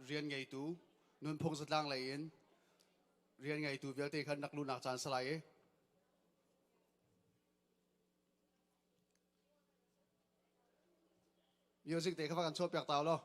riêng ngày tu Nunphung Zatlang lại in riêng ngày tu việc thì khăn nặc lu nạc chán salai music thì các bạn chốt bạc tàu lo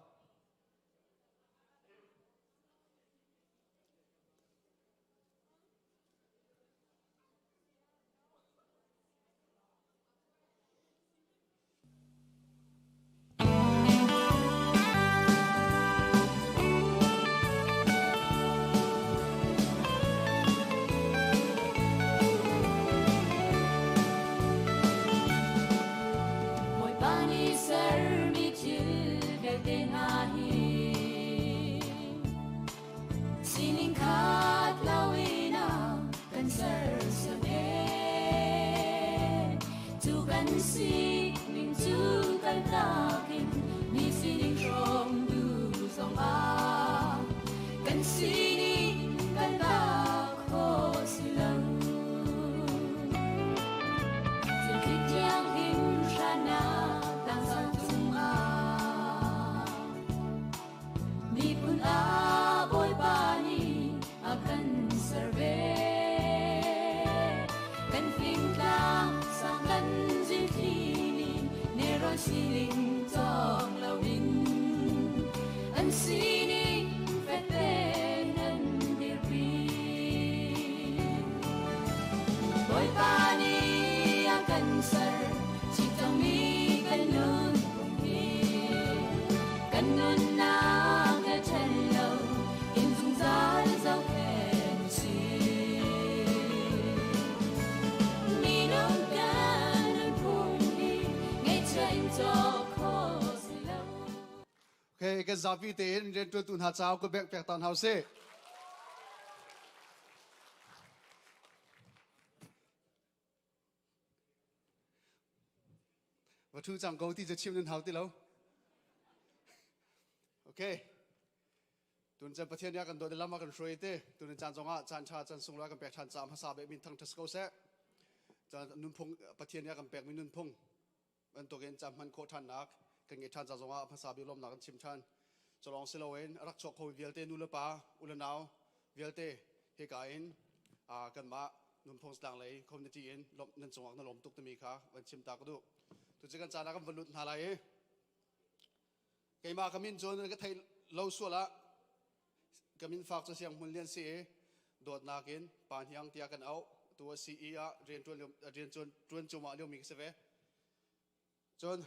cái giáo viên tiền đến tuần tuần hạt giáo của bẹc bẹc tàn hào xe và thu chẳng câu thìจะชิมnên hào tí lâu ok tuần chânประเทศนี้กันโดนได้ละมากันช่วยเต้ตุนจันทร์จงอ่ะจันชาจันทรงแล้วกันแบกทันจามภาษาแบบมินทั้งทัศกเสะจันนุนพงประเทศนี้กันแบกมินนุนพงมันตัวเองจำมันโคทันนักกันเงี้ยทันจงอ่ะภาษาบิลมนักกันชิมชันจะลองเซลเวนรักชกโควิเวลเตนุลปาอุลนาวเวลเตเฮกาอินกันมานุนพงสลางเลยคอมมิชชั่นลมนั่นจงอ่ะนั่นลมตุกตมีค่ะวันชิมตากดูตุจะกันจานักกันบรรลุหาอะไรไก่มาขมิ้นจนก็ไทยเล่าส่วนละกมินฝากจะเสียงมุนเลียนซีโดดนากินปานยังเตียกันเอาตัวซีเรียนจวนจุมาเลี้ยวมีกเสวจน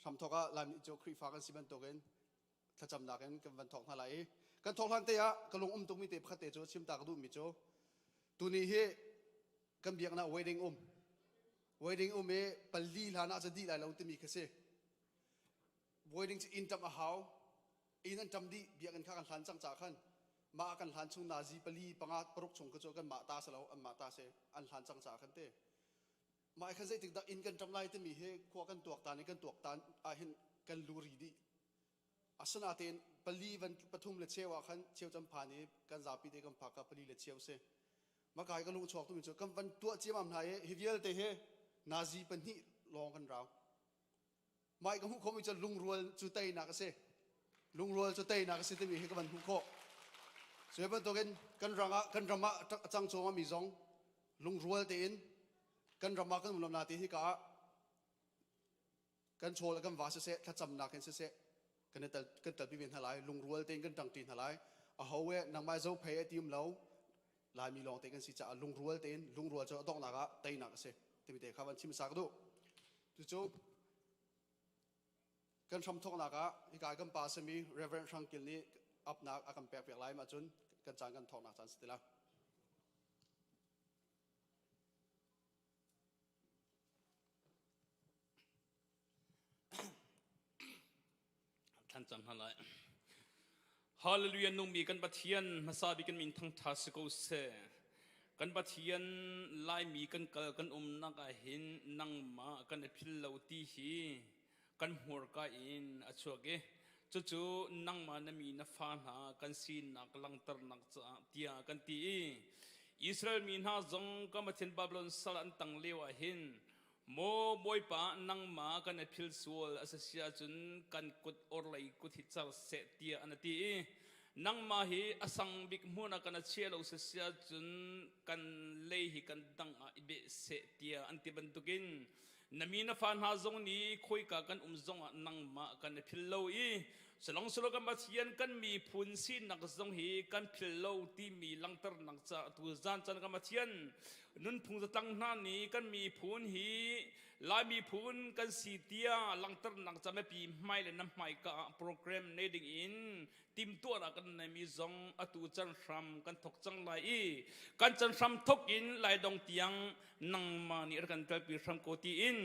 ทำทอกลายมีโจครีฝากกันสิบันตัวกันถ้าจำนากันกันวันทอกอะไรกันทอกทันเตียกันลงตุงมีเตะขัดเตะโจชิมตากดูมีโจตัวนี้เฮกันเบียกนะ wedding wedding เอปลีลานะจะดีหลายเราตัวมีกเส wedding จะอินจำอาหาวอินันจำดีเบียกันข้ากันหันจังจากขันมากันหันชงนาจีปลีปังอาปรุกชงกระโจกันมาตาเสลาอันมาตาเสอันหันจังจากขันเต้มาขันใจติดตาอินกันจำไล่ที่มีเฮขั้วกันตัวตานี่กันตัวตาเห็นกันลูรีดีอาสนะเต็นปลีวันปฐุมเลเชียวขันเชียวจำพานี้กันจาปีเตกันพักกับปลีเลเชียวเสมากายกันลุงชอกตุ้มจุกันวันตัวเจียมอันไหนเฮเวียลเตเฮนาจีปนีลองกันเราไม่กันหุคมิจะลุงรัวจุดเตยนักเสลุงรัวจุดเตยนักเสที่มีให้กันหุคส่วนเป็นตัวกันกันรำมาจังโจมามีจงลุงรัวเตียนกันรำมากันมุลนาตีที่กากันโชว์แล้วกันวาสเสถ้าจำนักกันเสกันเนี่ยกันตัดพิเวณทลายลุงรัวเตียนกันตังตีนทลายเอาเวนังไม่เจ้าเพย์ทีมเราลายมีลองเตียนกันสิจ่าลุงรัวเตียนลุงรัวจะต้องนักเตียนนักเสที่มีเตะข้าวันชิมสักดูจู่กันชมทองนักที่กายกันป่าสมี Reverend ชังกิลนี้อับนักอากันแปลกๆไล่มาจนกันจางกันทองนักจันสติละท่านจำอะไรฮาเลลูยานุ่มมีกันปะเทียนมาซาบิกันมินทั้งทัศกุเสกันปะเทียนไล่มีกันเกลกันนักหินนั่งมากันพิลลาวตีฮีกันหัวกอินอชัวเกจู่ๆนั่งมานะมีนัฟานหากันซีนักลังตรนักจ่าเตียกันตีอิสราเอลมีนาจงก็มาเทียนบาบิโลนสลันตังเลวหิน โมบอยปะนังมากันพิลสวลอาศัยจุนกันกุดอร์ไลกุดฮิตซาเสตีอันตีนังมาฮีอสังบิกมุนักันเชียลอาศัยจุนกันเลหิกันดังอิเบเสตีอันตีบันตุกินนามีนาฟานฮาซงนี้คุยกันซงนังมากันพิลโลอีสลองสโลกันมาเทียนกันมีพุนซีนักซงฮีกันพิลโลที่มีลังตร์นักจะตัวจานจันกันมาเทียนนุนพุงจะตั้งหน้านี้กันมีพูนฮีลายมีพูนกันสีเตียลังตร์นักจะไม่ปีไม่เลยน้ำไม่กับโปรแกรมในดิ่งอินทีมตัวนักกันในมีซองอตูจันทรัมกันทกจังไลกันจันทรัมทกอินลายดงเตียงนังมานี่กันเกิดปีทรัมโกตีอิน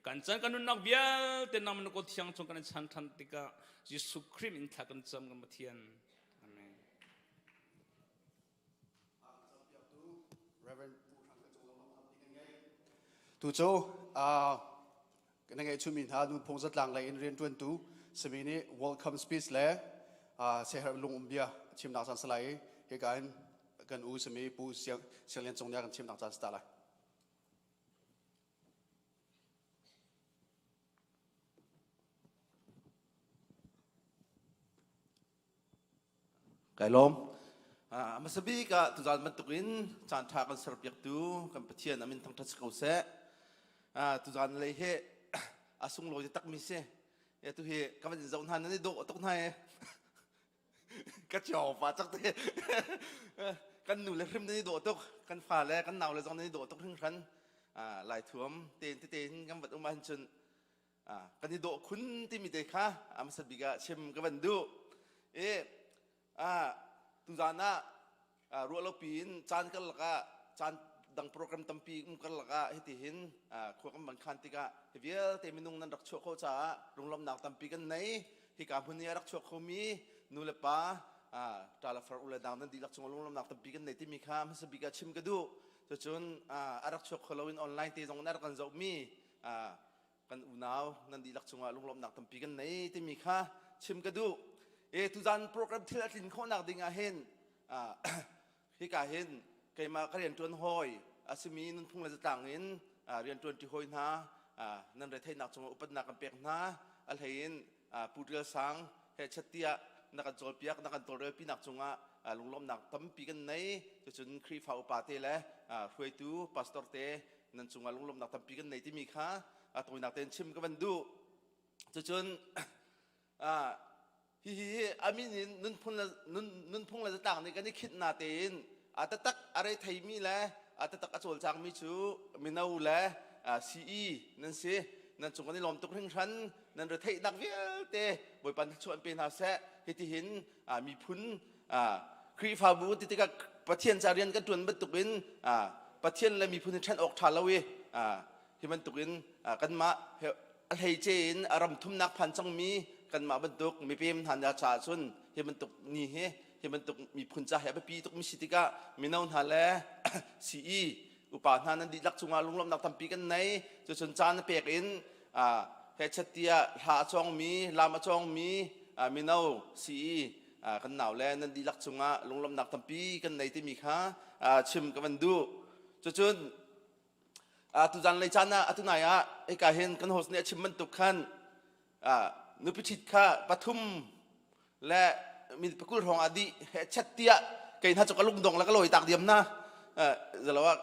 กันจันกันนุนนักเบียลแต่นำนุกเตียงจงกันชันทันติกายิสุคริมอินทักันจำกันมาเทียนอาเมน tu cho cái này chúng mình ha Nunphung Zatlang lại in riêng tuần tu xem ini welcome speech lẽ sẽ hợp lung bia chim nạc san salai cái gần u xem ini bu siang siang liên trong nhà gần chim nạc san salai cái lom mà sabi ka tu zan bentukin chan tha kan serpiak tu kan pathian amin thang thas kau se tu zan lei he asung lo tak mi se ya tu he ka ban zon han ni do tok nai ka chaw fa chak te kan nu le hrim ni do tok kan fa le kan naw le zon ni do tok hring khan lai thuam ten kan wat uman chun kan ni do khun ti mi te kha am sabi ga chem ka ban du tu zana ruột lâu pin chan kan laka chan dang program tampi kan laka hiti hin khuak kan ban khan tika hivial te minung nan rak chok kho cha runglom nak tampi kan nei hi ka hunia rak chok kho mi nulepa tala far ula dang nan dilak chung runglom nak tampi kan nei ti mi kham sabika chim ka du cho chun arak chok kholowin online te jong nar kan zau mi kan unaw nan dilak chung runglom nak tampi kan nei ti mi kha chim ka du tu zan program thil atlin kho nak dinga hen hi ka hen kai ma ka rian tuan hoi asimi Nunphung la Zatlang in rian tuan ti hoi na nan re thai nak chung upat nak pek na al hein putrial sang he chatia nak jol piak nak tol re pi nak chunga lunglom nak tam pi kan nei chu chun khri phau pa te le huai tu pastor te nan chunga lunglom nak tam pi kan nei ti mi kha toi nak ten chim ka ban du chu chun hi amin Nunphung la Zatlang ni kan ni khit na ten atatak arai thai mi la atatak achol chang mi chu minau la ce nan se nan chung ni lom tok hring than nan re thai dak vial te boi pan chuan pen ha se hiti hin mi phun khri fa bu ti ka pathian cha rian kan tuan bat tukin pathian la mi phun than ok thalawi hi man tukin kan ma hei chen aram thum nak phan chang mi kan ma bentuk mi pem than ya cha chun hi bentuk ni he hi bentuk mi phun cha he pi tuk mi sitika minaun ha le ce upa na nan di lak chunga lunglom nak tampi kan nei chu chun chan pek in he chatia ha chong mi lama chong mi minau ce kan naw le nan di lak chunga lunglom nak tampi kan nei ti mi kha chim ka ban du chu chun tu jan lei chana atuna ya e ka hen kan hos ne chim man tuk khan nu pichit kha pathumและมีปกุลรองอดีชัดเตียเกินถ้าจะกระลุกดงแล้วก็ลอยตากเดียมนะจะเล่าว่า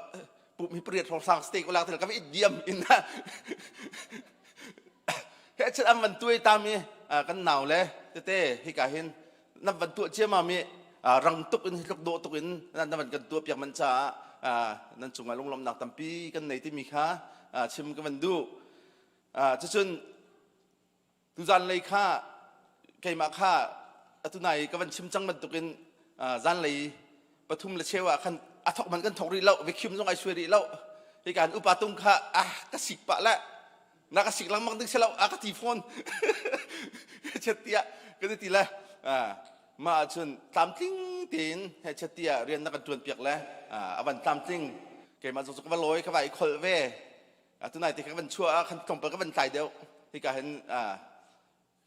ปุ๊บมีเปรียบของสังสเต็กเวลาเธอก็ไม่เดียมอินนะเฮ้ยฉันอันวันตัวตามมีกันหนาวเลยเต้ให้กาเห็นนับวันตัวเชื่อมามีรังตุกอินลูกโดตุกอินนั่นนับวันกันตัวเปียกมันจ้านั่นจุงมาลงลมหนักตั้มปีกันในที่มีค่าชิมกันวันดูจะชวนตุจันเลยค่าใครมาค่าตุนายก็วันชิมจังมันตุกินจันเลยปฐุมละเชวะขันอัฐมันกันถกรีเล่าวิคิมต้องไอช่วยรีเล่าในการอุปาตุงค่ากระสิกปะละนักสิกลังมังตึงเชล่ากระตีฟอนเชติยะก็ได้ตีละมาชนตามติ้งตีนเฮเชติยะเรียนนักจวนเปียกแล้ววันตามติ้งเกี่ยมาสุกวันลอยเข้าไปคอลเว่ตุนายตีกันวันชั่วขันตรงไปก็วันใจเดียวในการ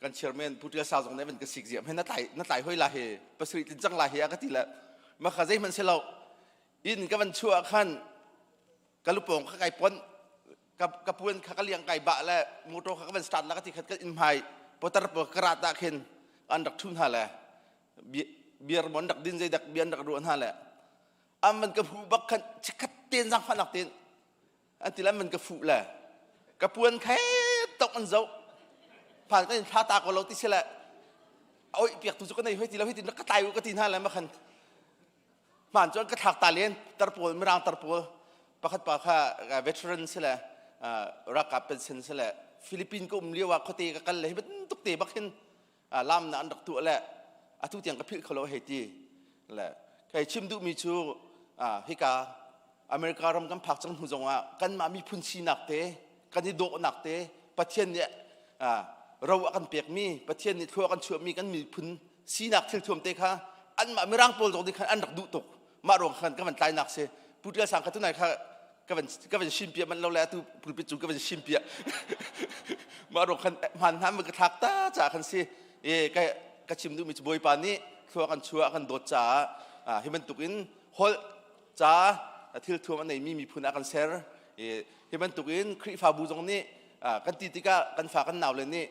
กันเชื่อมันพูดถึงสาวตรงนี้มันก็สิกเสียมให้นัดไต่ห้อยลาเหประสิทธิ์จังลาเหก็ตีละมาข้าใจมันเชล่าอินก็มันชั่วขั้นกันลูกโป่งข้าไก่ป้อน กับปวนข้าก็เลี้ยงไก่บะและมูโตข้าก็เป็นสตัดแล้วก็ที่ขัดก็อินไพพอตระปกระดาษเข็นอันดักทุนฮะแหละเบียร์บอลดักดินใจดักเบียร์ดักรวนฮะแหละมันกระฟูบักขันชิคัดเตียนสังพันนักเตียนอันที่แล้วมันกระฟูแหละกระปวนแค่ตกอันเจ้าผ่านก็เห็นพาตากว่าเราติเสละเอาเปียกตุจุกันในห้อยตีแล้วห้อยตีแล้วก็ตายก็ตีนฮะแล้วมาขันผ่านจนกระถักตาเลี้ยนตระปูไม่รางตระปูประคัดปากข้าเวทรันเสละรักกับเป็นเซนเสละฟิลิปปินส์ก็เรียกว่าเขาตีกันเลยมันตุกเตะบักขึ้นล่ามนะอันดักตัวแหละทุกอย่างก็พิจเขาเราเฮตีแหละใครชิมดูมีชูฮิกาอเมริการำกันผักจังหูจงว่ากันมามีพื้นที่หนักเตะกันที่โดหนักเตะประเทศเนี่ยเรากันเปียกมีประเทศนี้ทั่วกันชั่วมีกันมีพื้นที่หนักที่ท่วมเตะค่ะอันมาไม่ร่างโปรตรงนี้ค่ะอันดักดุตกมารวมกันก็มันตายหนักเสียพูดเรื่องสังกัดทุกไหนค่ะก็เป็นชิมเปียมันเราแล้วตัวผู้เป็นจุก็เป็นชิมเปียมารวมกันมันทำมันกระทักตาจากกันสิก็ชิมดูมีบอยปานี้ทั่วกันชั่วกันโดดจ้าให้มันตุกินฮอลจ้าที่ทั่วมันไหนมีพื้นอากันเซอร์ให้มันตุกินคริฟาบูจงนี้กันตีติกากันฝากันหนาวเลยนี่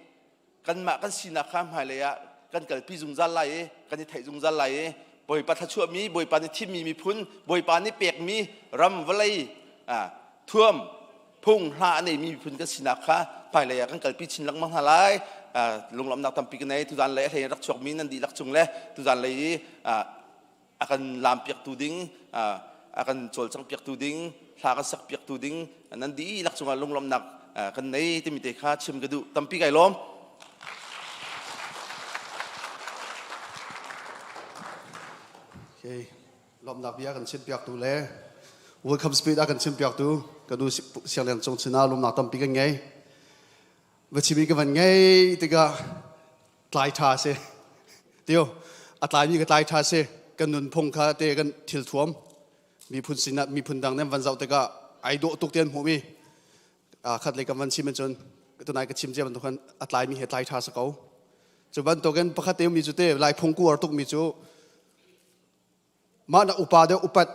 กันมากันสีนักข้ามหายเลยกันเกิดปีจุงจันไหลกันที่ไทยจุงจันไหลบอยปาทัชั่วมีบอยปานี้ที่มีพื้นบอยปานี้เปียกมีรำวลัยท่วมพุ่งหาในมีพื้นกันสีนักข้าไปเลยกันเกิดปีชินลังมังหาไลลงลำนักทำปีกันในทุกานเลยให้รักชกมีนั่นดีรักชงเลยทุกานเลยakan lam piak tuding akan chol chang piak tuding thla kan sak piak tuding nan di lak chunga lunglom nak kan nei ti mi te kha chim gadu tampi kai lom okay lom nak bia kan chin piak tu le welcome speed akan chin piak tu gadu siang len chong china lom nak tampi kan ngai và chỉ biết cái vấn ngay thì cái lái thà xe, tiêu, lái như cái lái thà xe, cái Nunphung khá thì cái thiểu thuốc,มีพุ่นสินะมีพุ่นดังเนี่ยวันเสาร์แต่ก็ไอโดตุกเตียนหัวมีขัดเลยกับวันชิมจนตัวนายก็ชิมเจ้าวันทุกคนลายมีเหตุลายทาสเขาจุดวันตัวกันประคัตเตียวมีจุดเตะลายพงกูอร์ตุกมีจุมาหน้าอุปาเดียวอุปัด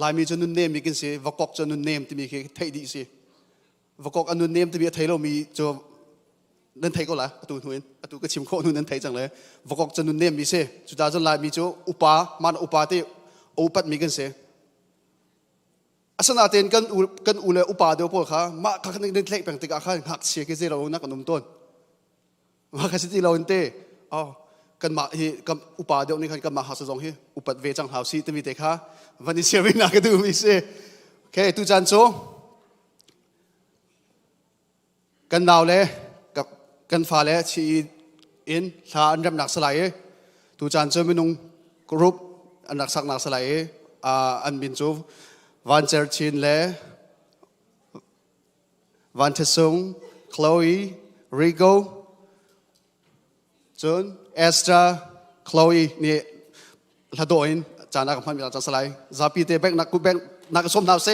ลายมีจนนุ่นเนมมีกินสิวกอกจนนุ่นเนมที่มีแค่ไทยดีสิวกอกอันนุ่นเนมที่มีไทยเรามีจนนั่นไทยก็ละตูนหุ่นตูก็ชิมโคนุ่นนั่นไทยจังเลยวกอกจนนุ่นเนมมีสิจุดาจนลายมีจุอุปามาหน้าอุปาเตียวอุปัดมีกันเสียอาสนะเต็นกันอุเลอุปาเดียวพวกเขามาข้างในเล็กแปลงติกอาคารหักเสียกิจเรานักนุ่มต้นมาข้าศึกที่เราเต้อ๋อกันมาฮีกันอุปาเดียวนี่กันมาหาสจงฮีอุปัดเวจังหาวซีตมีเตค่ะวันนี้เสียวินาก็ดูมีเสียโอเคตุจันโซกันดาวเลยกับกันฟ้าเลยชีอินทาอันรำหนักสลายตุจันโซไม่นุ่งกรุ๊ปอันนักสักนักสลายอันบินจูวันเจอร์ชินเล่วันเทซุงคลอยริโกจนเอสตราคลอยนี่ละโดอินจานักพันมีนักสลายซาปีเตแบกนักกูแบกนักสมนาวเซ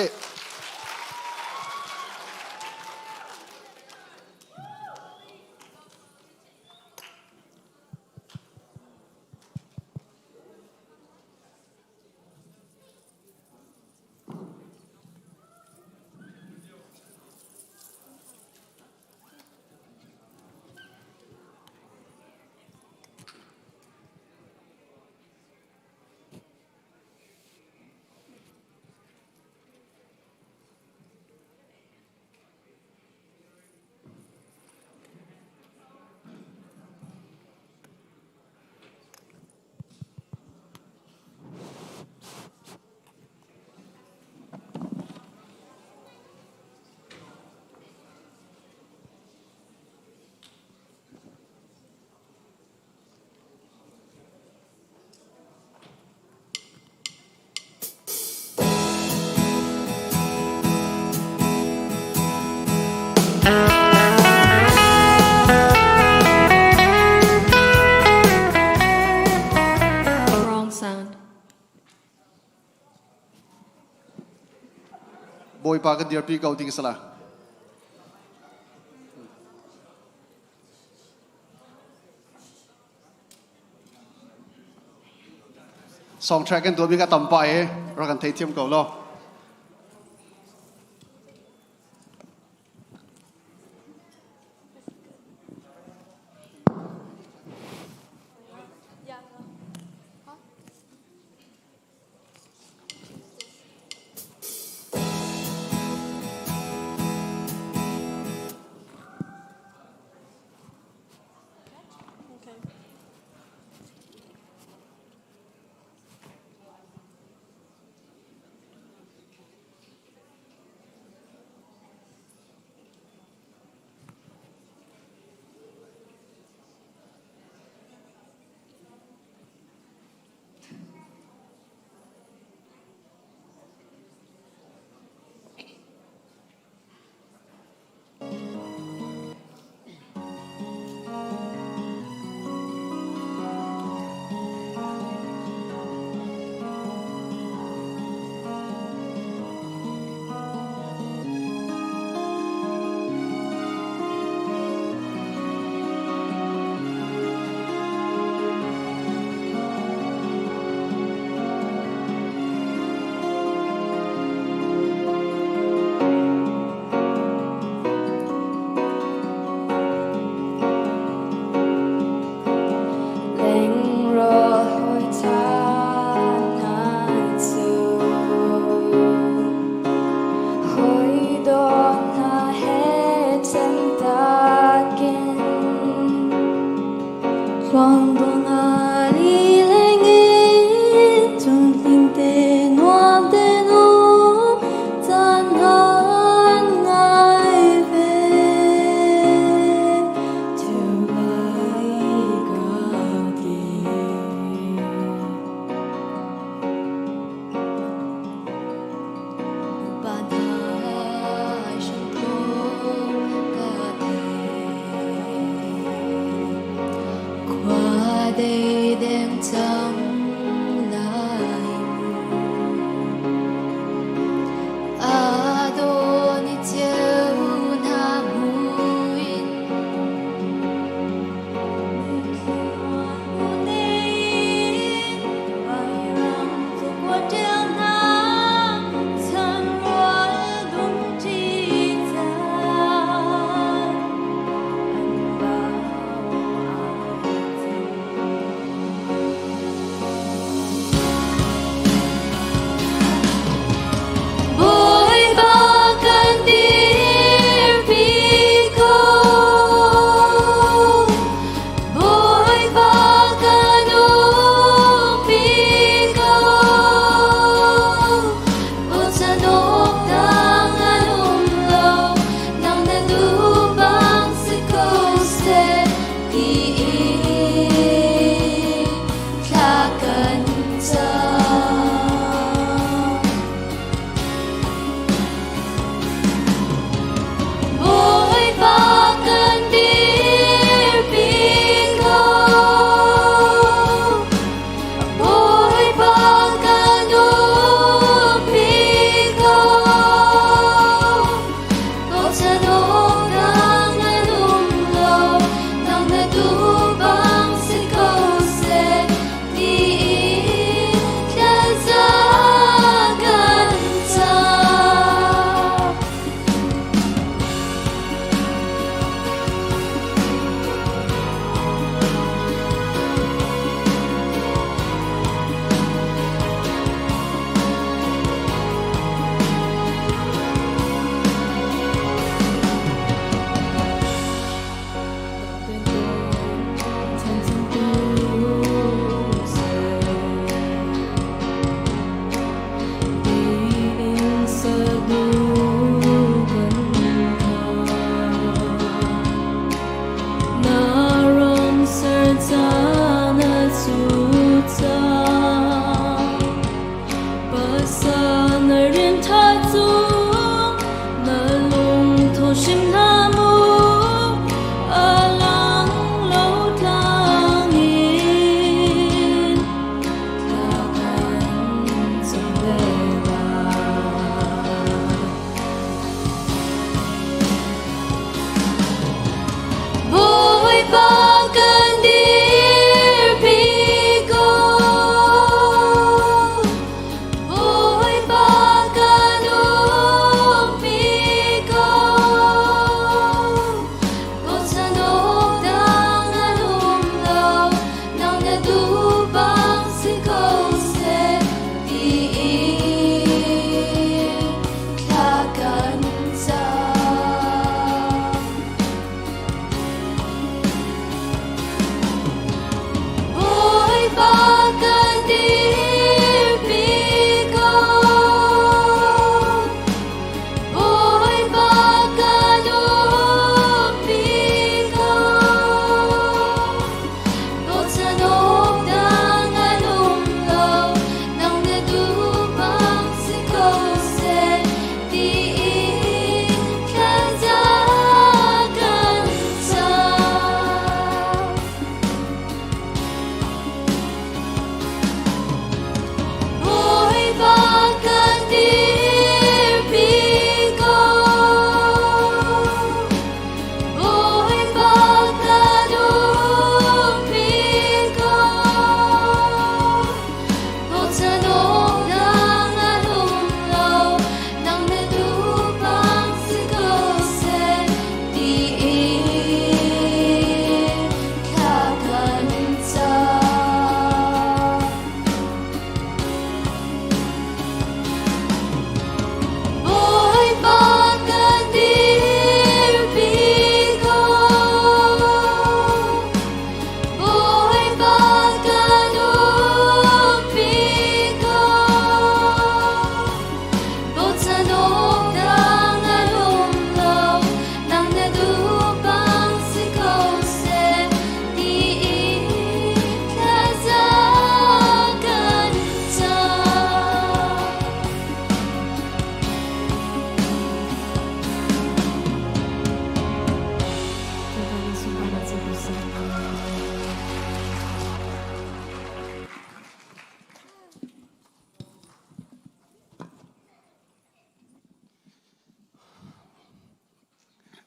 บอยปากันเดียร์ปีเก่าติงสละสองแทร็กกันตัวมีการต่ำไปเรากันเทียมเก่าล้อ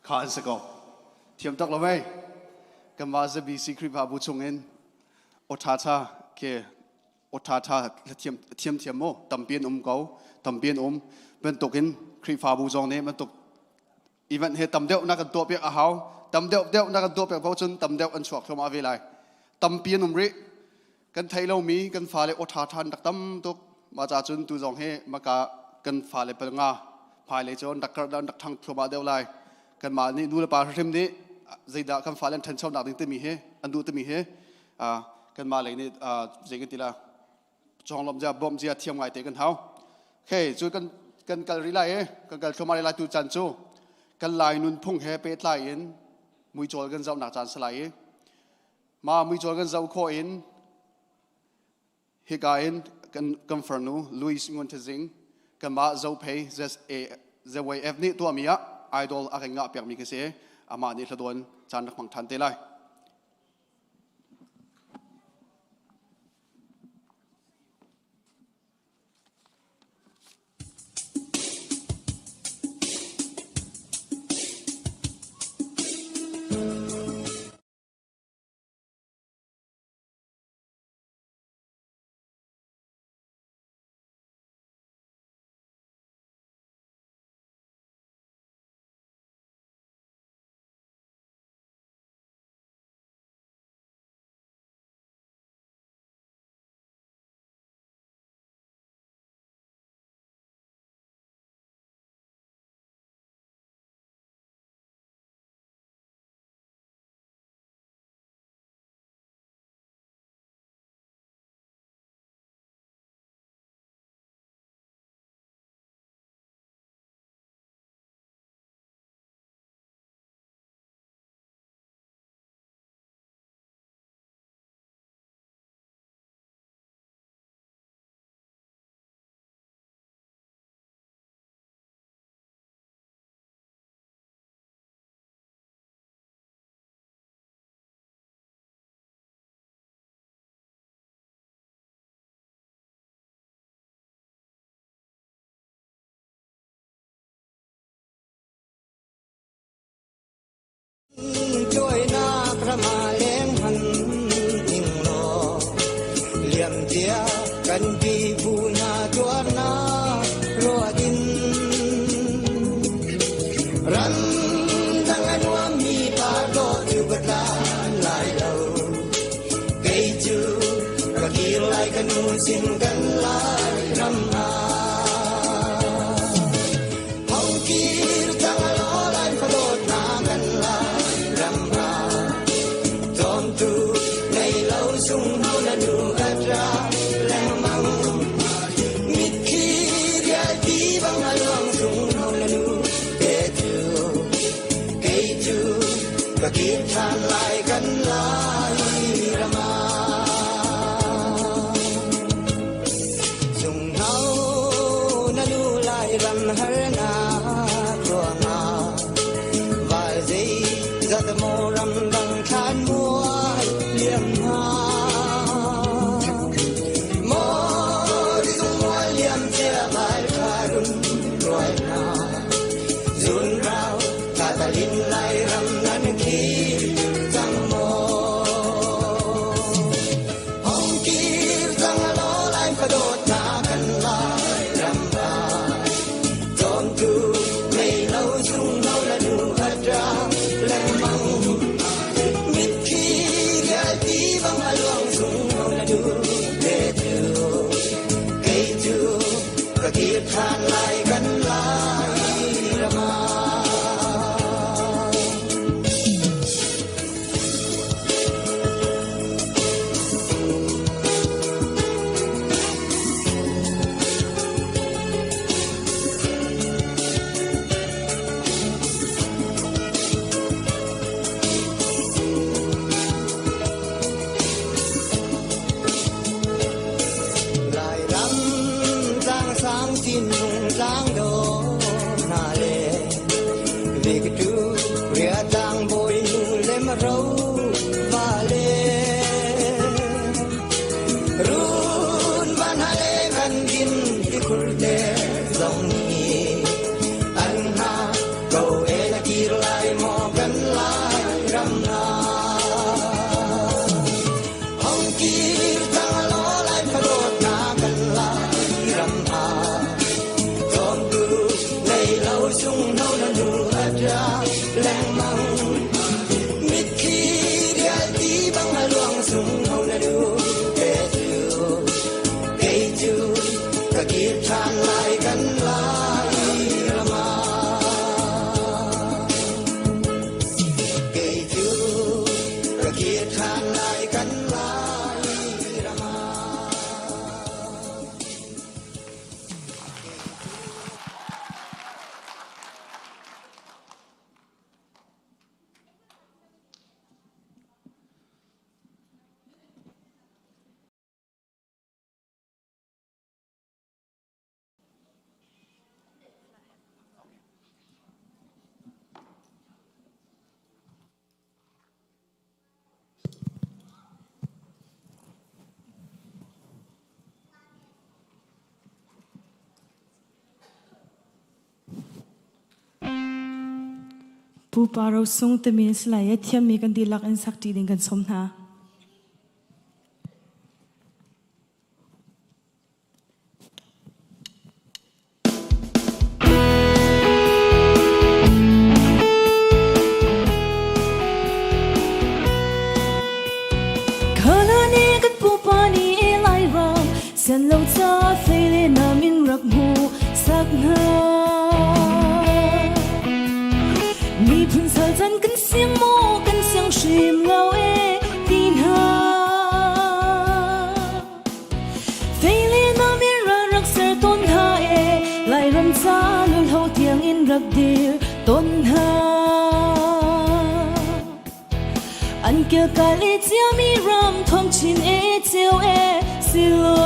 khán sẽ có thiêm tắc là mấy cái mà sẽ bị secret và bút chung in ở thà cái ở thà thiêm mô tầm biên câu tầm biên bên tục in creep và bút chung này bên tục even hệ tầm đeo nó cần tua bẹc áo tầm đeo nó cần tua bẹc bao chân tầm đeo ăn chuộc theo mà về lại tầm biên rịกันไทยเรามีกันฟ้าเลยอดทาทันดักตั้มตุกมาจากจุนตูจงเฮมากะกันฟ้าเลยเป็นงาภายเลยจนดักกระดันดักทางทั่วมาเดียวเลยกันมานี่ดูแลป่าเทมนี้ใจด่ากันฟ้าเลยทันชอบดักดิ้งเตมีเฮอันดูเตมีเฮกันมาเลยนี่ใจกันทีละจองลมจะบ่มจะเทียมไงเตกันเท้าเฮ้จุดกันกันรีไลกันทั่วมาเลยตูจันจูกันลายนุนพุ่งเฮเป็ดลายเอ็นมุยโจลกันเจ้าหนักจานสลายมามุยโจลกันเจ้าโคเอ็นฮิกาอินกันฟรนูลุยส์งวนเทซิงกันมาเจ้าเพย์เจวัยเอฟนี่ตัวมีอะไอดอลอะไรเงี้ยเปียกมีกันเสียอามานี่ขดวนจานนักมังทันเตลัย trôi na krama leng han ning lo liam tia kan bi bu na tua na ro din ran dang an wa mi pa do tu bat la lai lo kai chu ka ki lai kan nu sin kan lai ram na hong ki dang lo lai pa do na kan lai ram na tom tu nei lo sung ho na nu ga tra leng mang mit ki ya di bang a long sung ho na nu ke tu kai chu ka ki than lai kan lai ram na sung ho na nu lai ram har na kro na vai dei zat mo ram dang khan mo liam na mo di sung mo liam chia vai kharun roi na zun rao ta ta lin lai ram nan ki sang mo hong ki sang lo lai pa dot na kan lai ram ba tom tu nei lo sung lo la nu atra leng mang mit ki ga ti bang a long sung lo la nu de tu kai tu ka ki than lai kan lai rama lại rắm giang sáng tin nung giang đô na lệ về cái chú ria giang bồi nu lem râu và lệ run van hale van gin đi kurte dòng ni anh ha cầu e la kir lai paro sung te min slaya thiam mi kan dilak en sakti ding kan somna Kalani kan pupani elai ram sen lo cha fele na min rak mu sakna mi phun sal chan kan siang mo kan siang shim lo e tin ha fele na min rak ser ton ha e lai ram cha lul ho tiang in rak dir ton ha an kia ka le chia mi ram thom chin e chiu e silo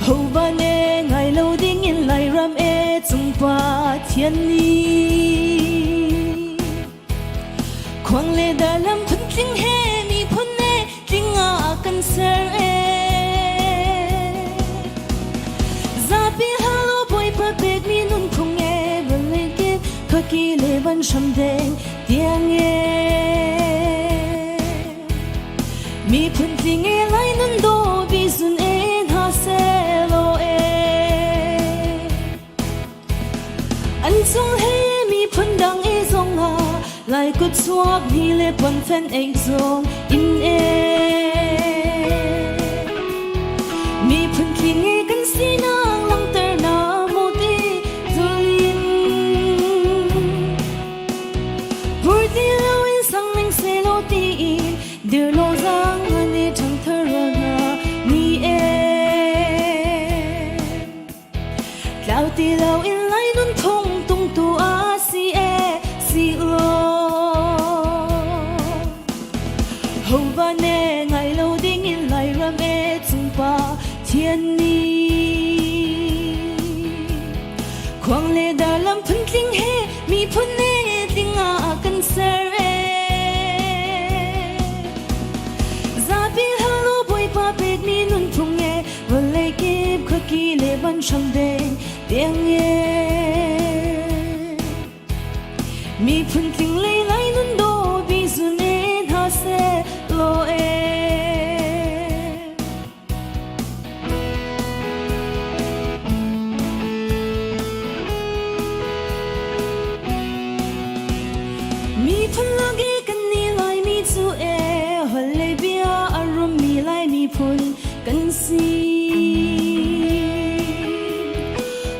ho ba ne ngai lo ding in lai ram e chung pa thian ni kwang le da lam phun ting he mi phun ne ting a kan ser e za pi halo boy pa bek mi nun khong e bal le ke ka ki le ban sham deng tiếng nghe mi phun tiếng nghe lại năn đô bi sun en ha se lo e anh sung he mi phun dang e zong ha lại cất suak ni le pon phen e zong in e mi phun tiếng nghe kan si nang lang ter na mo ti zulin vui ti Dear lo zang ani thang tharana ni e Clau ti lau in lai nun thong tung tu a si e si lo Ho ba ne ngai lo ding in lai ram e chung pa thian ni Kwang le da lam phun tling he mi phun ne ting a kan ser e bek mi nun phung e wal le kip kha ki le ban sham deng tiếng e mi phun ting le lai nun do bi sun e ha se lo e mi phun la ge kan ni lai mi chu e hol le bia arum mi lai mi phun kan si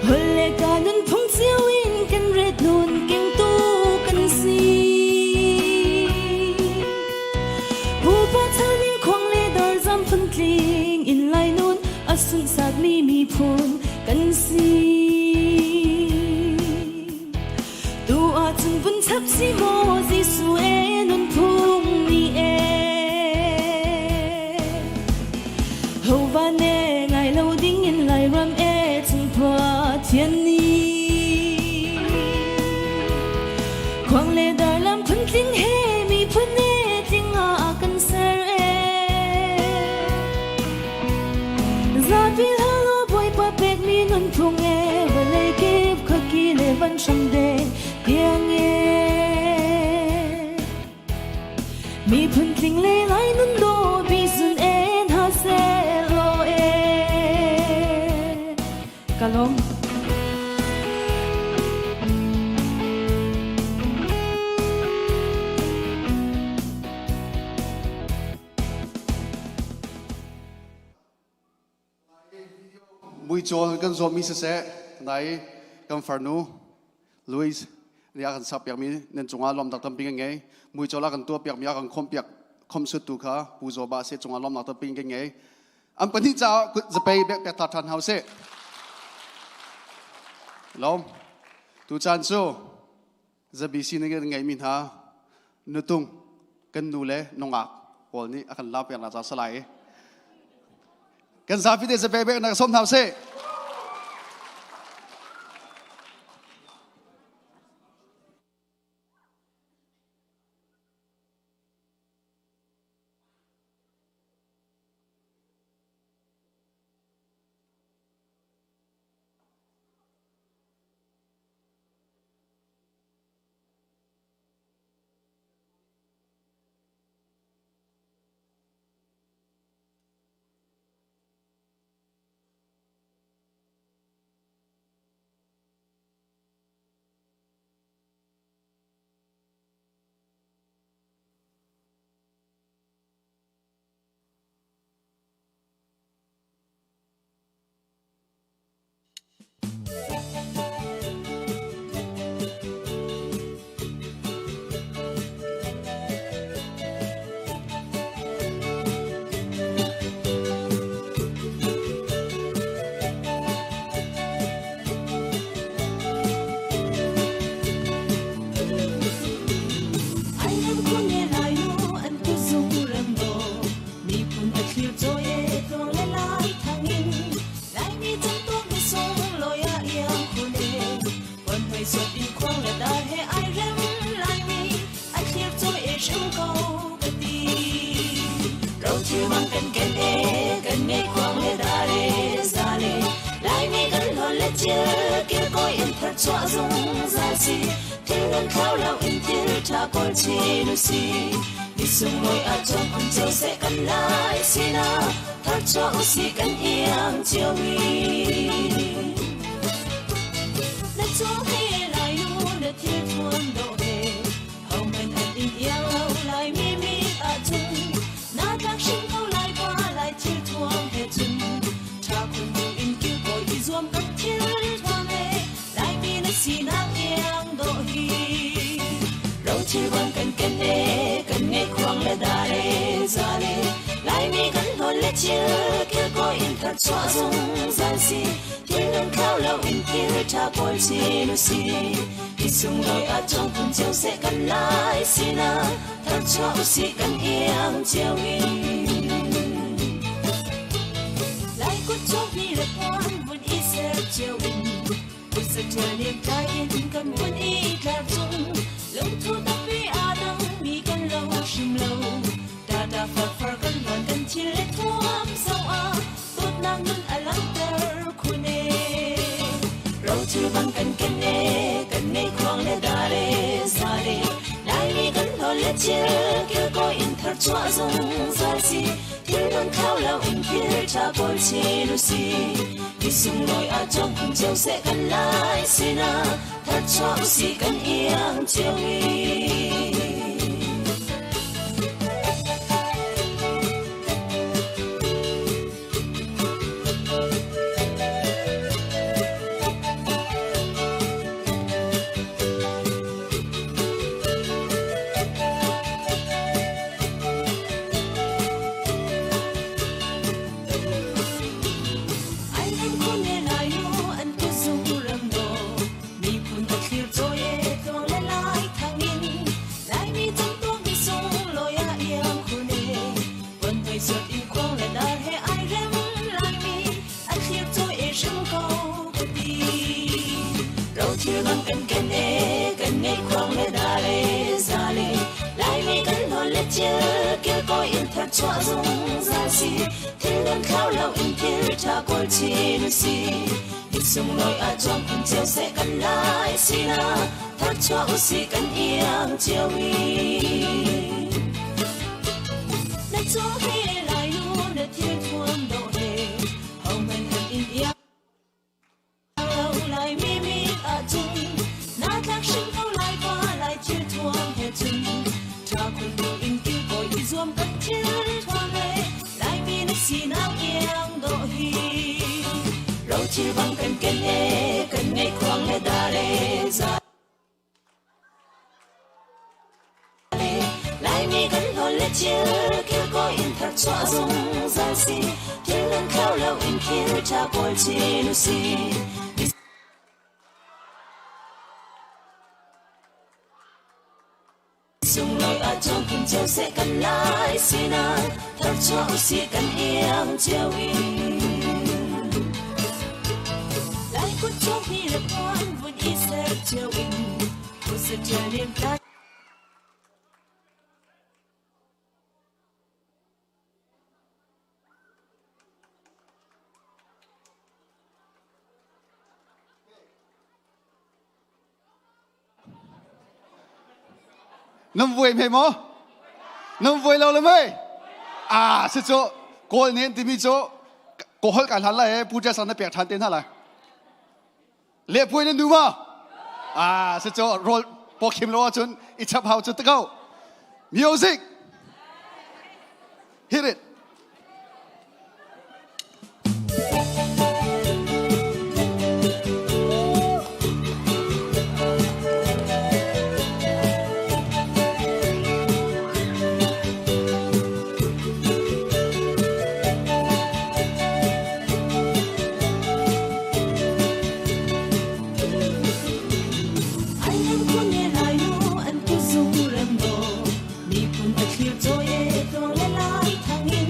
hol le ka nun phung chiu in kan red nun keng tu kan si pu pa thanin khong le dar zam phun tling in lai nun asun sat mi phun kan si tu a chung bun chap si mo ji su e nun phung ni e ho ba ne ngai lo ding in lai ram e chung pa thian ni kwang le dar lam phun tling he mi phun ne ting a kan ser e za pi halo boy pa pek mi nun phung e va le kip kha ki le ban sham deng tiếng e mi phun tling le lai nun do bi sun en ha se lo e kalom mui chol kan zo mi se nai kan farnu Louis ria kan sap yak mi nen chunga lom dak tam ping nge mui chola kan to piak mi kan khom piak khom su tu kha pu zo ba se chunga lom dak tam ping nge am pani cha za pe bek ta than hau se lom tu chan so za bi si nge ngai min ha nutung kan nu le nonga pol ni akan la piak na cha salai kan sa fi de za pe bek na som hau se chiều mang cần kén cần nghe quang lê đà lê ra lê lại mi cần hồn lê chia kia coi in thật xóa dung ra si thiên ngân khao lao in thiên cha col chi nu si đi sung ngồi ở trong con chiều sẽ cần lại si na thật xóa si cần yên chiều mi đất gió khi lại luôn đất thiên thuần độ hề hầu mình anh in yêu lâu lại mi mi ở chung na các sinh câu lại qua lại thiên thuần hệ chung cha cùng yêu in kêu gọi đi zoom các thiên thuần hề lại mi na si na yên độ hi râu chi vang cần nghe khoang lê đà lê ra lê lại mi cần hồn lê chia kêu gọi in thật xóa dung ra si thiên ngân khao lao in kia cha col chi nu si đi sung đôi ở trong cùng chiều sẽ cần lại si na thật xóa si cần yên chiều mi lại cút chốt đi lệ quan vẫn ít sẽ chiều in cuộc sự chờ niềm trái in cần vẫn ít là chung lâu thu tập vi a đăng mi cần lâu sim lâu đa phật cần hoàn cần chi lệ thuốc sâu a tốt năng nun a lăng ter khune râu chưa bằng cần nghe khoang lê đà lê ra lê lại mi cần hồn lê chia kêu coi in thật xóa dung ra si thiên ngân khao lao in kia cha col chi nu si đi sung đôi ở trong cùng chiều sẽ cần lại si na thật xóa si cần yên chiều mi cần nghe khoang lê đà lê ra lê lại mi cần hồn lê chia kêu coi in thật xóa dung ra si thiên ngân khao lao in kia cha col chi nu si đi sung đôi ở trong cùng chiều sẽ cần lại si na thật xóa si cần yên chiều mi đất gió khi lại luôn đất thiên thuần độ hề hầu mình anh in yêu lâu lại mi mi ở chung na các sinh câu lại qua lại thiên thuần hệ chung cha cùng yêu in kêu gọi đi zoom các thiên thuần hề lại mi na si na yên độ hi râu chi vang cần nghe khoang lê đà lê ra lại mi cần hồn lê chia kêu coi in thật xóa dung ra si thiên ngân khao lao in kia cha col chi nu si sung lối ở trong cùng chiều sẽ cần lại si na thật xóa si cần yên chiều mi lại cút chốt đi lệ quan vẫn ít sẽ chiều in cuộc sự chờ niềm trái nông vui em mò nông vui lâu lắm ấy à sự chỗ cô nên tìm chỗ cô hỏi cả hắn là bu cha sang nó bẹt thằng tên hả lại lệ vui nên đúng không à sự chỗ rồi bộ kim lo chun ít chấp hào chun tất cả music hit it Hãy subscribe cho kênh Ghiền Mì Gõ để không bỏ lỡ những video hấp dẫn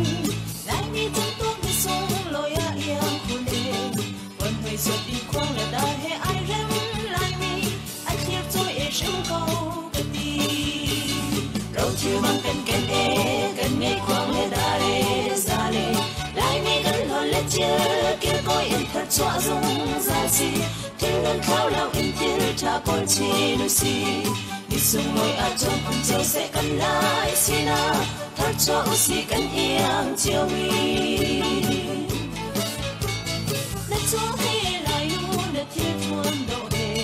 chua dung ra si thiên đơn khao lao in thiên cha con chi nu si đi sung ngồi ở trong cùng chiều sẽ cần lại si na thắt cho si cần yên chiều mi na chúa hay lại nu na thiên thuần độ đề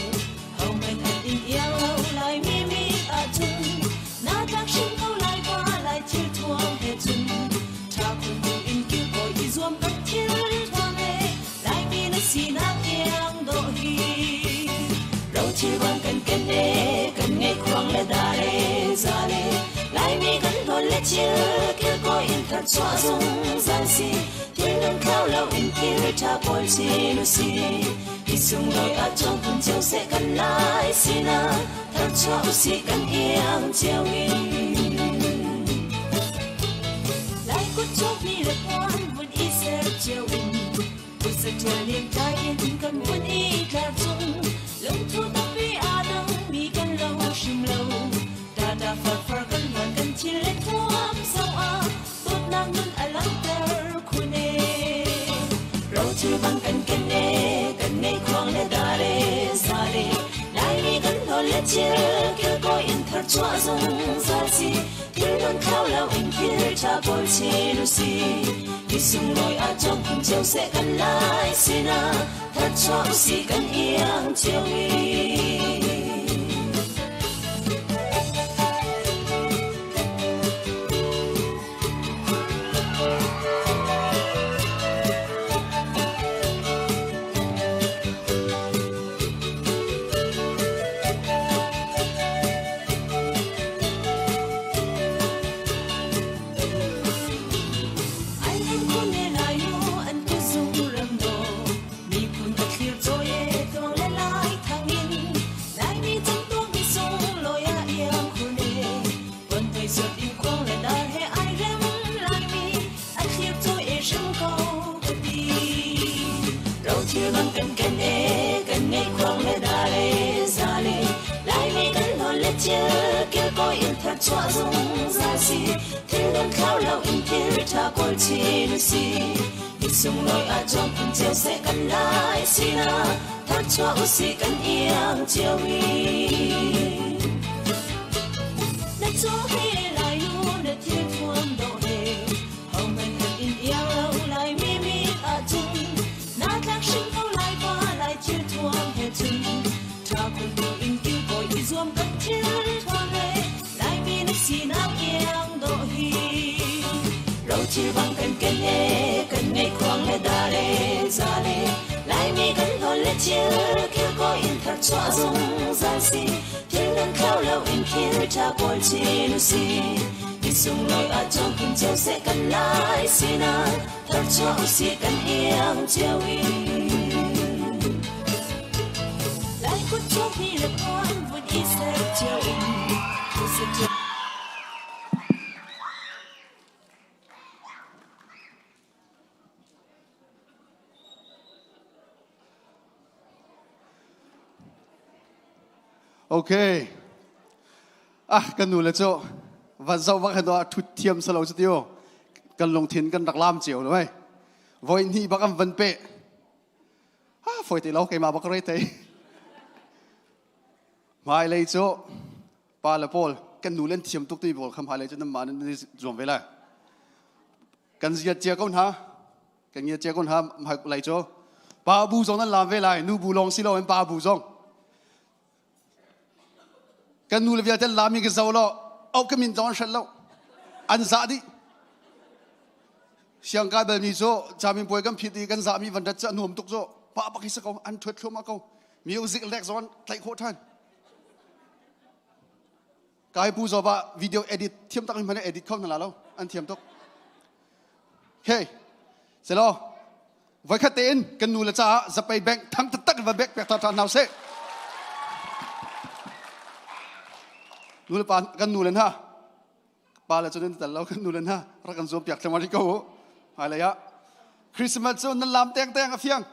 hầu mình hạnh in yêu lâu lại mi mi ở chung na thác sinh câu lại qua lại thiên thuần hệ chung cha cùng in kêu gọi đi zoom các thiên thuần hệ lại mi na si na yên độ hi đâu chỉ bằng cần nè cần nghe khoang là đà lê ra lê lại mi cần thôn lê chia kêu gọi in thật xóa dung gian si thiên đơn khao lâu in kia cha côi chi nu si đi sung đôi ở trong cùng chiều sẽ cần lại si na thật xóa si cần yên chiều mi lại cút chốt mi lệ quan vẫn ít sẽ chiều in cuộc sự chờ niềm trái yên cần vẫn ít là chung lung thu tóc vi a đăng mi cần lâu sim lâu ta ta phật cần hoàn cần chi lệ thuốc sao a tốt nam nun a lăng ter khune rau chưa bằng cần nè khoang lệ đà lệ sa lệ lại mi cần thôn lệ chia kêu gọi in thật chua dung ra si thiên đơn khao lao in kia cha côi chi nu si đi sung ngồi ở trong cùng chiều sẽ cần lại si na thật cho si cần yên chiều mi cần nghe khoang lệ đà lệ ra lệ lại mi cần thôn lệ chia kêu gọi in thật chua dung ra si thiên đơn khao lâu in kia cha côi chi nu si đi sung đôi ở trong cùng chiều sẽ cần lại si na thật chua si cần yên chiều mi na chúa hay lại nu na thiên thuần độ đề hầu mình hạnh in yêu lâu lại mi mi ở chung na thác sinh câu lại qua lại thiên thuần hệ chung cha cùng in kêu gọi đi zoom các thiên thuần hệ lại mi na si na yên độ hi đâu chỉ bằng cần nghe khoang lệ đà lệ ra lệ lại mi cần thôn lệ chia kêu gọi in thật chua dung gian si thiên đơn khao lâu in kia cha côi chi nu si đi sung ngồi ở trong cùng chiều sẽ cần lại si na thật cho si cần yên chiều mi lại cút chốt mi lệ quan vẫn ít sẽ chiều in cuộc sự chờ ok kan nu le cho van zau wa khan do thu thiam salo chtiu kan long thin kan rak lam chiu loi voi ni bakam van pe foi ti lo ke ma bakrai te mai le cho pa la pol kan nu len thiam tuk ti bol kham ha le cho nam man ni zom vela kan zia chia kon ha kan ye chia kon ha mai lai cho pa bu zong nan lam vela nu bu long si lo en pa bu zong kan nu le via tel lami ke zawlo au kamin don shallo an za di siang ka bel mi zo chamin poi kam phiti kan za mi van dat cha nuam tuk zo pa pa ki sa ko an thot thoma ko music lek zon tlai kho than kai pu zo ba video edit thiam tak man edit khom na la lo an thiam tok hey selo vai khaten kan nu la cha za pai bank thang tak va bek pek ta naw se nu le pan kan nu len ha pa la choden tal lo kan nu len ha ra kan zo piak thamari ko hala ya christmas chon nan lam teng teng a fiang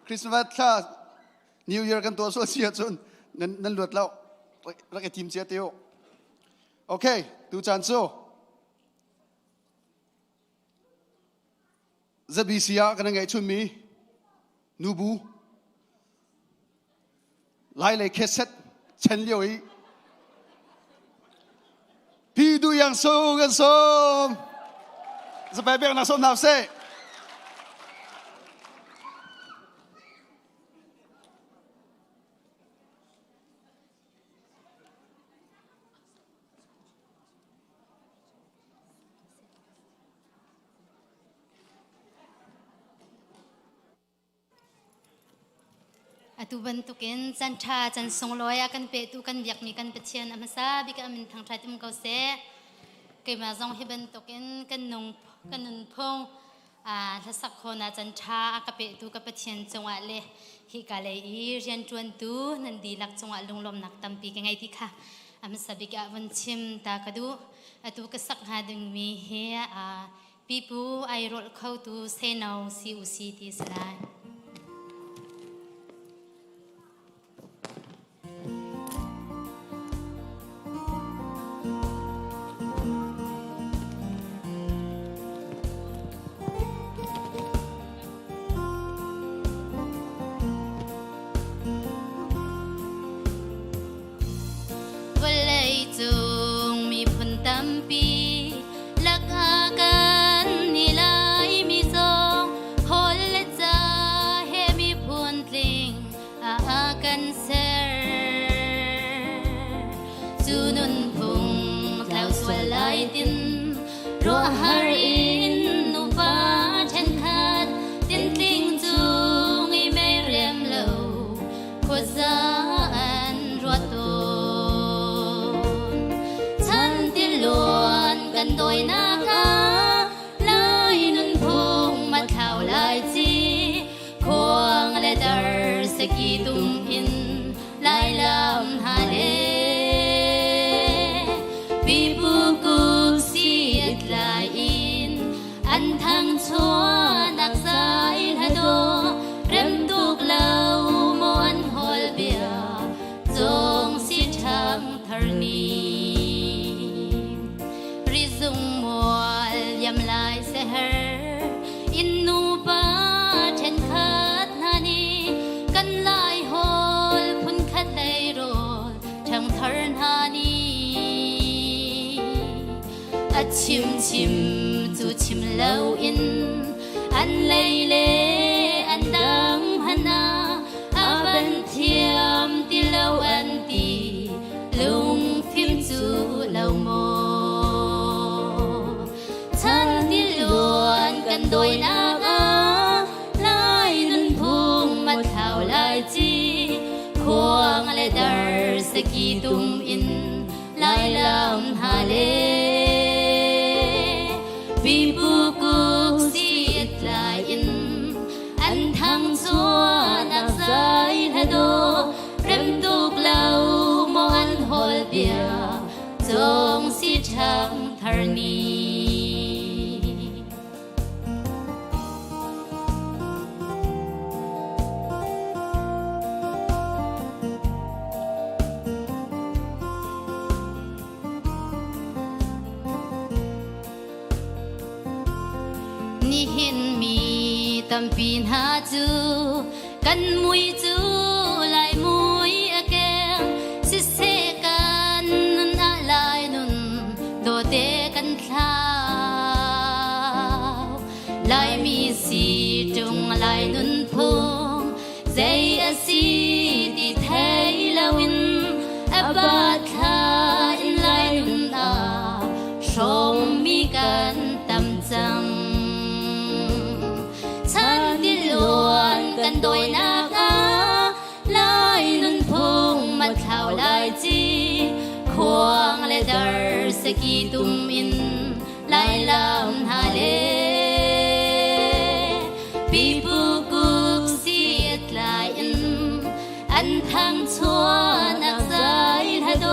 christmas kha new year kan to so sia chon nan lot lo ra ke team chia teo okay tu chan so zabisia kan ngai chun mi nubu lai le kheset chen lioi pi du yang so gan som sa bai bek na som nào se atu bentukin chan cha chan song loya kan pe tu kan biak mi kan pethian amasa bi ka min thang thai tum ko se ke ma zong hi bentukin kan nun phong la sak khona chan cha ka pe tu ka pethian chonga le hi ka le I rian chuan tu nan di lak chonga lunglom nak tam pi ke ngai ti kha amasa bi ka van chim ta ka du atu ka sak ha dung mi he pipu ai rol khau tu se nau si u si ti slai chim chim chu chim lâu in an lay lê an đắng hana ban thiam ti lâu an ti lung phim chu lâu mô chan ti luan kan đôi na lai nun phung mặt thảo lai chi khoang le dar se ki tum in lai lam ha le vì bu cuộc siết lại in anh thăng chúa nạc dài là đô rem tục lâu mô anh hồn bia trong si trăng thar ni ni hin mi tam pin ha chu kan mui chu lai mui akem si se kan nun a lai nun do te kan thao lai mi si tung lai nun phung dây a si di thấy lawin abat tha in lai nun a som mi kan tam changกันโดยนักลายนุ่นพุงมาเท่าลายจีควงและดาร์สกีตุมอินลายลำฮาเลปีปูกุกเสียดลายอินอันทั้งชัวนักใจฮะโด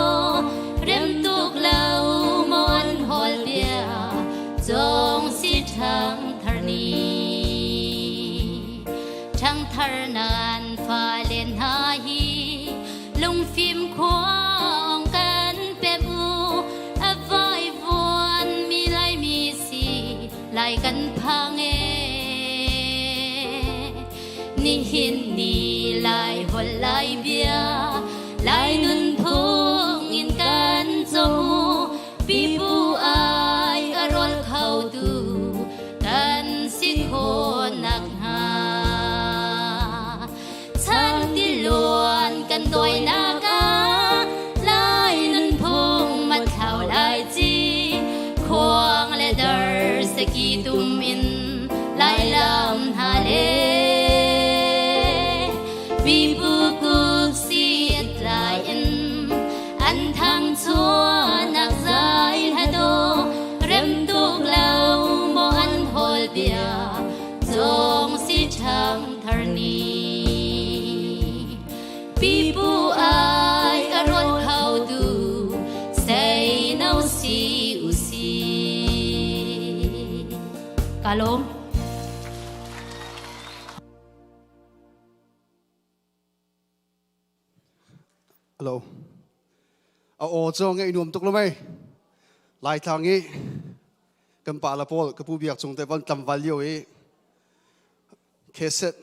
เริ่มตุกเหล่ามอนฮอลเบียจงสิทั้งทานีทั้งทารนานฟ้าเล่นหาฮีลงฟิล์มควงกันเป๊บูอวายวอนมีลายมีสีลายกันพังเอ ni hin ni lai hol lai bia lai nun phung in kan zo pi bu ai arol khau du kan si kho nak ha chan ti luan kan doi na ka lai nun phung mat khau lai chi khoang le dar se ki tum in lai lam ha le bi bu ku si at lai in an thang chua nak zai ha do rem tuk lau mo an hol bia zong si chang thar ni bi bu ai arol khau du say no si u si kalom Hello. Cho ngay nuông tục lắm ấy. Lại thang ấy. Cầm bà là bol, cái bù biạc chúng ta vẫn tầm value ấy. Cassette,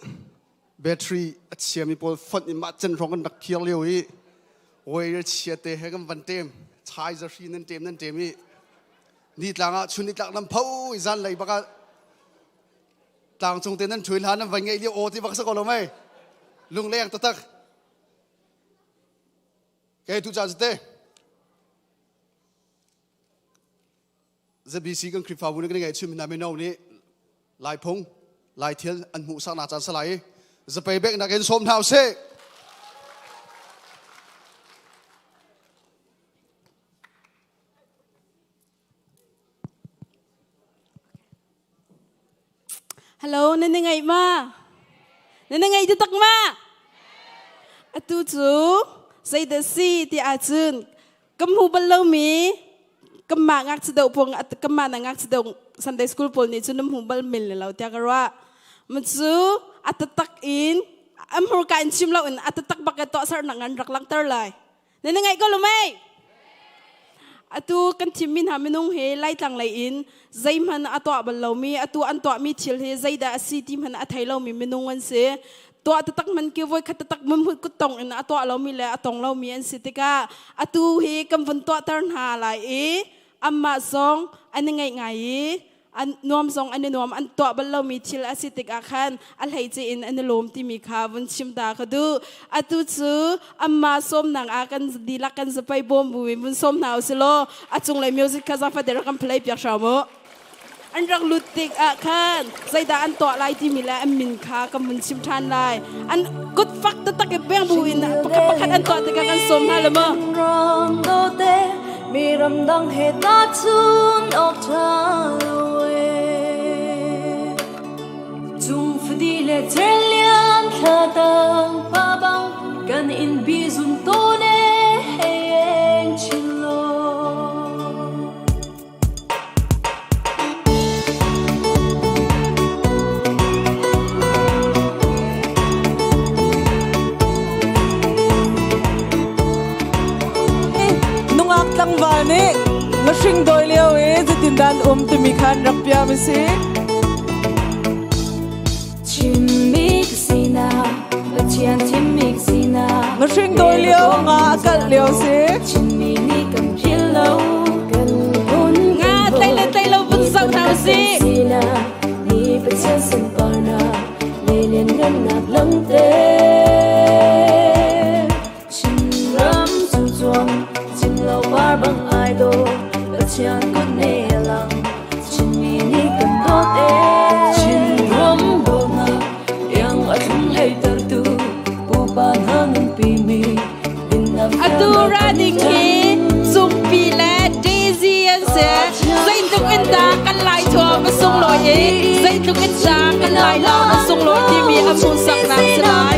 battery, xem đi bol phân in mặt chân rong đặc kiêu liu ấy. Ôi cái chia tê hay cầm vấn tem, trái ra phi nên tem ấy. Nít lang á, chun nít lang nằm phâu, gian lấy bác á. Tang chúng ta nên chui lan nằm vành ngay liu ô thì bác sẽ có lắm ấy. Lung leng tắc. Cái tu cha thế, giờ BC cái clip pháo cái này chuyện mình làm bên nào nè, lại phong, lại thiên, anh ngủ sang nào chán sao lại, giờ bay bẹc là cái xóm thảo xe. Hello, nên ngày mà, nên ngày tu tắc mà, tu chú. Say the sea ti achun kam hu ballo mi kam ma ngak chdo pong at kam ma ngak chdo Sunday school pol ni chunum hu bal mil lo tia garwa mchu atatak in am hur ka in chim lo in atatak bakat to sar nangan rak lang tar lai ne ngai ko lumai atu kan chimin ha minung he lai tang lai in zaim han atwa ballo mi atu an to mi thil he zaida asi tim han athai lo mi minung an seตัวตักมันเกี่ยวไว้ขัดตักมันหุ่นกุตงอินตัวเรามีแหละตองเรามีอันสิติกาตัวเฮกำวันตัวตร์หาไหลอัมมาซองอันยังไงอันนวมซองอันนี้นวมอันตัวบัลเรามีชิลอสิติกาขันอันไหจีอินอันลมที่มีขาวันชิมตาขดูตัวชื่ออัมมาส้มนางอากันดีลักกันสไปบอมบุยมันส้มหนาวสิโลจงเลยมิวสิกคาซาฟาเดรักันเพลย์เปียกชาวโมอันรักลุติกขันใจดาอันตัวลายที่มีแล้วอันมินคากำมันชิมทานลายอันกุดฟักตักเก็บแบงบุญนะประคันอันตัวติกากันสมฮาละมั้งรองโดเตมีรำดังเหตุตัดชุนออกทะเลจุงฟดีเลเจริญขะตังปะบังกันอินบิซุนโตเนเฮงชิโลตั้งวันนี้มาชิงโดยเลี้ยวจะติดดันจะมีคันรับยาไม่สิชิมมิกซีนาและเชียนชิมมิกซีนามาชิงโดยเลี้ยวงากันเลี้ยวสิชิมมินี่กับพิลโลกันบุญงาไตโลบุญสังนาสิซีนานี่เป็นเชียนสันปานาเลียนเงินนักลำเตชิมรำจุจวงเราบาร์บังไอโดและเชียนก็เนลังชินมีนี่กันโดเอชินรำโดนายังอัดให้เติร์ตูปูปานหาเงินปีมีดินน้ำอัตูราดิคีซุปปีและเดซี่อันเซ่ใจตุกอินตากันไล่ทัวมาส่งลอยใจตุกอินตากันไล่ลามาส่งลอยที่มีอมุนสักน้ำสลาย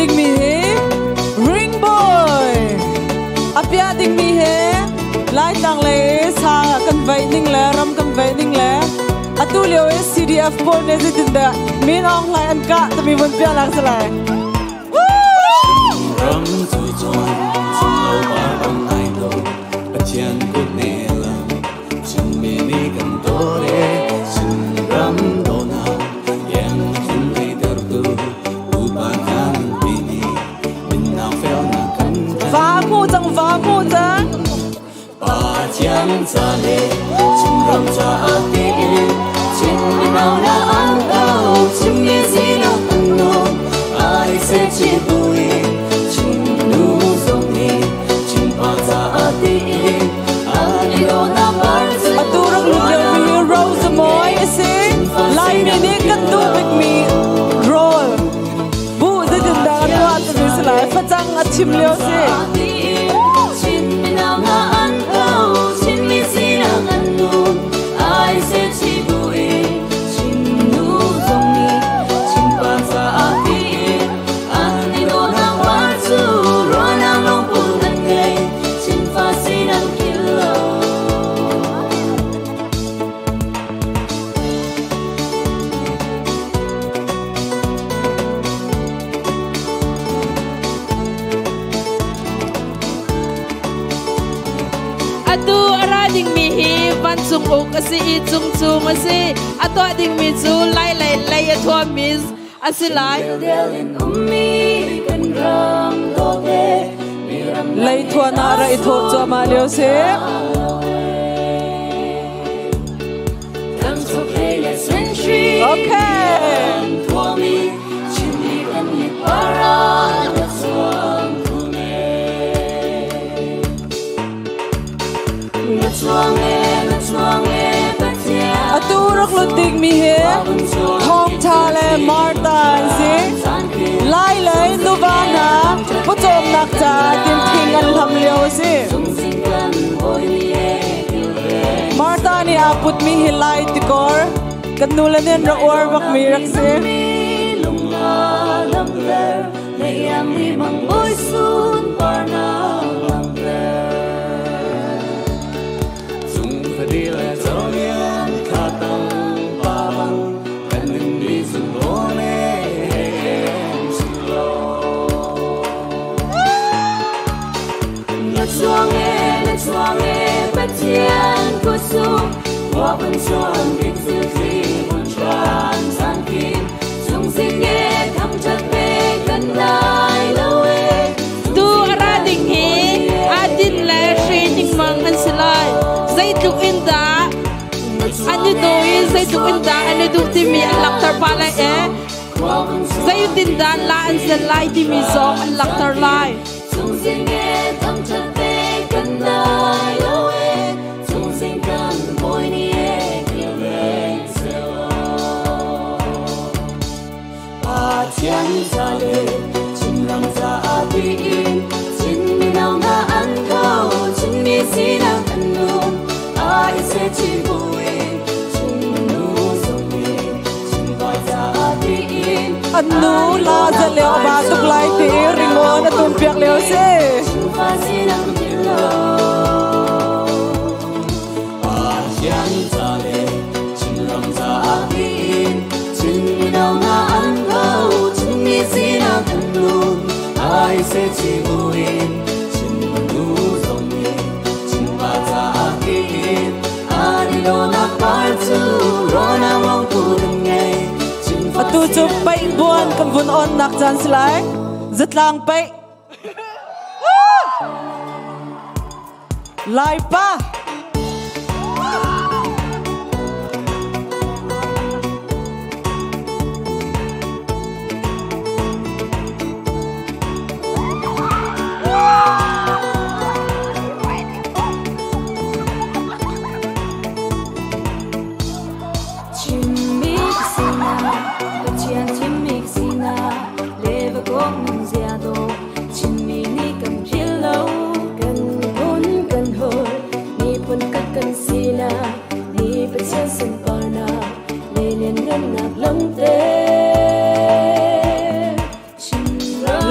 Ding mi he ring boy apya ding mi he lai tang le sa kan vai ning le ram kan vai ning le tu liu e CDF pon ne zitin da min ong lai an ka to mi mun pia lang salai ram tu chuan chung lo ba bang ai lo pa chian ku ne la chung me ni kan to re chung ram do na yang chung nei der tu u ba kan pi ni min na fel na kan va mu chang ba chiang cha le chung ram cha a ti chin mi nau na an do chung ye si na an no ai se chi bui chin nu song ni chin pa cha a ti ani do na par se tu rang lu liu mi rose moi se lai mi ni kan tu big mi roll bu zitin da ni wa tu mi salai fa chang a chim liu se chin mi nau na an do chin mi si na an no ai se chi bui chin nu song ni chin pa sa a ti ani do na wa chu ro na long pu nan ngai chin fa si na kilo atu ara ding mi hi van chung ok asi I chung chung asi ato ding mi chu lai a thua mis asi lai delin ummi kan ram do ke mi ram lai thua na ra I tho cha ma liu se tam so hele century okay for me chin mi kan ni para na swam kume na swang e patia atu rak lu ding mi he thong cha le marta se lai lai nu va na pu chom nak cha tin thing an lam liu se sing kan boy ni e marta ni a put mi hi lai ti kor kan nu la nen ra or bak mi rak se lung la lam ver le yang mi mang boy sun par na lam ver chung fa di le zo lian kha tang ba bang kan nin di sun lo ne sun lo na chuang e patian ko su wa ban chuan ki zu fi ban chuan san kin chung sing e tham chat pe kan dai lo e tu ara ding hi adin la shri ding mang an silai zai tu in da anu do I zai tu in da anu du ti mi an lak tar pa la e zai tin dan la an silai ti mi zo an lak tar lai chung sing e tham chat pe kan dai lo e chung sing kan boy ni e ki le se ba chiang cha le chin lam za a bi in chin mi nau na an do chin mi si na an nu ai se chi bui chin nu song ni chin ba za a bi in anu la za leo ba tuk lai ti ringo na tum piak leo se chin fa si na kilo ba chiang cha le chin lam za a bi in chin mi nau na an do chin mi si na an nu ai se chi bui chin nu song ni chin ba za a bi in ani do na par chu ro na mong pu ding ngai chin fa atu chu pai buan kan vun on nak chan slai Zatlang pai lai pa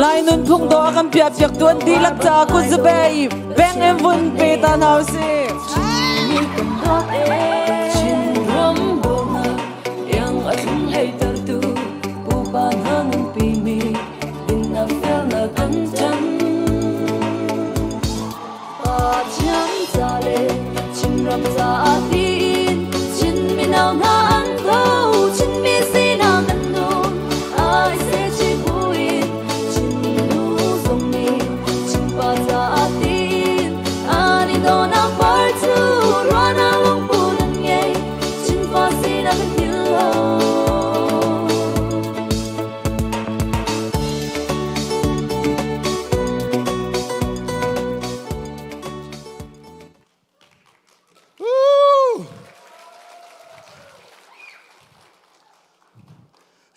lai Nunphung do kan piak piak tuan di lak cha ku zbei beng em vun pe ta nau se chin rom bo na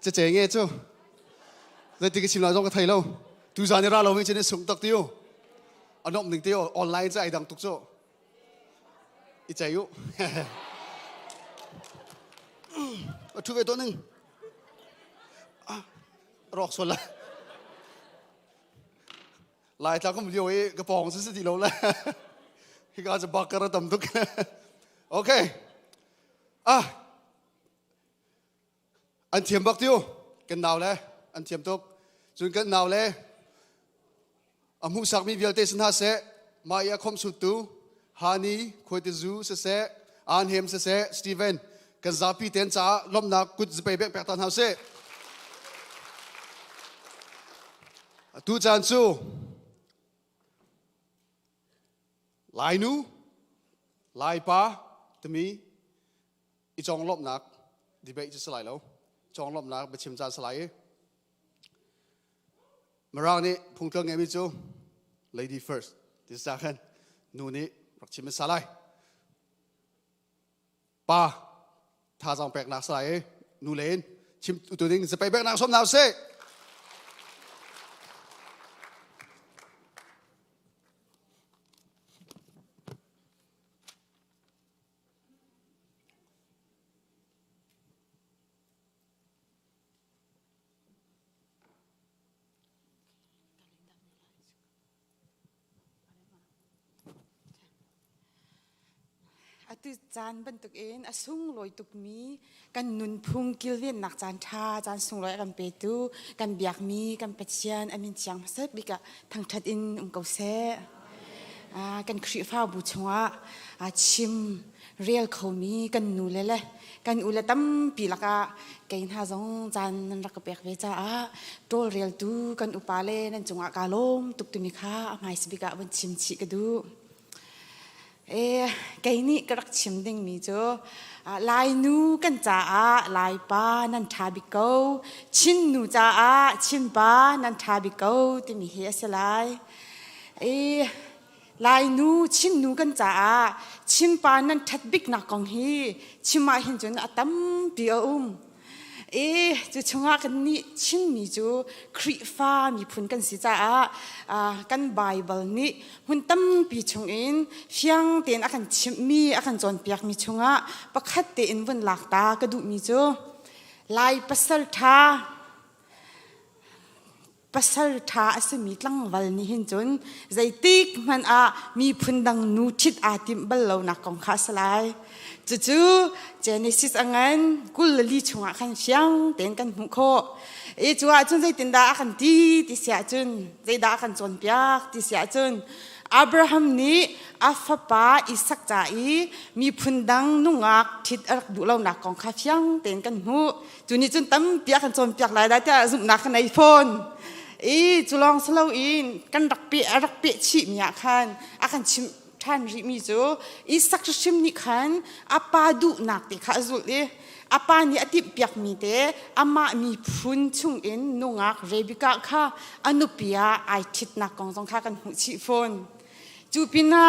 จะเจ๋งไงจูเลยติดกับชิมลายจงกระไทยแล้วดูจานนี้เราไม่ใช่ในส่งตักเดียวอันนั้นหนึ่งเดียวออนไลน์จะไอ้ดังตุกโจอีใจอยู่ทุกเวตัวหนึ่งรอกส่วนละลายจากก็มันเดียวเอกระป๋องซื้อที่เราแล้วที่ก็จะบักกระดมทุกโอเคอันเทียมบักเดียวกันหนาวเลยอันเทียมทุกจนกันหนาวเลยอามุสักมีเวลเตสันหาเสมาอยากคมสุดตูฮานีคุยติจูเสอันเฮมเสสตีเวนกันซาปีเต็นจ้าลมนักกุดจะไปเบกแปะตันหาเสตูจานซูลายนูลายป้าตมีอีจองลบนักดีไปจะสลายแล้วจองลบนักไปชิมจานสลายมาร่างนี้พุ่งเติงไงมิจู lady first ที่สำคัญนูนี้รักชิมสลายป้าถ้าจองแปลกนักสลายนูเลนชิมตัวนึงจะไปแบกนักสมนาวเซ่ตุจานบรรทุกเองสุ่งลอยตุกมีกันนุนพุงกิลเวียนนักจานชาจานสุ่งลอยกันเปตูกันเบียกมีกันเป็ดเชียนอามินเชียงมาเสบิกะทางทัดอินเกาเสกันครีฟ้าบุชงะชิมเรียลเขามีกันนูเลยกันอุลตั้มปีละกะเกณฑ์หาจงจานนันรักเปียกเวจ้าโตเรียลตูกันอุปาเลนันจงะกาลมตุกตุมิค่าหมายสบิกะวันชิมชิกดูไก่นี่กระดักชิมดิ่งมีจ้ะลายนูกันจ้าลายป้านันทาบิโกชินนูจ้าชินป้านันทาบิโกที่มีเฮียสลายลายนูชินนูกันจ้าชินป้านันทัดบิกนักกองฮีชิมาเห็นจนตั้มปีจูชงากันนี่ชินมีจูคริฟ้ามีพุนกันสิจ้ากันไบเบิลนี่หุ่นตั้มปีชงอินเฟียงเตียนอากันชิมมีอากันจอนเปียกมีชงะประคัดเตียนวันหลักตากระดูมีจูลายปัสสลทาสมีตั้งวันนี้เห็นจนใจติกมันมีพุนดังนูทิดติมเบลล์นักของข้าสลายจู่เจเนซิสอันกุลลีชงะขันเฟียงเต็นกันมุขจัวจนใจตินดาขันตีที่เสียจนใจดาขันจนเปียกที่เสียจนอับราฮัมนี้อัฟปาอิสักใจมีพุนดังนุ่งอักทิดอักดูเราหนักของข้าเฟียงเต็นกันหูจุนี้จนตั้มเปียกขันจนเปียกหลายได้แต่สุนัขในโฟนจุลองสลาอินกันรักเปียชิมีอาคันอาคันชิมท่านริมิโจอีสักชิมนิคันอาปาดูนักติข้าสุดเลยอาปานี่อติเปียกมีเตอามามีพุนชุงอินนุ่งอักเรบิกาข้าอนุปิยาไอทิดนักกองสงข้ากันหุชิฟอนจูปิน่า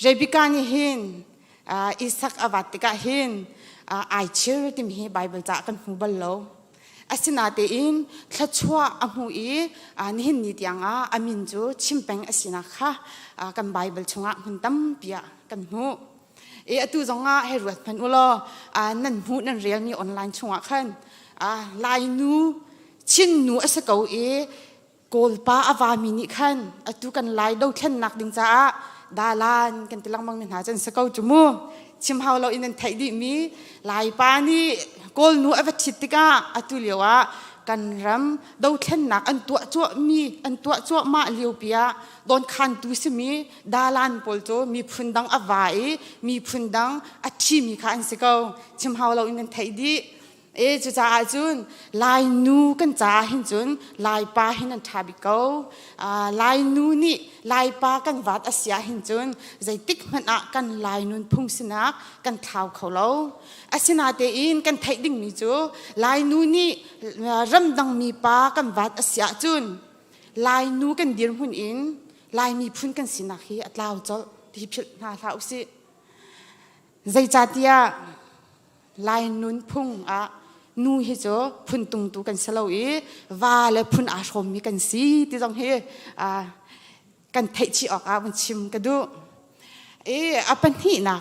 เรบิกานี่เห็นอีสักอวัติกาเห็นไอเชื่อติมเฮไบเบิลจากกันหูบัลโลอาศินาเตอินทัชวะอมูอีนี่เห็นนิดยังอามินจูชิมเป็งอาศินาค่ะกันไบเบิลชงะหุ่นตั้มเปียกันหูตูจงเฮรุตพันอุลนั่นหูนั่นเรียนมีออนไลน์ชงะขันลายนูชินนูสกาวโกลปาอวามินิขันตูกันลายดูเช่นนักดิงจ้าดาลานกันติลังมังมินหาจันสกาวจุมูชิมเฮาเราอินันไทยดิมีลายปานี่โกลนูอวชิติกาตุเลียวกันรำดูเช่นนักอันตัวจั่วมีอันตัวจั่วมาเลียวเปียโดนคันตุสมีดาลานปอลโจมีพุนดังอวายมีพุนดังอัชีมีข้าอันสกาวชิมเฮาเราอินันไทยดิจุจ้าจุนลายนูกันจ้าหินจุนลายปาหินันทาบิโกลายนูนี่ลายปากันวัดอาเซียหินจุนใจติกมันกันลายนุนพุ่งสนักกันเท้าเขาเราอาศินาเตอินกันไทยดิ่งมีจูลายนูนี่รำดังมีปากันวัดอาเซียจุนลายนูกันดิรหุ่นอินลายมีพุ่นกันสินักฮีอัตลาวจ้าที่พิจารณาเท้าสิใจจัดยาลายนุนพุ่ง นูเฮโจพุนตุงตูกันสลาวีว่าและพุนอาชมมีกันสีที่ตรงเฮกันเทชิออกวันชิมกันดูอปันที่นัก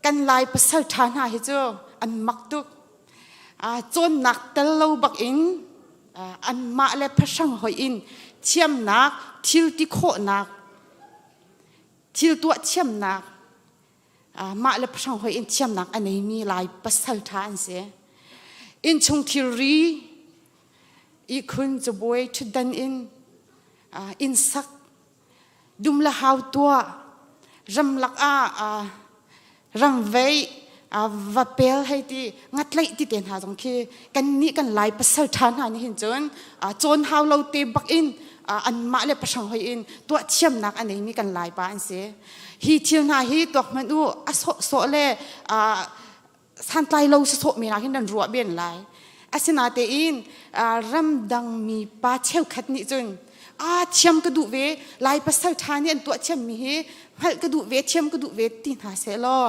กันลายประเสริฐานหาเฮโจอันมักตุกจนนักตะลบักอินอันมาและพระช่างหอยอินเทียมนักทิลติโคนักทิลตัวเทียมนักมาและพระช่างหอยอินเทียมนักอันนี้มีลายประเสริฐานเสียอินชงทิรีอีคุณจะบวยชุดดันอินสักดุมละหาวตัวรำลักรำเวว่าเปลให้ที่งัดไล่ที่เตียนหาตรงที่กันนี้กันลายประเสริฐฐานหานี่เห็นจนหาวเราเตบักอินอันมาเลยประชังหอยอินตัวเชื่อมนักอันนี้มีกันลายบ้านเสียฮีเทียนหาฮีตัวมันดูโซเล่สันไตเราโซมีนักที่นั่นรัวเบียนลายอาศินาเตอินรำดังมีป้าเชี่ยวขัดนี่จนเทียมกระดูเวลายประเสริฐฐานนี่ตัวเชื่อมมีให้กระดูเวเทียมกระดูเวตีหาเสลอ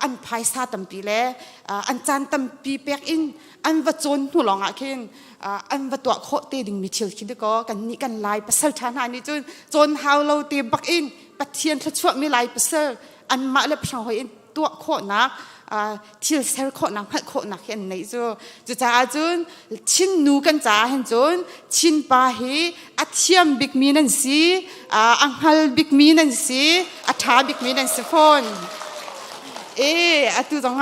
อันภายซาตัมปีเล่อันจานตัมปีเปียกอินอันวัดจนหัวหลงอาเคนอันวัดตัวโคเตดึงมิเชลคิดก็กันนี่กันลายประเสริฐฐานนี่จนหาวเราเตบักอินปัจเจียนทัชวมีลายประเสริฐอันมาเล็บช่างหอยอินตัวโคนักทิลเซลโคนักพัดโคนักเห็นไหนจู่จ้าจุนชินนูกันจ้าเห็นจุนชินปาฮีอัตเทียมบิกมีนันซีอังฮัลบิกมีนันซีอัฐาบิกมีนันซีฟอนตุจัง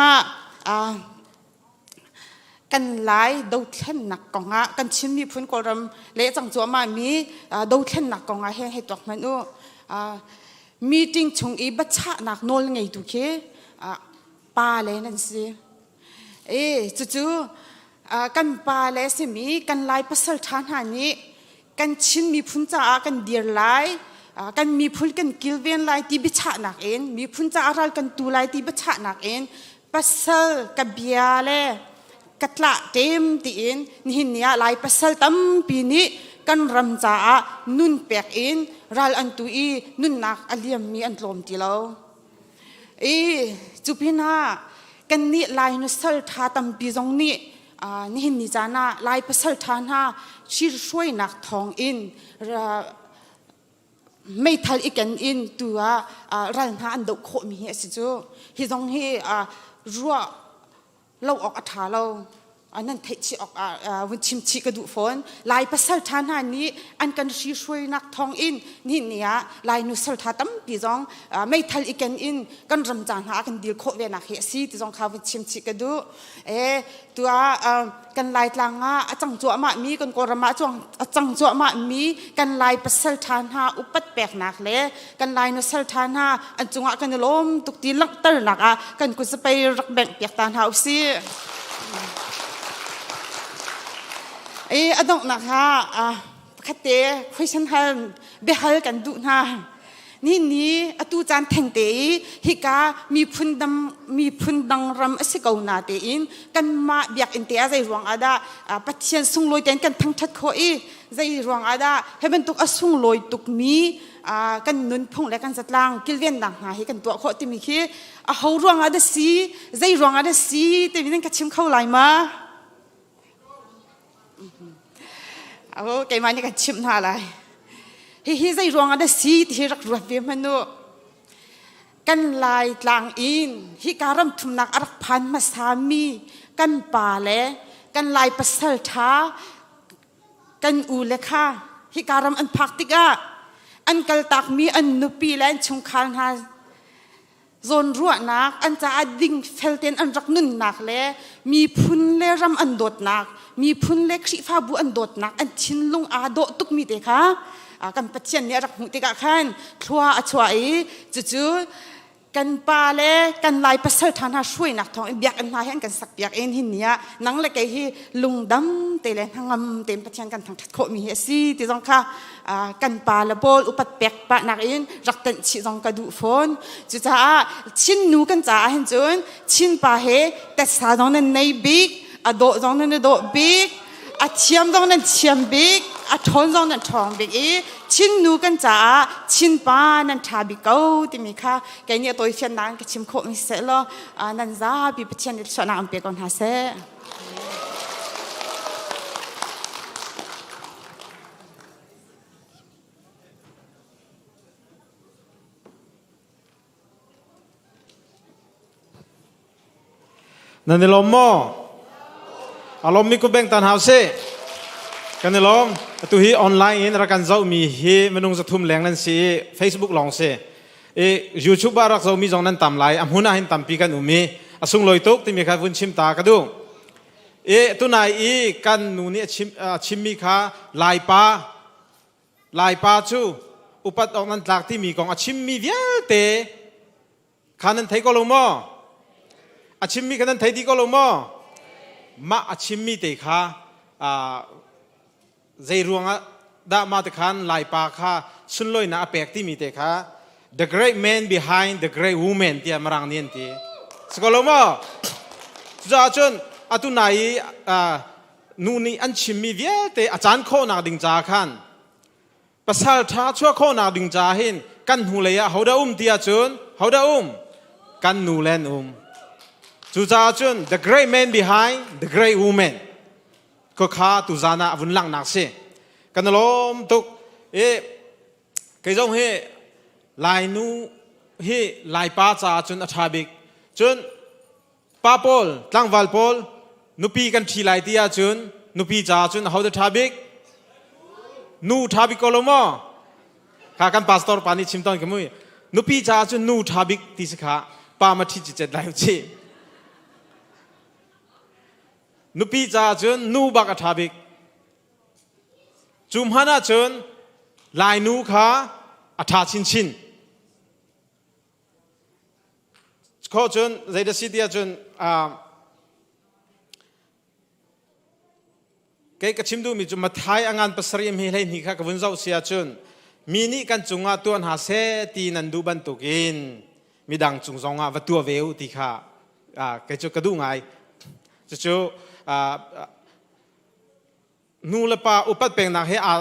กันไล่ดาวเทียนหนักกงกันชิมมีพื้นกรมเละจังจัวมามีดาวเทียนหนักกงให้ตัวมันมีจริงชงบัชะหนักโนลไงตุเคปาเลยนั่นสิจู่กันปาเลยสิมีกันไล่ประเสริฐฐานหานี้กันชิมมีพื้นจ้ากันเดียร์ไล่กันมีพูดกันกิลเวียนไลที่บิชานักเองมีพูดจะอะไรกันตูไลที่บิชานักเองปัสสลกับเบียเล่กัตละเต็มตีเองนี่เนี่ยไลปัสสลตั้มปีนี้กันรำจ้านุ่นเปียกเองรัลอันตุอีนุ่นนักอเลียมมีอันลมตีเราจุพินากันนี่ไลนุสลท่าตั้มปีตรงนี้นี่นี่จานะไลปัสสลท่านะชีรช่วยนักทองอินไม่ทันอีกกันอินตัวรันหาอันดกโคมีเหตุสิจูฮิตรงฮีรัวเราออกอัฐาเราอันนั้นเทชิออกวันชิมชิกระดูฝนลายประเสริฐฐานนี้อันกันชีช่วยนักทองอินนี่เนี่ยลายนุสลธาตั้มปีจงไม่ทันอีกกันอินกันรำจานหากันดีลโคเวนักเหตุสิที่จงข้าววันชิมชิกระดูตัวกันลายตลางจังจัวมามีกันกรมาจงจังจัวมามีกันลายประเสริฐฐานหาอุปัตแปลกนักเลยกันลายนุสลฐานหาอันจงกันล้มตุกตีลักเตอร์นักกันกุศไปรักแบ่งเปียกตานหาอุสิอดอกนะคะคัดเตะคุยฉันฮันเบฮัลกันดูนะนี่ตูจานแทงเตะฮิกามีพุนดังรำสิกาวนาเตอินกันมาเบียกอินเตะใจรวงอาดาปัจเจียนสุงลอยเต็นกันทั้งทัดโคอีใจรวงอาดาให้เป็นตุกสุงลอยตุกมีกันนุนพงและกันจัดล่างกิลเวียนดังหาให้กันตัวโคติมีคีเขารวงอาดาสีใจรวงอาดาสีแต่วินันกัดชิมเข้าไหลมาแกมันนี่กันชิมท่าไรฮิใจรวงอะไรสีที่รักรัวเวียมันโนกันลายตลางอินฮิการัมทุมนักรักพันมาสามีกันป่าเล่กันลายปัสสาวะกันอูเล่ค่ะฮิการัมอันพักติกะอันกัลตักมีอันนุปีและชงคานฮาโซนรัวนักอันจะอดิ่งเฟลเทนอันรักนุ่นนักเล่มีพุนเล่รำอันโดดนักมีพุนเล็กชีฟ้าบุอันโดดนักอันชินลงอาโดตุกมีเด็กค่ะกันปัจจัยเนี่ยรักมุติกะขันทัวช่วยจู่กันปาเล่กันลายประเสริฐฐานช่วยนักทองเบียกอันลายให้กันสักเบียกเอ็นหินเนี่ยนังเล็กไอ้ที่ลุงดำเตเลนทั้งงำเต็มปัจจัยกันทั้งทัดโคมีเฮซีที่ตรงค่ะกันปาละโบลอุปัตเปียกปะนักเอ็นรักตันชิตรงกระดูฝนจู่จ้าชินนูกันจ้าเห็นจนชินปาเฮแต่สาดองนั้นในบิ๊กอโดดองนั้นโดบิ๊กเชียมดองนั้นเชียมบิ๊กทอนดองนั้นทองบิ๊กชินนูกันจ้าชินปานั้นทาบิ๊กเอาที่มีค่ะแกเนี่ยตัวเชียนนังก็ชิมโคมิเสลนั่นจ้าปีปัจจัยนี้ชนะอันเปียกอนหาเส นั่นนี่ลมโมอารมณ์มีกูแบ่งตันหาเสกันนี่ลมตัวฮีออนไลน์อินรักกันเจ้ามีฮีมันนุ่งจะทุ่มแรงนั่นสิ Facebook ลองเสYouTube บ้ารักเจ้ามีจงนั้นตามไลอัมหุนาหินตามปีกันอุมีสุ่งลอยตุกที่มีใครวุ่นชิมตากระดูตัวนายกันนูนี่ชิมมีขาลายป้าจูอุปัตออกนั้นหลักที่มีกองชิมมีเดียวเตะขานั้นไทยก็ลงมอชิมมีขานั้นไทยดีก็ลงมอมาชิมมีเตะขาใจรวงดามาตะขันลายป้าขาสุนลอยน่าแปลกที่มีเตะขา the great man behind the great woman ที่มารังเนียนที่สกอลมอจ้าจนตุนายนูนี่อันชิมมีเดียวเตะอาจารย์โคนาดิงจาขันภาษาท้าชั่วโคนาดิงจาหินกันหูเลยอะเขาได้ที่อาจารย์เขาได้กันนูเลนจุจ้าจน the great man behind the great woman ก็ข้าตุจานะวุ่นหลังนักเสกันล้มตุกเกยจงเฮลายนูเฮลายป้าจ้าจนอัฐาบิกจนป้าปอลตั้งวัลปอลนุปีกันทีลายที่อาจารย์นุปีจ้าจนเขาได้ทาบิกนูทาบิกก็ลงมาข้ากันพาสตอร์ปานิชิมตอนกันมั้ยนุปีจ้าจนนูทาบิกที่สิขาป้ามาที่จิตใจได้จีนุปีจ้าจนนูบักทาบิกจุมฮานาจนลายนูขาอัฐาชินข้อจนใจเดสิเดียจนเกยกชิมดูมีจุมาไทยงานภาษาอิมเฮลัยนี่ค่ะกับวันเสาร์เสียจนมีนี่กันจุงอาตัวหาเสตีนันดูบันตุกินมีดังจุงจงอาวัตัวเวลที่ค่ะเกยจุกระดูไงจุนูเลปาอุปัตเป็นนักเฮอา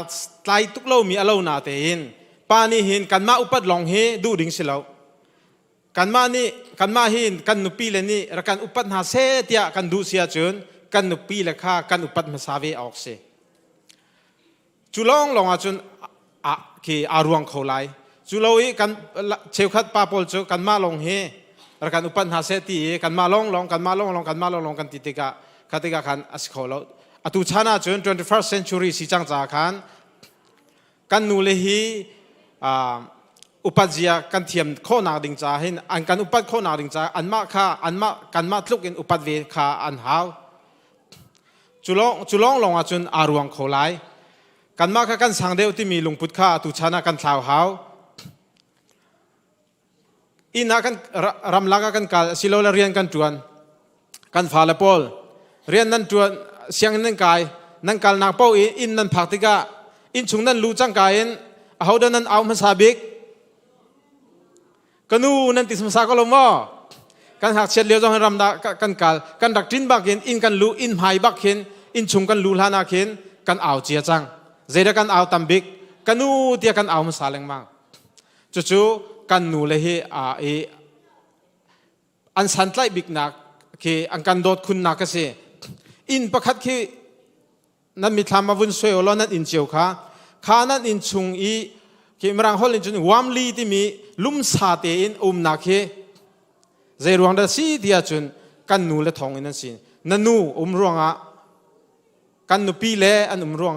ไตตุกเล่ามีอารมณ์นาเตนปานี่หินกันมาอุปัตลองเฮดูดิ่งสิเรากันมานี่กันมาหินกันนุปีเลนี่รักกันอุปัตหาเสตียกันดูเสียจนกันนุปีเลขากันอุปัตมาสาเวออกเสจุลองลองอาจนคืออารวงเขาไลจุลอยกันเชวขัดปาปอลจูกันมาลงเฮรักกันอุปัตหาเสตีกันมาลองกันมาลองกันมาลองกันติติกะคติกะขันอสเขาเราอตุชานาจน 21st century สิจังจาขันกันนูเลฮีอุปัจจัยกันเทียมข้อนาดิงจาเห็นอันกันอุปัตข้อนาดิงจาอันมาค่าอันมากันมาทุกอินอุปัตเวค่าอันหาวจุลองลงอาจนอารวงเขาไลกันมาค่ากันสังเดียวที่มีลุงพุทธค่าตุชานากันสาวหาวอินากันรำลักกันกัลสิโลเรียนกันจวนกันฟาเลปอลเรียนนั้นจวนเสียงนั่นกายนั่นกัลนักเป้าอินนั่นผักติกะอินชุงนั่นรู้จังกายเอาเดินนั่นเอามาสาบิกกันนู่นั่นติสมสาก็ลงว่ากันหักเช็ดเลี้ยวจงให้รำดากันกัลกันดักทินบักเห็นอินกันรู้อินหายบักเห็นอินชุงกันรู้ลานาเห็นกันเอาเจียจังเจดกันเอาตัมบิกกันนู่เดียกันเอามาสาเลงมังจู่ๆกันนู่เลยเฮอันสันไลบิกนักคืออันกันโดดคุณนักก็เสียอินประคัดคือนั่นมีธรรมวุ่นสวยล้อนั่นอินเจียวข้านั่นอินชุงคือมรังฮอลอินจุนวามลีที่มีลุ่มสาเตอินนักเฮใจรวงดัชสีที่อาจุนกันนูและทองอินนั่นสินั่นนูรวงกันนูปีเล่อันรวง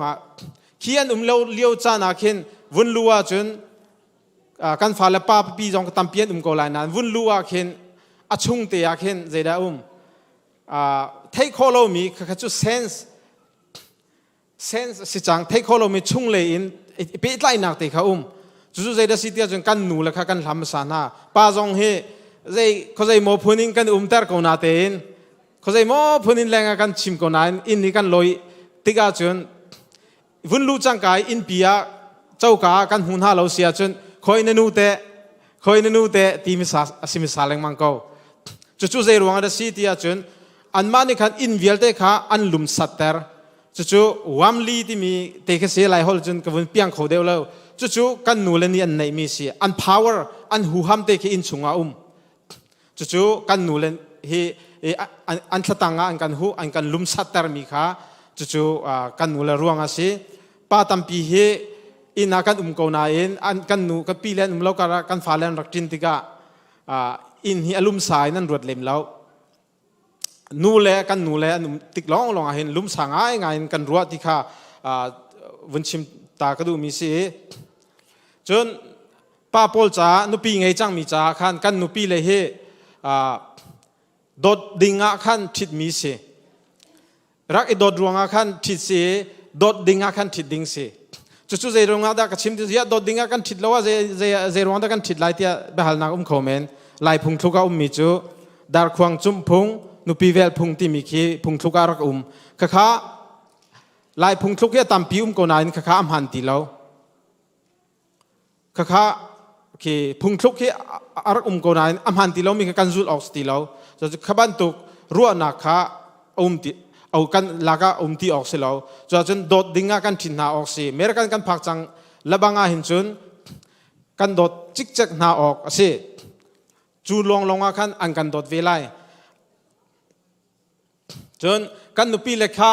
ขี้อันเลี้ยวจานักเห็นวุ่นลัวจุนกันฟ้าและป้าปีจงตั้มเปียนก็ลายนั้นวุ่นลัวเห็นอชุงเตียเห็นใจได้เทคโคโลมีคือจุดเซนส์สิจังเทคโคโลมีชุ่งเลยอินเป็นไล่นักเตะเขาจู่ๆใจได้สิเดียจนกันหนูแล้วกันทำสานาป้าจงเฮใจเขาใจโมพูนินกันเตอร์คนนาเตนเขาใจโมพูนินแรงกันชิมคนนั้นอินนี่กันลอยติกาจนวุ่นลู่จังกายอินปียเจ้ากากันหุ่นหาเราเสียจนคอยนนูเตทีมิสาสิมิสาเลงมังกจู่ๆใจรวงได้สิเดียจนอันมานี่คันอินเวลเตค่ะอันลุมสัตเตอร์จู่ๆวามลีที่มีเตะเสียหลายฮอลจนกับวันเปียงเขาเดียวแล้วจู่ๆกันนูเลนี่อันไหนมีเสียอัน power อันหูห้ามเตะอินชุงอาจู่ๆกันนูเลนเฮอันสตังอันกันหูอันกันลุมสัตเตอร์มีค่ะจู่ๆกันนูเลรวงอาศัยป้าตัมปีเฮอินากันกาวนาเอ็นอันกันนูกับปีเลนเรากันฟ้าเลนรักจินติกาอินเฮอลุมสายนั่นรวดเล็มแล้ว นูเล่กันนูเล่ติกลองลองเห็นลุมสังไงกันรัวที่ข้าวันชิมตากระดูมีสิจนป้าปอลจ้านุปีไงจังมีจ้าขันกันนุปีเลยเฮดดดิ่งขันทิดมีสิรักไอดดรวงขันทิดสิดดดิ่งขันทิดดิ่งสิจู่ๆเจรวงได้ก็ชิมที่สิดดดิ่งขันทิดแล้วว่าเจรวงได้กันทิดไล่ที่เบหัลนักคอมเมนไล่พุงทุกมีจูดาร์ควงจุ่มพุงนุปีเวลพุงที่มีขี้พุงทุกรักข้าไล่พุงทุกที่ตามพิก็นายข้าอัมหันตีแล้วข้าคือพุงทุกที่รักก็นายอัมหันตีแล้วมีการจุดออกตีแล้วจะข้าบันตุกรัวนักข้าตีเอากันลักตีออกสิแล้วจะจนโดดดิ่งกันทินหาออกสิเมื่อกันพักจังละบังหินจนกันโดดจิกจักหาออกสิจูลงกันอันกันโดดเวลัยจนกันนุปีเล็กข้า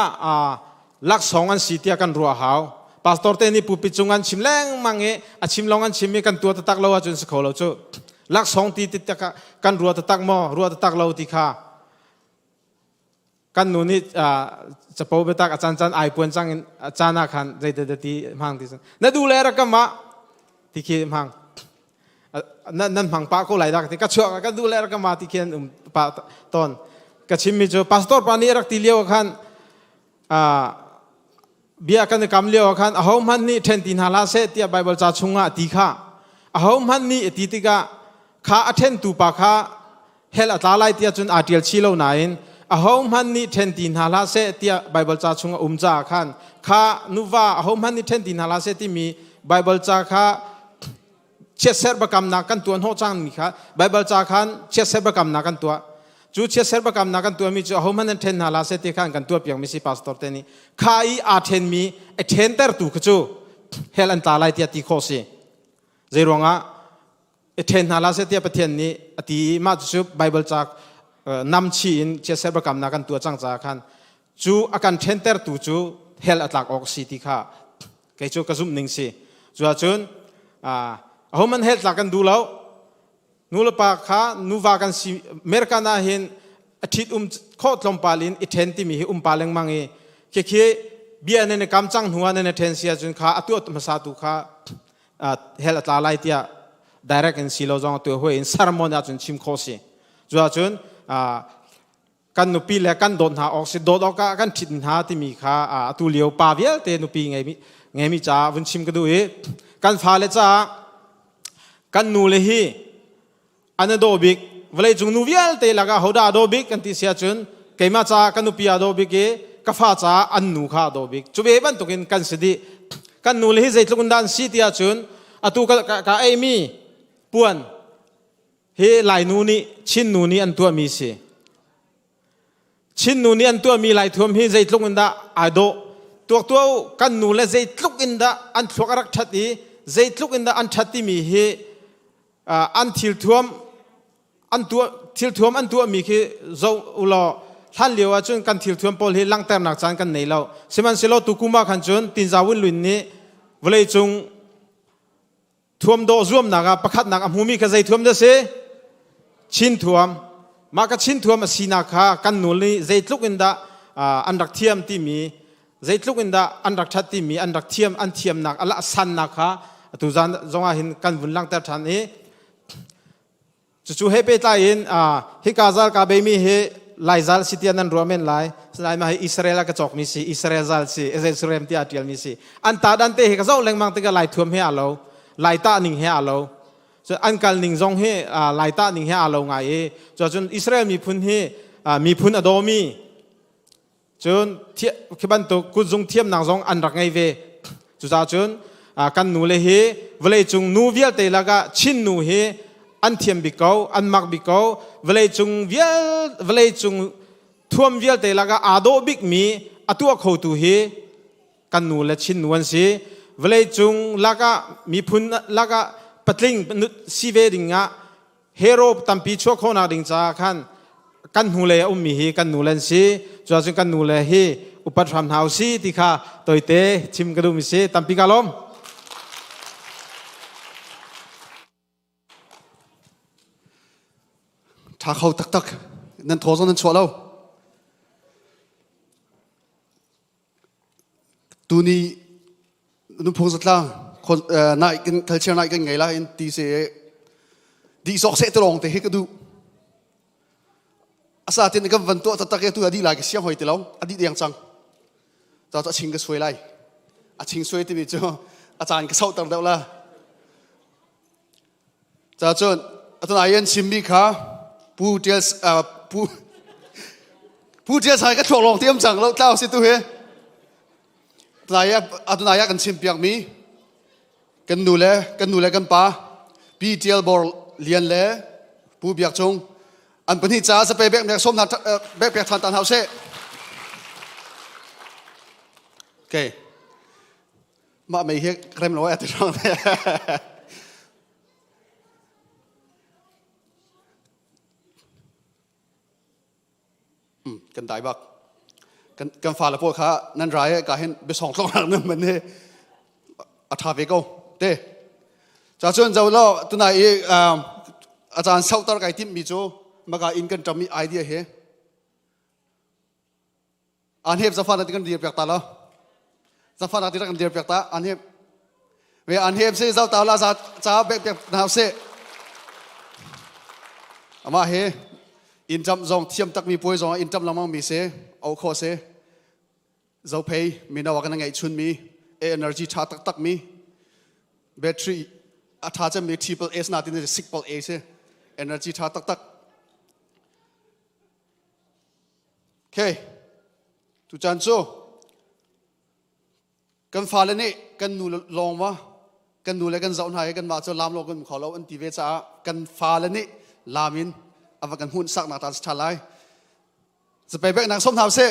ลักสองอันสีเตียกันรัวหาวพาสตอร์เตนี่ผู้ปิดจงอันชิมแรงมังเอชิมลองอันชิมมีกันตัวตักเราจนสกอเราจูลักสองตีติดกันรัวตักมอรัวตักเราที่ข้ากันนูนี่จะพบไปตักอาจารย์ไอปวนจังอาจารย์นักขันใจเด็ดที่มังที่สุดนั่นดูแลรักกันมาที่ขี้มังนั่นพังป้าก็ไหลดักที่ก็ชัวร์ก็ดูแลรักมาที่เขียนป้าตอนก็ชิมมิจูพาสตอร์ปานี่รักที่เลี้ยวขันเบียกันกำเลี้ยวขันเอามันนี่เทนตินฮาลาเซตีไบเบิลจะชงอ่ะตีข้าเอามันนี่ตีติกาข้าเทนตูปาข้าเฮลตาไลตีจนอาเทียลชิโลนายนเอามันนี่เทนตินฮาลาเซตีไบเบิลจะชงอ่ะจ่าขันข้านูว่าเอามันนี่เทนตินฮาลาเซตีมีไบเบิลจะข้าเชื่อเสร์บกรรมนักกันตัวโหจังมีค่ะไบเบิลจากขันเชื่อเสร์บกรรมนักกันตัวจู่เชื่อเสร์บกรรมนักกันตัวมีจู่เขามันเทนฮาลาเซติขันกันตัวเพียงมิสิพาสตอร์เตนี่ข้าอีอาเทนมีเทนเตอร์ตุกจู่เฮลันตาไลที่ติโคสีเจรวงอ่ะเทนฮาลาเซติประเทศนี้ตีมาจู่ไบเบิลจากนำชีนเชื่อเสร์บกรรมนักกันตัวจังจากขันจู่อาการเทนเตอร์ตุจู่เฮลอัตลักออกสีติข้าเกี่ยวกับจุ่มหนึ่งสีจู่อาจุนเอามันเฮลลักกันดูแล้วนูลปากข้านูว่ากันสิเมริกานาเห็นอาทิตย์โคตรลมปาลินอิเทนที่มีปาเลงมังเอเกี่ยเบียเนี่ยกำจังหัวเนี่ยเทนเสียจนข้าอตัวมาสาตุข้าเฮลตาไลที่ direct อินสิโลจงตัวหัวอินสารมอนจนชิมโคสิจนกันนุปีเล็กกันโดนหาออกสิโดนออกกันทินหาที่มีข้าตัวเลี้ยวปาเวียเตนุปีไงมีจ้าวันชิมกันดูเอกันฟ้าเลจ้ากันนูเลฮีอันนั้นโดบิกเวลาจุงนูเวียลเตลักเขาด่าโดบิกกันที่เสียจนเกี่ยมาจ้ากันนูปีอาโดบิกกฟ้าจ้าอันนูข้าโดบิกจุเบบันตุกินกันสิดีกันนูเลฮีใจตุกันดันสิที่อาจนอตุกะเอมีปวนเฮลายนูนี่ชินนูนี่อันตัวมีสิชินนูนี่อันตัวมีลายทุ่มเฮใจตุกันดาอาโดตัวกันนูเลใจตุกันดาอันสวกรักชัดดีใจลุกอินดาอันชัดที่มีเฮอันทิลทวมอันตัวทิลทวมอันตัวมีคือเจ้าอุลอท่านเลี้ยวจนกันทิลทวมพอลเฮลังแต่นักจานกันไหนแล้วสิมันสิโลตุกุมาขันจนตินจาวินลุนนี้เวลาจงทวมโดรวมนักประคัดนักหูมีกระใจทวมเดเสชินทวมมากระชินทวมสีนักกันนูลีใจลุกอินดาอันรักเทียมที่มีใจลุกอินดาอันรักชัดที่มีอันรักเทียมอันเทียมนักอัลละสันนักตุจานจงอาหินกันวุ่นลังแต่ทันนี้จู่ๆเฮเปตาอินฮิกาซัลกาเบมีเฮไลซัลสิเตียนันรัวเมนไลสไลมาเฮอิสราเอลกระจอกมีสิอิสราเอลซัลสิเอเซสุเรมที่อาทิลมีสิอันตาดันเตเฮกะเจ้าแรงมังติกะไลท่วมเฮอาโลไลตาหนิงเฮอาโลส่วนอันกัลหนิงจงเฮไลตาหนิงเฮอาโลไงจนอิสราเอลมีพุนเฮมีพุนอโดมีจนเทียขบันตุกุจงเทียมนางจงอันรักไงเวจนกันนูเลเฮเวลาจงนูเวียลเตลักชินนูเฮอันเทียมบิกเอาอันมักบิกเอาเวลาจงเวลาจงท่วมเวียลเตลักอาโดบิกมีอตัวเขาตูเฮกันนูเลชินนูอันซีเวลาจงลักมีพุนลักปัตลิงซีเวดิงะเฮโร่ตัมปีชัวโคนาดิงจ้าขันกันนูเลมีเฮกันนูเลนซีจวนกันนูเลเฮอุปถัมภ์เฮาซีที่ข้าตัวเตชิมกระดูมิซีตัมปีกาลมถ้าเขาตักนั่นโทษนั่นชัวร์แล้ว nuni Nunphung Zatlang nai kan culture nai kan ngaila in ti se di sok se terong te hekadu asa tin kan vanto ta tak tu adi la ke siang hoi te long adi yang chang ta ta ching ka suai lai a ching suai ti bi cho a chan ka sau tar da la cha chon atuna yen simbi kha pu tia pu tia sai ka thok long tiam chang lo tao si tu he atuna ya kan simpiak mi kan nu le kan pa PTL bor lian le pu biak chung an pani cha sa pe bek mek som na bek pek than tan hau se okay ma mei he krem lo at rong kan dai bak kan fa la po kha nan rai ka hen be song tlong nang nam man he a tha ve ko te cha chon zo lo tunaiอาจารย์เศร้าตระไกทิมมีโจมากาอินกันจำมีไอเดียเฮอันเฮบจะฟังอะไรกันเดียบจากตาละจะฟังอะไรกันเดียบจากตาอันเฮบเวอันเฮบเสียเจ้าตาละจะเบบนาวเสียอามาเฮอินจำจงเทียมตักมีป่วยจงอินจำลำมังมีเสียเอาข้อเสียเจ้าเพย์มีนาวกันไงชุนมีenergy ชาตักมีแบตเตอรี่อาถ้าจะมี triple S นาทีนี้จะ triple A เสียenergy ชาตักโอเคทุกท่านโจกันฟ้าเลยนี่กันนูลองวะกันนูเลยกันจะอุ่นหายกันมาจะลามโลกันขอเราอันตีเวจ้ากันฟ้าเลยนี่ลามินเอาไว้กันหุ่นสักนาตาสชาไลจะไปแบกนางส้มทำเสีย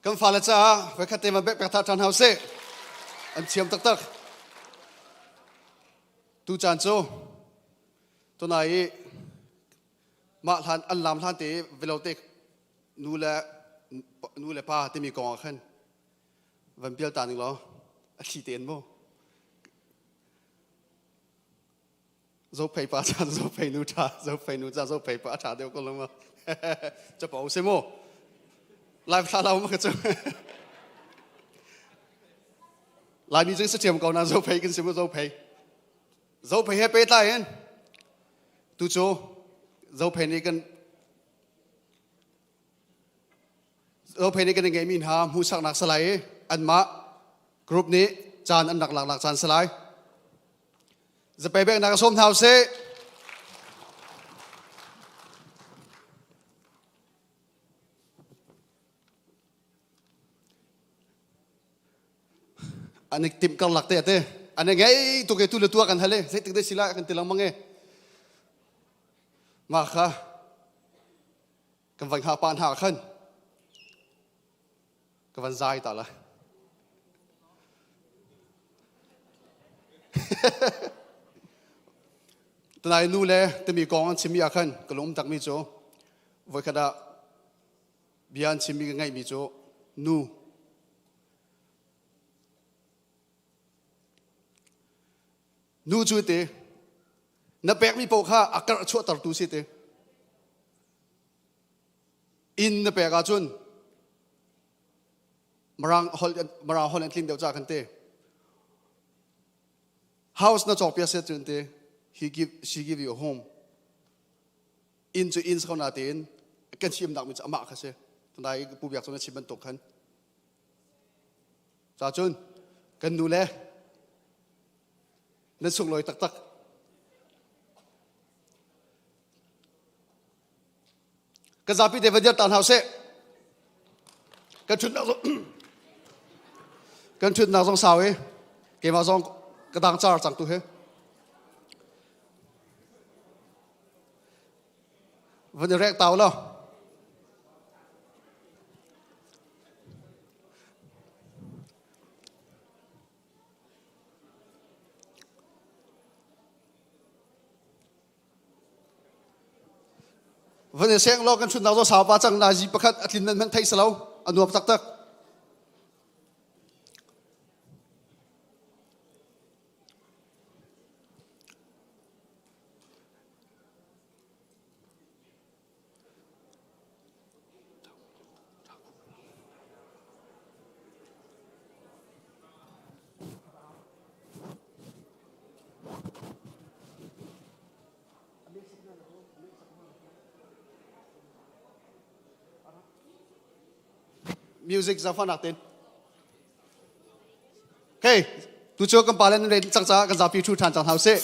kan fa la cha ve khate ma bek tha chan hause an chiam tak tak tu chan cho to nai ma than an lam than te velote nu le pa te mi kong khan van pial ta ni lo a chi ten mo zo pei pa cha zo pei nu cha zo pei pa cha de ko lo ma cha pa se mo live cha lao ma ka cha lai mi jing se chiam ko na zo pei kin se mo zo pei he pe ta hen tu cho zo pei ni kan zo pei ni kan ngai min ha mu sak nak salai an ma group ni chan an nak lak chan salaiจะไปเบกนักส้มเท้าเซอันนี้ติมกันหลักเตะอันนี้ไงตัวเกตุลตัวกันทะเลใส่ตึกได้สิละกันติลังมังเงมาค่ะกันวันหาปานหาขึ้นกันวันใจต่อละตอนนี้นู่นเลยจะมีกองชิมีอาคันกลุ่มตักมีโจวันขณะเบียนชิมีกันไงมีโจนู่ช่วยเตะนับแบกมีโปค่าอากาศชั่วตัดตูสิเตะอินนับแบกอาจุนมารังฮอลแลนด์ลินเดียวจากกันเตะ house น่าจอกเปียเสียจุนเตะshe give you a home in to in เขาหน้าเตียนกันชิมดักมันจะมาค่ะเสียตอนนี้ผู้อยากจะชิมมันตกขันจ้าจุนกันดูแลนั่นส่งลอยตักกันจะพิเดวิดตันเฮาเซ่กันชุดนักกันชุดนักสงสาวเกมาสงกระดังจ้าจังตัวเฮวันนี้แรกเตาแล้ววันนี้เสียงร้องกันชุดนักสาวป้าจังนาจีประคัดอัดลินมันไทยสลาวอนุบตักมิวสิกจะฟังนักเต้นเฮ้ยตัวโจกันปาเลนเรนจังจ้ากันจะพิจูทันจังเฮาเซ่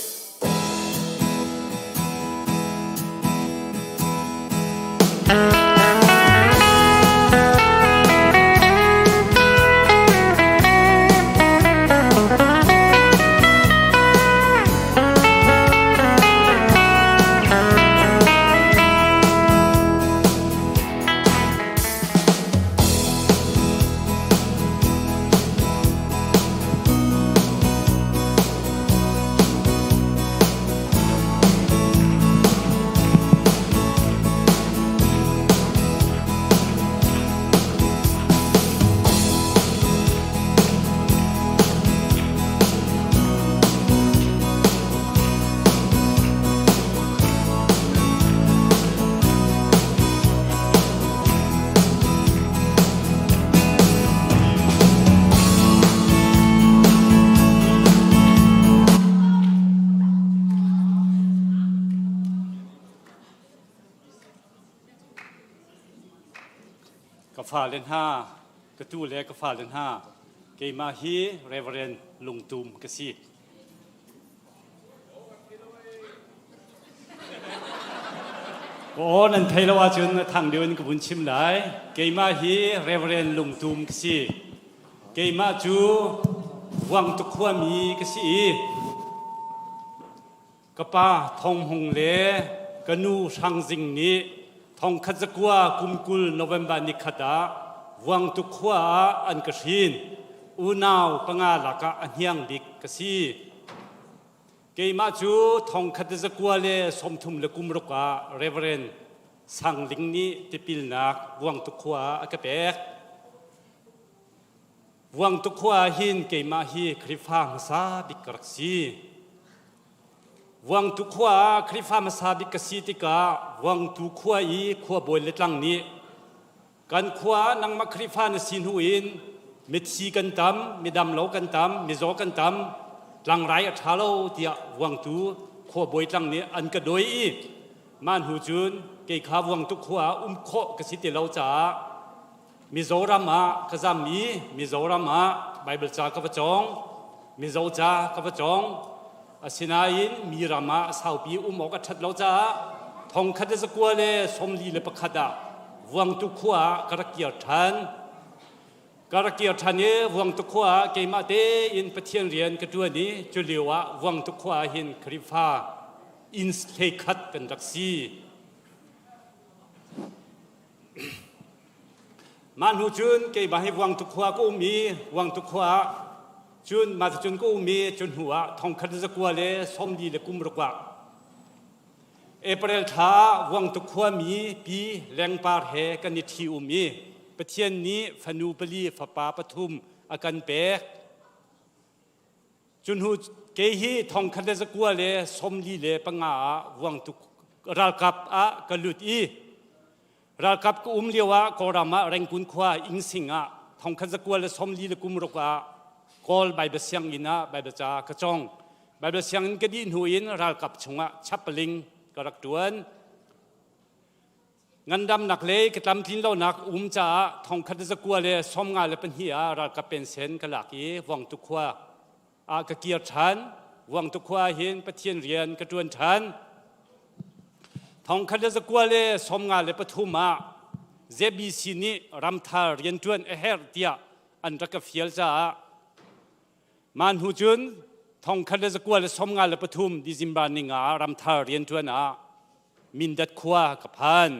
กฟ้าเล่นห้ากระตู้เล็กกฟ้าเล่นห้าเกมาฮีเรเวเรนลุงตุมกษีก็นั่นไทยละว่าจนทางเดินกับบุญชิมหลายเกมาฮีเรเวเรนลุงตุมกษีเกมาจูวังตุกขวามีกษีกป้าทองหงเล่กนูช่างสิงนี้ทองขัดจักว่ากุมกุลโนเวมบานิคดา วังตุขวาอันกระชินอูนาวปังอาลักอันยังดิกกสีเกมาจูทองคัดจะกัวเลสมทุมเลกุมรกาเรเวเรนสังลิงนี้ติปิลนักวังตุขวาอักเปกวังตุขวาหินเกมาฮีคริฟามาซาบิกรักสีวังตุขวาคริฟามาซาบิกสีติกาวังตุขวาอีขวาบอยเลตังนี้กันขวานังมาคริฟานสินหูอินมิดซีกันตำมิดำเหลากันตำมิโซกันตำหลังไรอัฐาโลเดียวังตุขวาบอยตังนี้อันกระโดยอีมันหูจุนเกี่ยข้าวังตุขวาโคกสิติเหลาจ้ามิโซรามะขจามีมิโซรามะไบเบิลจากัพจงมิโซจากัพจงอาศินาอินมีรามะสาวปีอกชัดเหลาจ้าทองคัดจะกัวเลสมลีเลปขัดาวังตุขวากระเกียรทันกระเกียรทันนี้วังตุขวาเกมาเตอินปะเทียนเรียนกระตัวนี้จุลีวะวังตุขวาหินคริฟาอินสเลคัดกันรักซีมันหูจุนเกี่ยบให้วังตุขวาก็มีวังตุขวาจุนมาจุนก็มีจุนหัวทองคัดจะกัวเลสมดีเลกุมรกว่าเอเปรลท้าวังตุขวามีปีแรงปาร์เฮกันนิทิวมีประเทศนี้ฟนูปลีฟปาปทุมอากันเปกจุนหูเกฮีทองคัดจะกัวเลสมดีเลปังอาวังตุรัลกับอากลุดอีรัลกับก็เลียวะกอรามะแรงกุนขวาอิงสิงะทองคัดจะกัวเลสมดีเลกุมรกว่ากอลใบเบเสียงอินะใบเบจากระจงใบเบเสียงก็ดินหูอินรัลกับชงะชับลิงกระตัวนงันดำนักเล่กตำทิ้งเล่านักจ่าทองคัดจะกัวเลยสมงานเลยเป็นเหียรักกับเป็นเซนกลักยีวังตุขวาอากเกียรชันวังตุขวาเห็นประเทียนเรียนกระตวนชันทองคัดจะกัวเลยสมงานเลยปฐุมาเจบีซีนีรำทาเรียนตวนเฮร์เดียอันรักกับเฟียลจ้ามันหูจุนทองคัดจะกัวเลยสมงานเลยปฐุมดิซิมบานิงารำทาเรียนตวนมินดัดขวากับพัน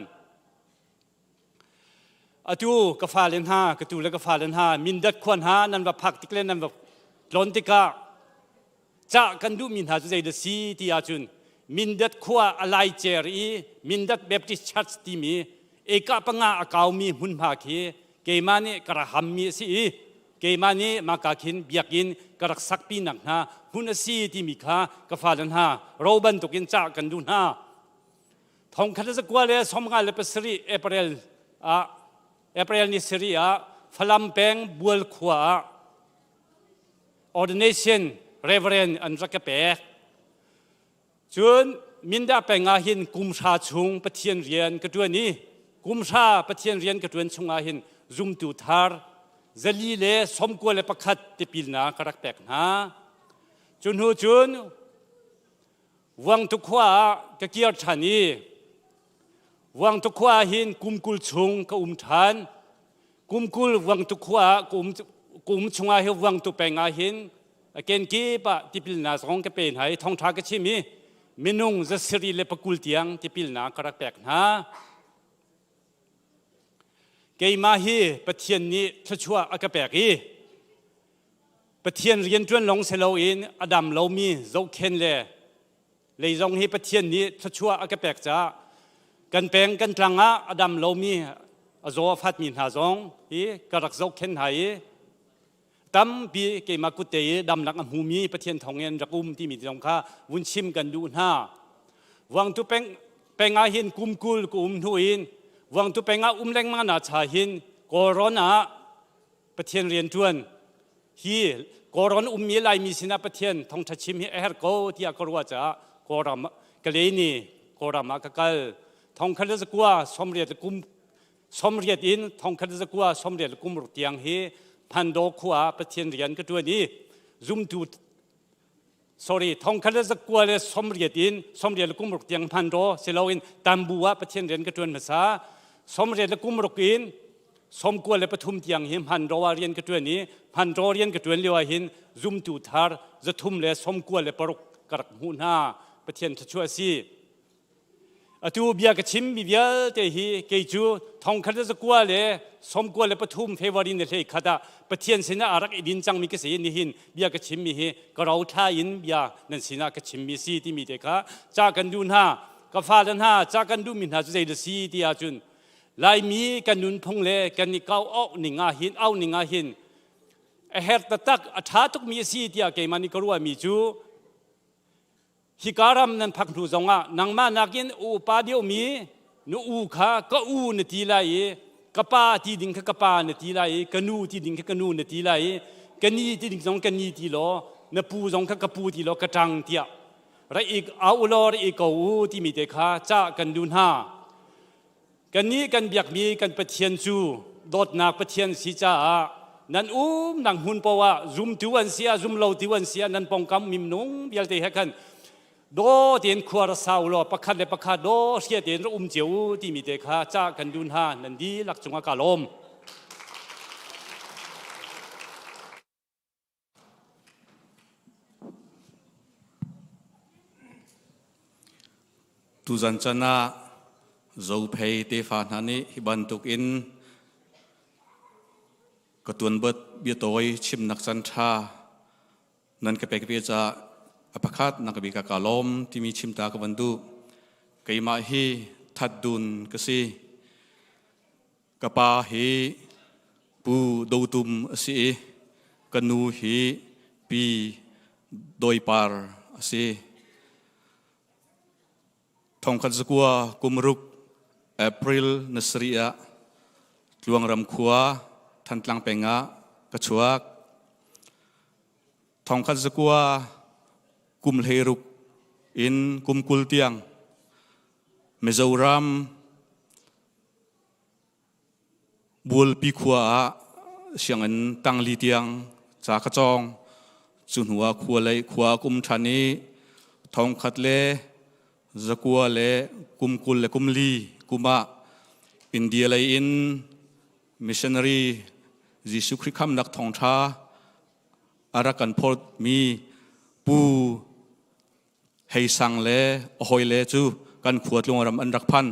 อตูกฟ้าเลนหากตูและกฟ้าเลนหามินดัดขวานหานั่นว่าพักติกเลนนั่นว่าลอนติกาจะกันดูมินหาจุใจเดซีที่อาจุนมินดัดขวาอะไรเจรีมินดัดเบปติสชัดที่มีเอกปังอาอากาวมีหุ่นภาคีเกมานีกระหำมีสิเกมานีมากาคินเบียกินกระสักปีนักนาหุ่นซีที่มีข้ากฟ้าเลนหาโรบันตุกินจะกันดูหน้าทองคัดจะกว่าเลยสมงานเลยเป็นสิริเอเปรลนี่สิริฟลัมเปงบัวขวา ordination reverend อันรักเปกจนมินดาเปงอาหินกุมชาชุงปะเทียนเรียนกระตัวนี้กุมชาปะเทียนเรียนกระตัวชงอาหินซุมตูทาร์เจลีเลสมกวเลประคัดติปิลนากรักเปกนะจนหูจนวังตุขวากะเกียรชันีวังตุขวาหินกุมกุลชงกทานกุมกุลวังตุขวากุมชงอาหิวังตุเปงอาหินเกณฑ์กีปะติปิลนาสองกะเป็นให้ทองทากะชิมีมินุงจะสิริเลปกุลเตียงติปิลนากรักแปกนะเกยมาฮีปะเทียนนี้ทชัวอากะแปกอีปะเทียนเรียนจวนลงเซโลอินอดัมโลมีโจเคนเลยจงฮีปะเทียนนี้ทชัวอากะแปกจ้ากันแปลงกันตรังอดัมโลมีอโซฟัดมินหาจงฮีกรักโจเคนไฮตั้มปีเกมากุเตยดำนักหูมีปะเทียนทองเงินรักที่มีตรงข้าวุ้นชิมกันดูหน้าวังตุเปงอาหินกุมกุลกุมหุอินวังตุเปงอาแรงมานาชาหินโกรนาปะเทียนเรียนจวนฮีโกรนมีลายมีสินาปะเทียนทองทัชิมฮีเอร์โกที่อักรัวจ้าโกรามกะเลนีโกรามากะกัลทองคัดจะกัวสมเรียดกุมสมเรียดอินทองคัดจะกัวสมเรียดกุมรุเตียงฮีพันโดขวาปะเทียนเรียนก็ตัวนี้ซุมตูทองคัดจะกัวเลยสมเรียดอินสมเรียดกุมรุเตียงพันโดเซลวินตัมบัวปะเทียนเรียนก็ตัวภาษาสมเรียดกุมรุกินสมกัวเลยปฐุมเตียงหิมพันโดเรียนก็ตัวนี้พันโดเรียนก็ตัวเลี้ยวหินซุมตูทาร์จะทุ่มเลยสมกัวเลยปรุกกระหูหน้าปะเทียนชั่วซี ตูเบียกชิมบิเบียเตหีเกจูทองคัดจะกัวเลยสมกัวเลยปฐุมเฟวารินเลยขดาปะเทียนสินะอารักอิดินจังมีกษีนิหินเบียกชิมมีเหก็เราท่าอินเบียนั่นสินะกชิมมีสีที่มีเด็กจากกันดูน่ากฟ้าดันหาจากกันดูมินหาจะได้สีที่อาจุนลายมีกันนุนพงเลกันนิก้าวเอาหนิงาหินเอาหนิงาหินเฮร์ตตักอัฐาตุกมีสีที่อาเกมันนิกรัวมีจูฮิการัมนั้นพักดูจงอ่ะนังมานักินอูปาเดียวมีนูอูขาก็อูนตีไลกะปาที่ดิ่งกะปานตีไลกะนูที่ดิ่งกะนูนตีไลกะนีที่ดิ่งจงกะนีที่ล้อนปูจงกะปูที่ล้อกะจังเตียไรอีกเอาลอรอีกกูที่มีเด็กขาจ้ากันดูน่ากันนี้กันเบียกมีกันปะเทียนจูโดดนักปะเทียนสีจ้านั่นนังหุ่นปว่าซุมติวันเสียซุมเราติวันเสียนั่นปองกำมิมนงเบียลเตะกันโดเตียนขวารสาวลอประคัดเลยประคัดโดเสียเตียนอุ้มเจียวที่มีเด็กขาจ้ากันดูน่านั่นดีหลักจงอากาลมตุจันจนาโจเพยเตฟานฮันนี่ฮิบันตุกอินกระตุนเบิดเบียโตยชิมนักจันทรานั่นก็เป็นเบียจะอภิคัดนักบิกากาลมที่มีชิมตากวันดูไกมาฮีทัดดุนกษีกปาฮีปูดูตุมสีกนูฮีปีโดยปาร์สีทองคันสกัวกุมรุกเอพริลนสรียลวงรำขัวทันตลังเปงะกระชวกทองคันสกัวกุมเลรุกอินกุมกุลเตียงเมโซรัมบุลปีขัวเสียงอันตังลีเตียงจากระจองจุนหัวขัวเลยขัวกุมชันนี้ทองคัดเลจะกัวเล่กุมกุลเล่กุมลีกุมะอินเดียเลยอินมิชชันนารีจิสุคริคัมนักท่องชาอารักันพอดมีปูให้สังเล่หอยเล่จูกันขวดลงรำอันรักพัน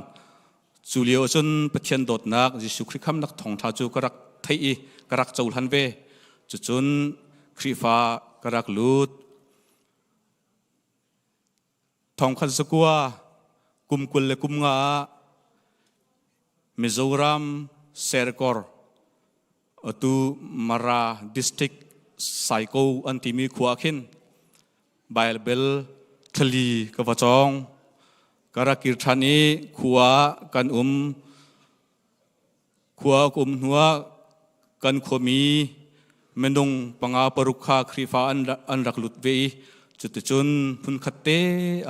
จูเลียวจนปะเทียนโดดนักจิสุคริคัมนักท่องชาจูกรักไทยกรักจูฮันเวจนคริฟากรักลูดทองคันสกัวกุมกุลเลกุมงามิโซรัมเซร์กอร์ตูมาราดิสตริกไซโกอันที่มีขวาขินไบเบลทลีกวจองการกิรชานีขวากันขวากุมหัวกันขวมีเมนงปังอาปรุขาครีฟาอันรักลุดเวจุดจุนพุนขัดเต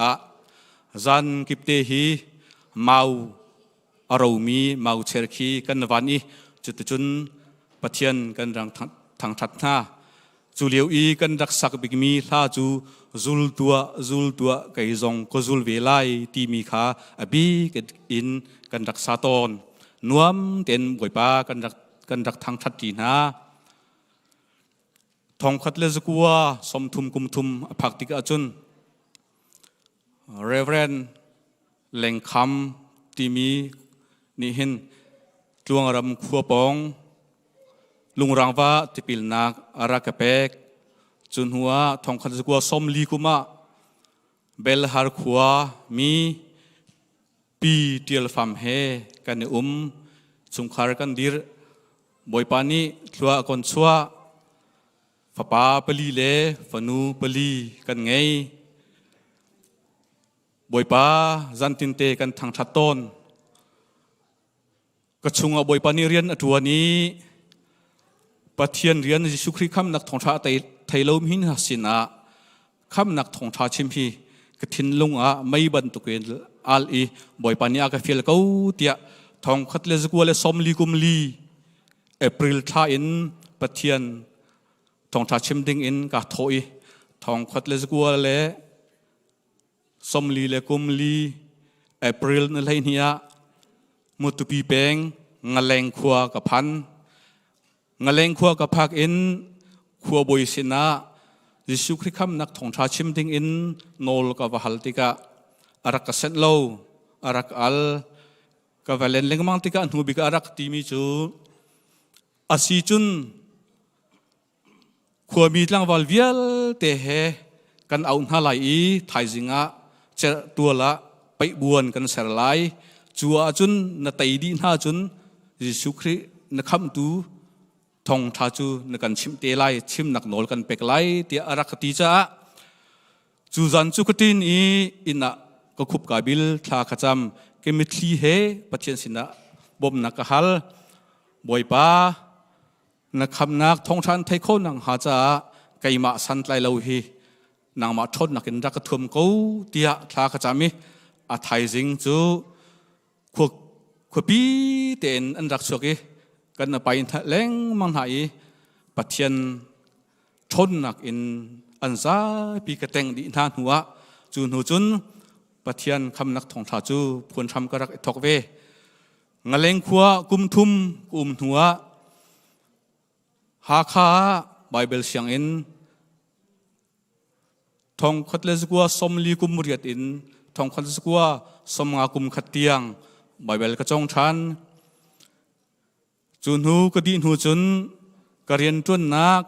อะจันกิบเตฮีเมาอารมีเมาเชรคีกันวันนี้จุดจุนปะเทียนกันรังทางทัดหน้าจูเลียวอีกันรักสักบิกมีลาจูจุลตัวไก่จงก็จุลเวลัยที่มีขาอบีกันอินกันรักษาตนนวมเต็นบวยปากันรักทางทัดจีนาทองคัดเลสกัวสมทุมกุมทุมผักติกาจุนเรเวรนแหล่งคำที่มีนิหินจวงรำขัวปองลุงรังวะที่ปิลนักอารักเปกจุนหัวทองคัดเลสกัวสมลีกุมาเบลฮาร์ขัวมีปีเทียลฟามเฮกันจุงคาร์กันดิรบอยปานีทัวคนชัวฟ้าป่าปลีเล่ฟนูปลีกันไงบอยป่าจันตินเตกันทางชัดต้นกระชุงเอาบอยป่านี่เรียนตัวนี้ปะเทียนเรียนจิสุคริคำนักท่องชาไทยลมหินหัสินะคำนักท่องชาชิมพีกระทินลุงไม่บรรทุกเงินอัลอีบอยป่านี่อากาศฟิลเก้าเตียทองคัดเลสกัวเลสอมลีกุมลีเอพริลท่าอินปะเทียนทองชาชิมดิ้งอินกาโถยทองคัดเลสกัวเลสมลีเลกุมลีเอพริลนั่นไรเนี่ยมุตุปีเปงงะเลงขัวกับพันงะเลงขัวกับพักอินขัวบอยสินะยิสุคริคัมนักทองชาชิมดิ้งอินโนลกับวหัลติกะอารักเซนโล อารักอัลกับเวลนเล็งมังติกาหนูบิกอารักตีมีจูอาศิจุนขวมีลังวอลเวียลเตะกันเอาหน้าไหลไทยจิงะเจอตัวละไปบวนกันเสรไลจัวจุนนาไตดีหน้าจุนยิสุครินักคำตูทองท้าจูนักกันชิมเตลัยชิมนักโนลกันเป็กไลเตียอารักตีจ้าจูจันจุกตินอินะก็คุบกาบิลทาขจำเกมิทลีเฮปัจเจนสินะบ่มนักฮัลบอยป้านักคำนักทองชันไทยโคนังหาจ้าไก่มาสันไลเลวฮีนางมาทนนักอินรักทุ่มกูเตียทาขจำมิอาไทยจิงจูขวปีเต็นอันรักสกีกันไปทะเลงมังหายปัจเจนทนนักอินอันซาปีกระเตงดินานหัวจูนหูจุนปัจเจนคำนักทองท้าจูพวนทำกระรักทอกเวงเลงขัวกุมทุมกุมหัวหาคาไบเบิลเสียงอินทองขัดเลสกัวสมลีกุมเรียดอินทองขัดเลสกัวสมงากุมขัดเตียงไบเบิลกระจงชันจุนหูกระดินหูจุนกระเรียนจวนนัก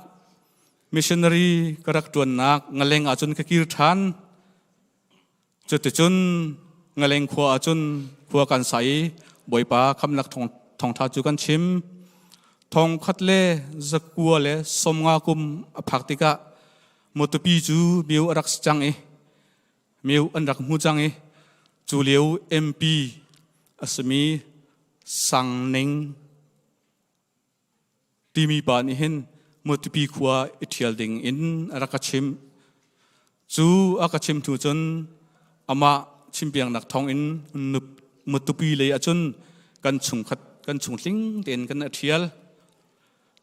มิชชันนารีกระรักจวนนักงเลงอาจุนกระกิรชันจุดจุนงเลงขัวอาจุนขัวกันใสบอยป้าคำนักทองท้าจูกันชิมทองขัดเล่สกัวเล่สมงากุมผักติกะมตุปีจูมิวรักจังมิวอันรักมูจังจูเลียวMP อสมีสังเนงที่มีปานิเห็นมตุปีขัวอิทธิลดิงอินรักชิมจูอากชิมถูจนอามาชิมเปียงนักทองอินมตุปีเลยอาจนกันชุงขัดกันชุงลิงเด่นกันอิทธิล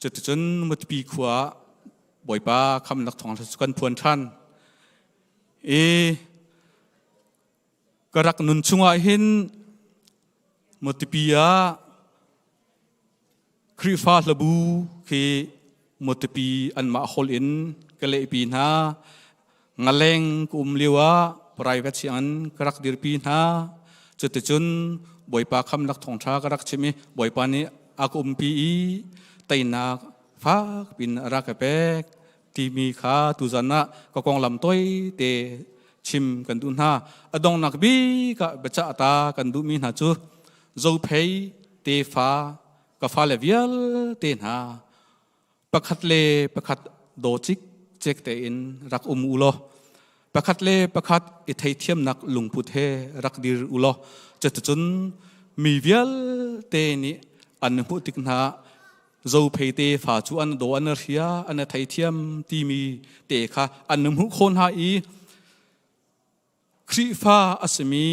จุดจนมตุปีขัวบ่อยป้าคำนักทองสุกันพวนท่านกระรักนุนชุงอาหินมตุปียาคริฟาลบูคือมตุปีอันมาฮอลอินกะเลปีนางเลงกุมเลียวะปรายกัจฉันกระรักดิรปีนาจุดจนบ่อยป้าคำนักทองชากระรักชิมิบ่อยป้านี้อากุมปีไตนาฟ้าปินรักเปกที่มีขาตุจันนะก็กองลำต้อยเตชิมกันดุนฮาอดองนักบีก็เบจ่าตากันดุมีนาจูโจเพยเตฟ้าก็ฟ้าเลวิลเตนาประคัดเลประคัดโดจิกเจกเตอินรักอุโลประคัดเลประคัดอิทธิเทียมนักลุงพุทเทรักดิรอุโลจะจนมีวิลเตนิอันพุติกนาโจเพยเตฟ้าจูอันโดอันเรียอันไทยเทียมที่มีเตค่ะอันมุคนหาอีคริฟ้าอัสมี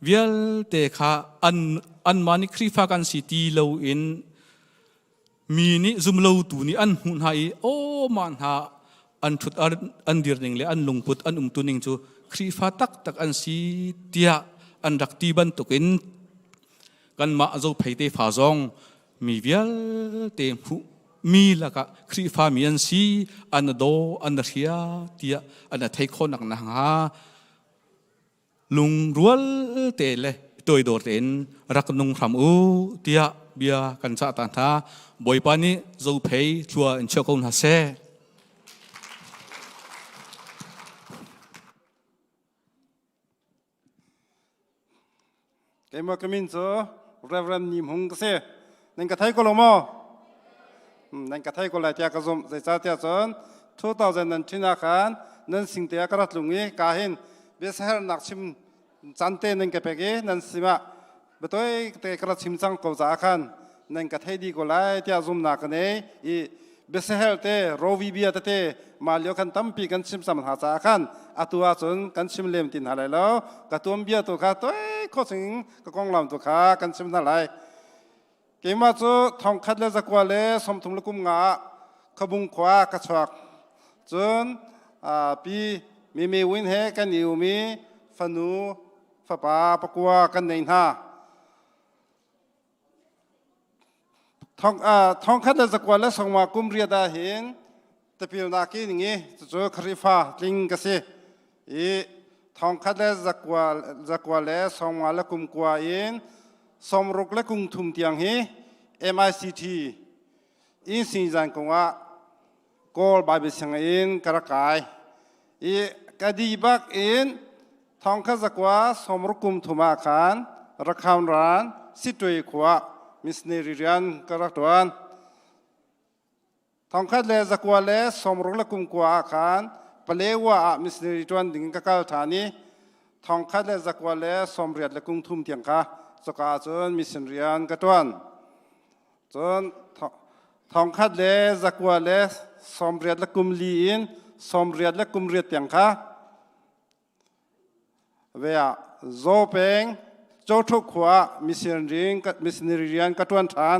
วิลเตค่ะอันมานิคริฟ้ากันสิตีเลวอินมีนิซุมเลวตูนี่อันหุ่นหาอีโอมันหาอันชุดอันดิรนิงเลอันลงพุทอันตุนิงจูคริฟ้าตักอันสิเตียอันรักตีบันตุกินกันมาโจเพยเตฟ้าจงมีวิลเตมุมีละกะคริฟ้ามีอันซีอันโดอันเรียเตียอันไทยคนนักนะฮะลุงรัวเตเลตัวโดดเด่นรักนุ่งทำเตียเบียกันซาตันทาบ่อยปานี้โจเพยชัวอินเชกงฮัสเซเกมว่ามินโซเรเวรนนิมฮงกเซนั่นก็ไทยก็ลงมอนั่นก็ไทยก็เลยเจ้ากระซุมใส่ซาเทียจน2000นาคันนั่นสิ่งที่กระรัดลุงนี้กาเห็นเบสเฮร์นักชิมจันเตนั่นก็เป็นนั่นสิมาเบตัวเตกระชิมจังก็จะคันนั่นก็ไทยดีก็เลยเจ้าซุมนักนี้อีเบสเฮร์เตโรวีเบียเตมาเลี้ยวกันตั้มปีกันชิมสามหาจะคันอัตัวจนกันชิมเลี้ยมตินหาเลยแล้วกับตัวเบียตัวข้าตัวข้อสิ่งกับกองลำตัวข้ากันชิมนั่นเลยเกมาจูทองคัดเลสกว่าเลสมทุมลกุมงาขบุงขวากระชากจนปีมีวินเฮกันอยู่มีฟนูฟ้าป่าปกัวกันในหน้าทองคัดเลสกว่าเลสมากุมเรียดาเห็นแต่ปีนากีนี่จูคริฟ้าลิงกษอีท ทองคัดและจักวาและสองมาและกุมกว่าอินสมรุกและกุมทุมเตียงฮี MICT อินสิงจันกงว่ากอลบายบิสังอินกระกายอีกอดีบักอินทองคัดจักวาสมรุกกุมทุมาขานรักขามร้านสิตวยขวามิสเนริยันกระตวนทองคัดและจักวาและสมรุกและกุมกว่าขานเปลว่ามิสเนริตวนดิ่งกะกาฐานีทองคัดและจักวาและสมเรียดและกุมทุมเตียงค่ะสกาจนมิสเนริยันกะตวนจนทองคัดและจักวาและสมเรียดและกุมลีอินสมเรียดและกุมเรียดเตียงค่ะเวียโจเปงโจทุกขวามิสเนริยันกะตวนฐาน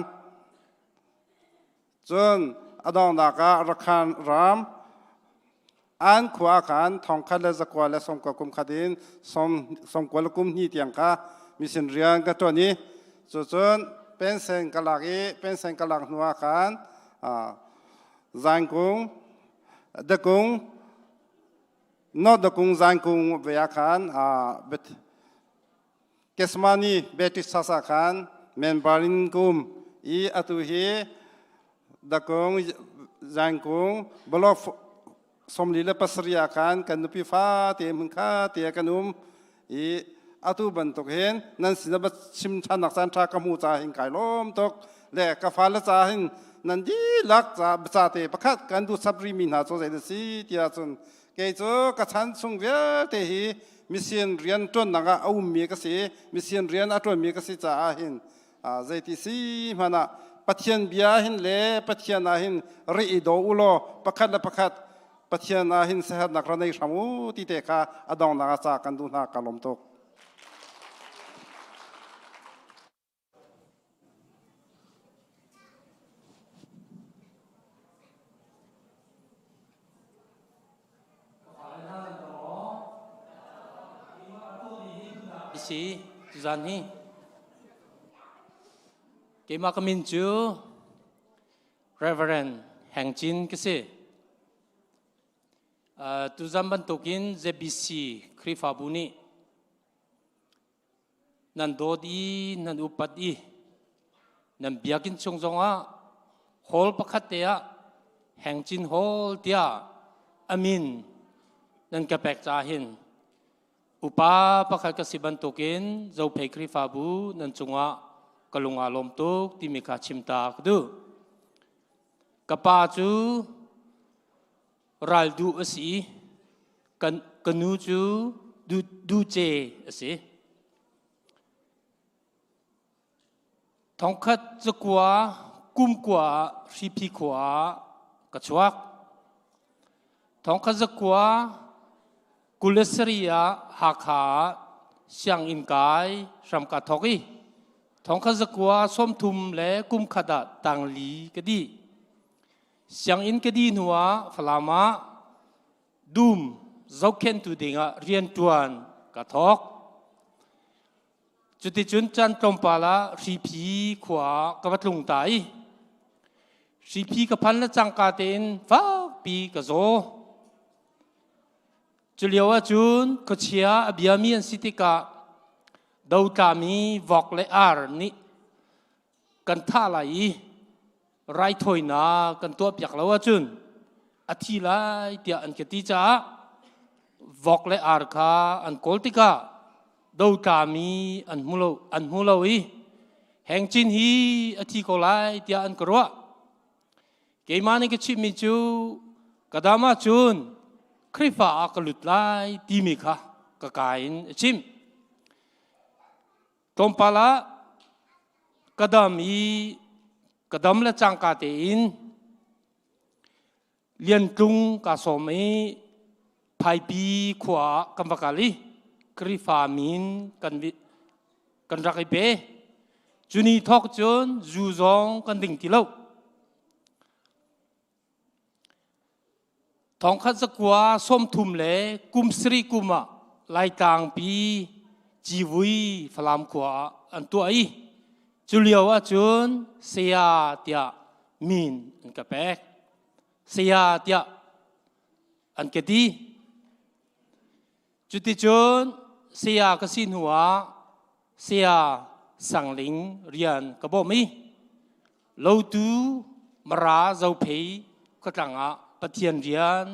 จนอดองดากะรักขานรามอันขวาขันทองคัดและจักวาและสมกกุมขัดินสมกวลกุมนี่เตียงค่ะมิสินเรียนกับตัวนี้จนเป็นเซนกะลักเป็นเซนกะลักนัวขันจานกุงเด็กกุงนอดกุงจานกุงเวียขันเบ็ดเกสมานีเบติสสาขันเมนบารินกุมอีอตุฮีเด็กกุงจานกุงบล็อกสมลีและปัสริยาขันกันนุปิฟ้าเตียมึงข้าเตียกันอีอาตุบันตกเห็นนั่นสินบัตชิมชันนักสันทากมูจ่าหิงไก่ล้มตกและกาฟ้าละจ่าหินนั่นดีลักจ่าบัตเตประคัดกันดูสับริมินหาโซเซนซีเตียจนเกยโจกษันทรงเวียเตหีมิเซียนเรียนจนนักเอามีกษีมิเซียนเรียนอัตวนมีกษีจ่าหินใจที่สีมันปัทยันเบียหินเล่ปัทยันหินรีอิโดอุโลประคัดละประคัดปัทยานาหินเสหนักระในสมุติเตคะอดองนาสากันดูนากัลมตกสิจานนี้เกมาคมินจู Reverend แห่งจินก็สิตุจัมบันตุกินเจบิซีคริฟาบุนีนันโดดีนันอุปัดดีนันเบียกินชงจงอ่ะฮอลประคัตเตียแห่งจินฮอลเตียอามินนันกระแปกจาหินอุปาประคัตกสิบันตุกินเจ้าเพคริฟาบูนันจงอ่ะกลุงอาลมตุกที่มีการชิมตากดูกระปาจูรัลดูสิกันนูจูดูเจสิทองคัดจะกว่ากุมกว่ารีพีกว่ากระชวักทองคัดจะกว่ากุลสริยาหักขาเสียงอินกายรำกัดทอกีทองคัดจะกว่าส้มทุมและกุมขดาตังลีก็ดีเสียงอินก็ดีนัวฟลามาดูมเจ้าเข็นตัวเด้งเรียนตวนกระทอกจุดที่จุนจันตรมปาละรีพีขวากระวัดลงไตรีพีกับพันละจังกาเตนฟ้าปีกระโจจุเลียวจุนก็เชียอบิยามีอันสิติกาดาวตามีวอกเลอาร์นี่กันท่าไหลไรถอยนากันตัวเปียกแล้วจุนอาทิไลเดียอันเกติจ้าวอกเลอาร์คาอันโกลติกาดาวตามีอันมูลอีแห่งจินฮีอาทิโกไลเดียอันกรัวเกมานิกชิมิจูกระดามาจุนคริฟาอักลุดไลดีมิค่ะกะกายนชิมตอมปาละกระดามีกระดมและจังกาเตอินเลียนตุงกาสมัยไพปีขวากัมปะกาลีคริฟามินกันรักไอเปจุนีทอกจนจูจงกันดิ่งติโลทองคัดสกัวส้มทุมเล่กุมสรีกุมะไลตางปีจีวุยฟลามขวาอันตัวไอจุเลียวจุนเสียเตียมินอันกระแปกเสียเตียอันกระดี จุดที่จุดเสียกสินหัวเสียสังลิงเรียนกระบอกมีเราดูมราเจ้าเพยก็ต่างอ่ะปะเทียนเรียน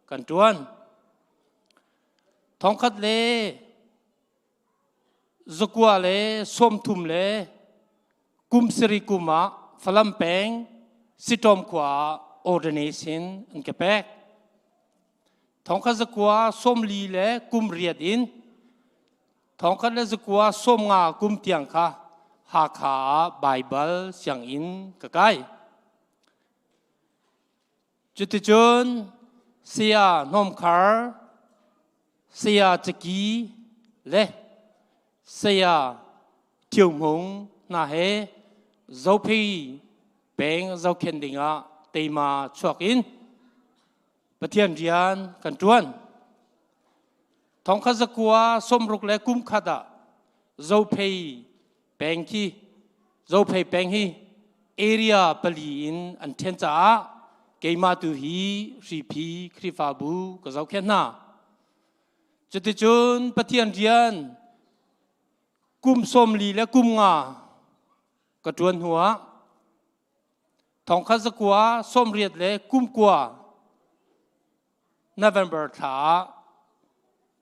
กันจวนท้องคัดเล่จกัวเล่ส้มทุ่มเล่กุมสิริกุมะฝรั่งแปงสิตอมขวาออร์เดเนชันอันเก็บแปกท้องคัดจกัวส้มลีเล่กุมเรียดินท้องคัดเล่จกัวส้มงากุมเตียงค่ะหาขาไบเบิลเสียงอินกะไกจุดที่จุนเสียนมคาร์เสียตะกี้เล่เสียเที่ยวมงน่าเฮเจ้าพี่เป็นเจ้าเข็นดิ่งอ่ะตีมาชวกอินประเทศเรียนกันจวนท้องข้าศึกว่าสมรุกและกุมขัดอ่ะเจ้าพี่เป็นที่เจ้าพี่เป็นที่เอเรียปลีอินอันเทนจ้าเกมาตุฮีรีพีคริฟาบูก็เจ้าเข็นน่ะจุดที่จุนประเทศเรียนกุมสมลีและกุมงากระจวนหัวท้องข้าศึกว่าสมเรียดและกุมกว่าNovember ถา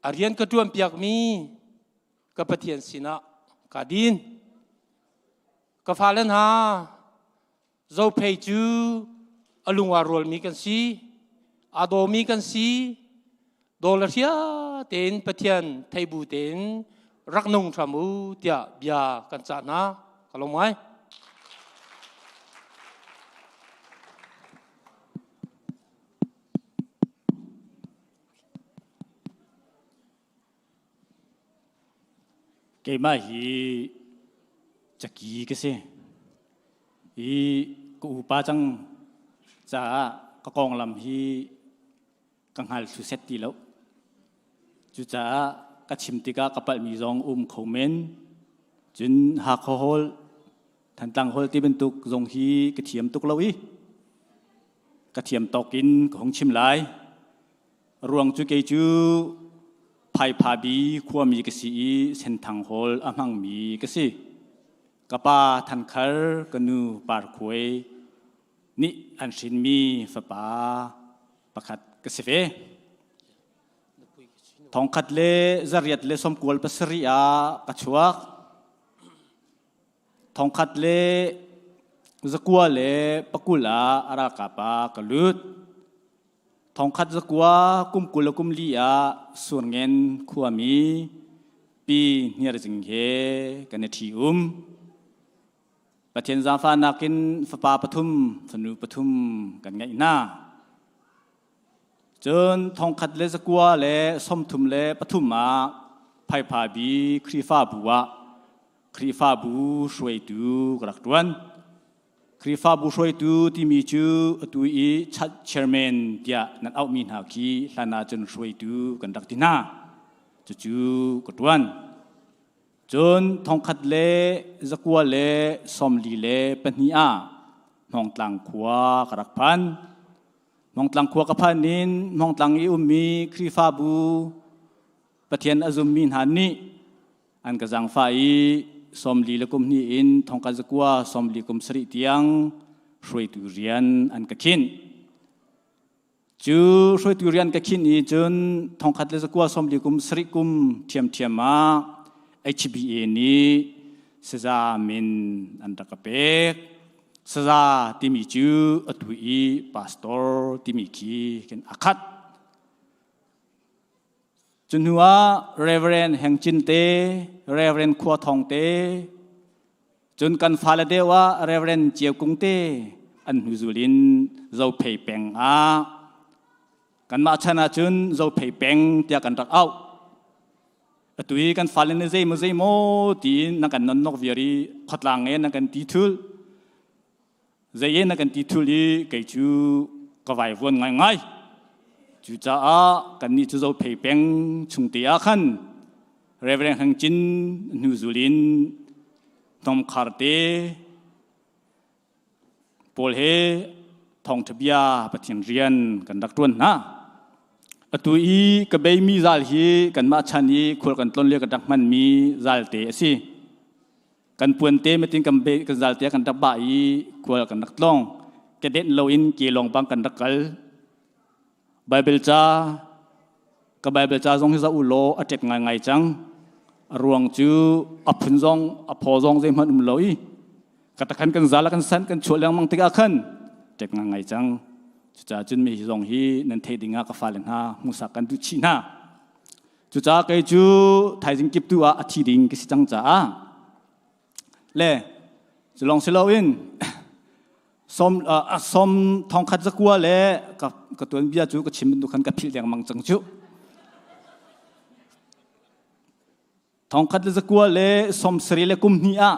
อาเรียนกระจวนเปียกมีกับประเทศสินะกาดินกับฟ้าเลนหาเจ้าเพยจูอลุงวารวลมีกันสีอาโดมีกันสีโดลเซียเต็นประเทศไทยบูเต็นรักนงทรามูเตียเบียกันจานะกลงไหมเกี่ยมาฮีจะกี่ก็สิฮีกูป้าจังจะก็กองลำฮีกังหัลสุเซตตีแล้วจุจ้ากระชิมติกากระปัลมีรองคอมเมนจุนหักฮอลทันตังฮอลที่เป็นตุกรองฮีกระเทียมตุกเลวีกระเทียมตอกกินของชิมหลายรวงจุเกจูไพ่พาบีขั้วมีกษีเส้นทางฮอลอามังมีกษีกป้าทันคาร์กนูปาร์ควยนี่อันชินมีฝาป้าประคัดกษีเฟทองคัดเล่จริตเล่สมควรปัสริยากระชวกทองคัดเล่จะกัวเล่ปกุลาอารากาปากลุดทองคัดจะกัวกุมกุลกุมลีอาส่วนเงินขัวมีปีเนียรจิงเฮกันทีประเทศจาฟานักินฝาปทุมสนุปทุมกันไงน่าจนทองคัดเลสกัวเลสมทุมเลปทุมมาไพ่พาบีครีฟาบัวครีฟาบูช่วยดูกระตุ้นครีฟาบูช่วยดูที่มีจูตุอีชัดเชอร์แมนเดียนัดเอามินหากีลานาจนช่วยดูกันดักติน่าจูกระตุ้นจนทองคัดเลสกัวเลสมลีเลปนีอามองต่างขวากระพันมองตังขวากพันนินมองตังอิอุมีครีฟาบูประเทศอาซุมมินฮันนี่อันกระจังไฟสมลีละกุมนี่อินทองกัจกัวสมลีกุมสริเตียงช่วยตุเรียนอันกระขินจูช่วยตุเรียนกระขินอีจนทองกัจกัวสมลีกุมสริกุมเทียมเทียมมา HBA นี้เสจามินอันตะกะเปกสซาที่มีจูอตุอีพาสตอร์ที่มีคีกันอาคัดจนหัวเรเวเรนแห่งจินเตเรเวเรนขวทองเตจนกันฟาลเดว่าเรเวเรนเจียวกุงเตอันหุจุลินเจ้าเพยแปงอากันมาชนะจนเจ้าเพยแปงเตียกันรักเอาตุยกันฟาลนเซมเซโมตีนักกันนนกวิรีขัดลางเงินนักกันตีทุลใจเย็นนักกันตีทุลีเกยจูก็ไหววนง่ายๆจูจ้ากันนี่จูเจ้าเพย์เป็งชุงเตียขันเรเวเรนฮังจินนิวซีแลนด์ทอมคาร์เต้โพลเฮทองทบียาปฏิเรียนกันดักตวนนะ ตัวอีกเบยมีจัลฮีกันมาชันอีควรกันต้นเรียกกันดักมันมีจัลเตสิกันปวนเตไม่ติงกันเบยกันจัลเตกันดักบ่ายควรกันดักลองกระเด็นโลอินเกลองบังกันดักกัลไบเบิลจ้ากับไบเบิลจ้าทรงที่จะอุโลอเจ็ดไงจังรวงจูอพุนซองอพอซองเจมันลอยกระตักขันกันจัลกันสันกันชวนเลี้ยงมังติกาขันเจ็ดไงจังจะจุนมีทรงฮีนันเทดิงากฟ้าเลนฮามุสักกันดูชีนาจุจ้าเกจูไทยจิงกิบตัวอาทิดิงกิสิจังจ้าเล่จะลองเสลาอินสมทองคัดจะกัวเล่กับตัวบิยาจูกับชิมดูขันกับพิลยังมังจังจูทองคัดจะกัวเล่สมสรีเล่กุมนี้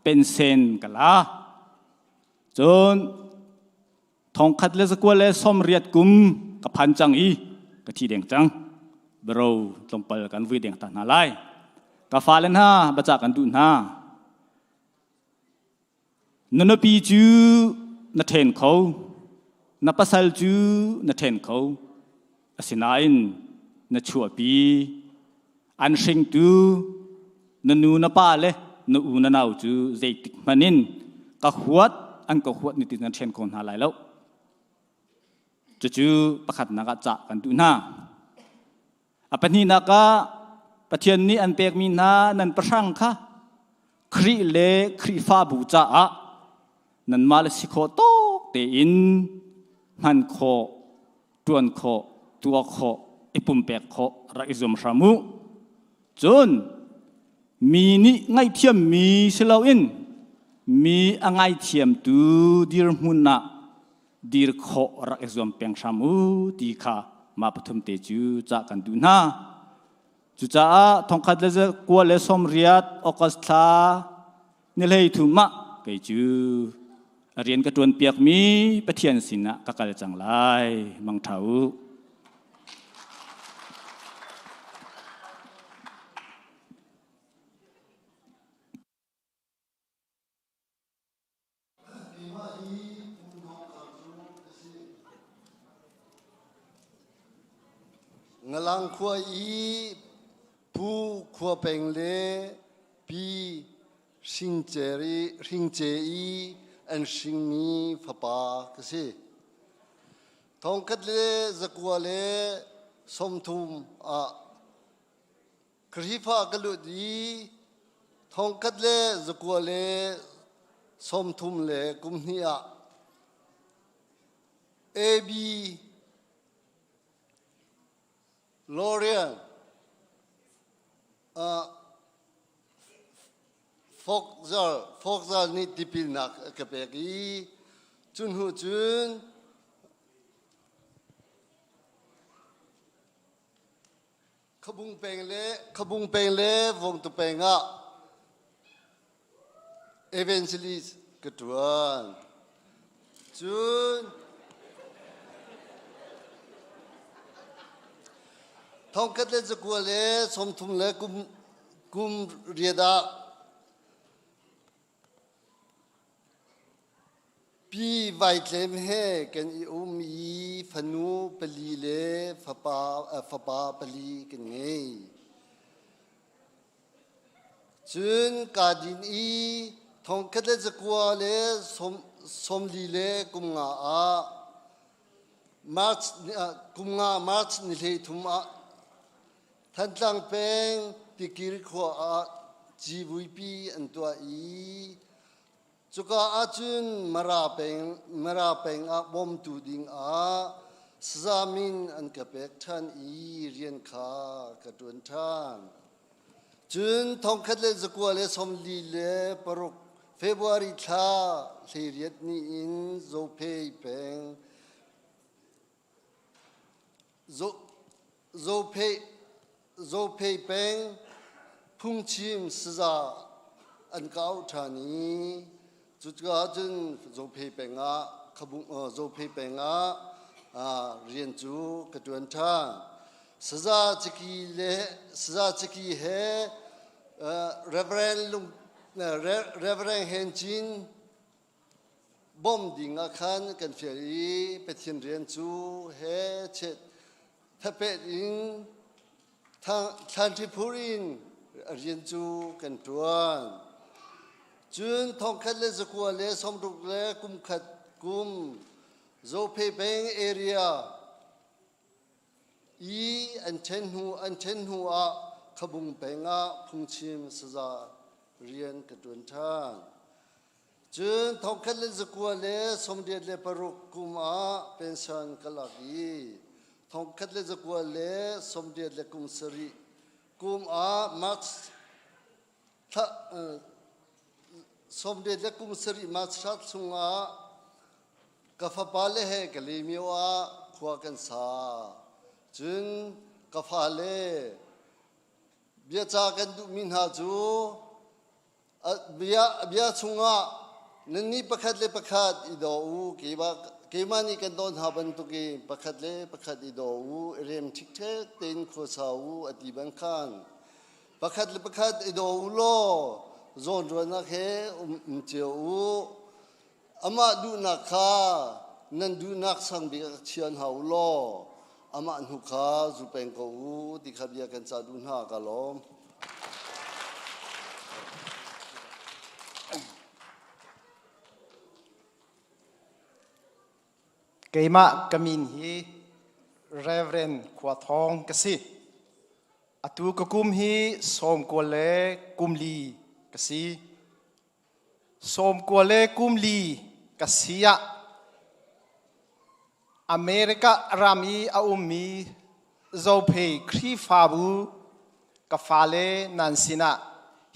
เป็นเซนกันละจนทองคัดเลสกัวเลสมเรียดกุมกับพันจังอีกับที่เดียงจังบราวลงไปกันวิเดียงตานาไลกับฟ้าเลนฮาบัจจกันดูนานันปีจูนัเทนเขานับปัสลจูนัเทนเขาสินาอินนัชัวปีอันชิงตูนันูนับป้าเลนัอูนันเอาจูเจติกมันินกับขวดอันกับขวดนิตินัเทนคนหาไลแล้วจู่ๆประคัดนักจักกันดูนาอปันนี้นักปะเทียนนี้อันเปกมีนานันประชังค่ะครีเลครีฟ้าบูจ้านันมาเลสิโคโตเตอินมันโคตวนโคตัวโคอิปุ่มเปกโครักอิซุมรามุจนมีนี่ไงเทียมมีเสลาอินมีไงเทียมตูดีร์มุนนะดีร์โครักเอซอมเปียงชามูดีค่ะมาปฐุมเตจูจากกันดูนะจุจ้าทองคัดเลเซกัวเลสมเรียดออกัสตาเนเลย์ทุมะเกจูเรียนกระตวนเปียกมีปะเทียนสินะกักกะจังไลมังเทางลังขัวอีผู้ขัวเป็งเลปีสิงเจอีอันสิงมีฝปากสิทองคัดเลจะกัวเลสมทุมครีฟ้ากลุดีทองคัดเลจะกัวเลสมทุมเลกุมนี้เอบีLorian, Fogzal ni tipil nak kepegi, Chun Hu Chun, Kabung Peng Le, Vong Tu Penga, Evangelist Ketuan, Chun.ทองคัดเลจะกัวเลสมทุมเลกุมเรียดาปีไวเทมเฮกันอีฟนูปลีเลฟปาปลีกันไงจุนกาดินอีทองคัดเลจะกัวเลสมลีเลกุมงามาร์ชกุมงามาร์ชนิเลทุมท่านตั้งเป็นติกิริขวาจีบุยปีอันตัวอีจุกอาจุนมาราเป็นบอมตูดิงสามินอันกับเป็กท่านอีเรียนขากระดวนท่านจุนทองคัดเลสกัวเลสมลีเลปรุกเฟบรุอารีท่าเรียดนี้อินโซเพย์เป็นโซเพย์เป็นพุ่งชิมสซาอันเก่าท่านี้จุดกาจุนโซเพย์เป็นขบุโซเพย์เป็นเรียนจูกระดวนท่าสซาจิกีเฮเรเวรนลุงเรเวรนเฮนจินบ่มดิ่งอาคารกันเฟียรีไปเทียนเรียนจูเฮเช็ด ถ้าเป็นอิงทันที่พูรินเรียนจูกันตัวจุนทองคัดเลสกัวเลสมรุกเลกุมขัดกุมโซเพเบงเอเรียอันเชนหัวขบุงเปงะพุงชิมสซาเรียนกระตุนทานจุนทองคัดเลสกัวเลสมเด็จเลปรุกกุมเป็นชันกลักยีทองคัดเลสกัวเลสมเด็จเลกุมสรีกุมมักถ้าสมเด็จเลกุมสรีมักชัดสุงกาฟปาเลเหกลีมิวขวากันสาจึงกาฟาเลเบียจากันดุมินหาจูเบียสุงนันนี่ประคัดเลประคัดอิดอูกีมานี่กันโดนหาบันตุกีประคัดเลประคัดอิดอูเรียมทิกเทเต็นโคสาวอดีบังคันประคัดเลประคัดอิดอูโลโซนรวนักเฮเจียวอามาดูนักข้านั่นดูนักสังเบียเชียนหาวโลอามาหุข้าจุเป็นกูที่ขับยากันซาดุนหากะลมเกมะกมินฮีเรเวรนขวาทองกสิอตุกกุมฮีสมกัวเลกุมลีกสิสมกัวเลกุมลีกสิยะอเมริการามีอาอุมีโซเพครีฟาบูกฟาเลนันสินะ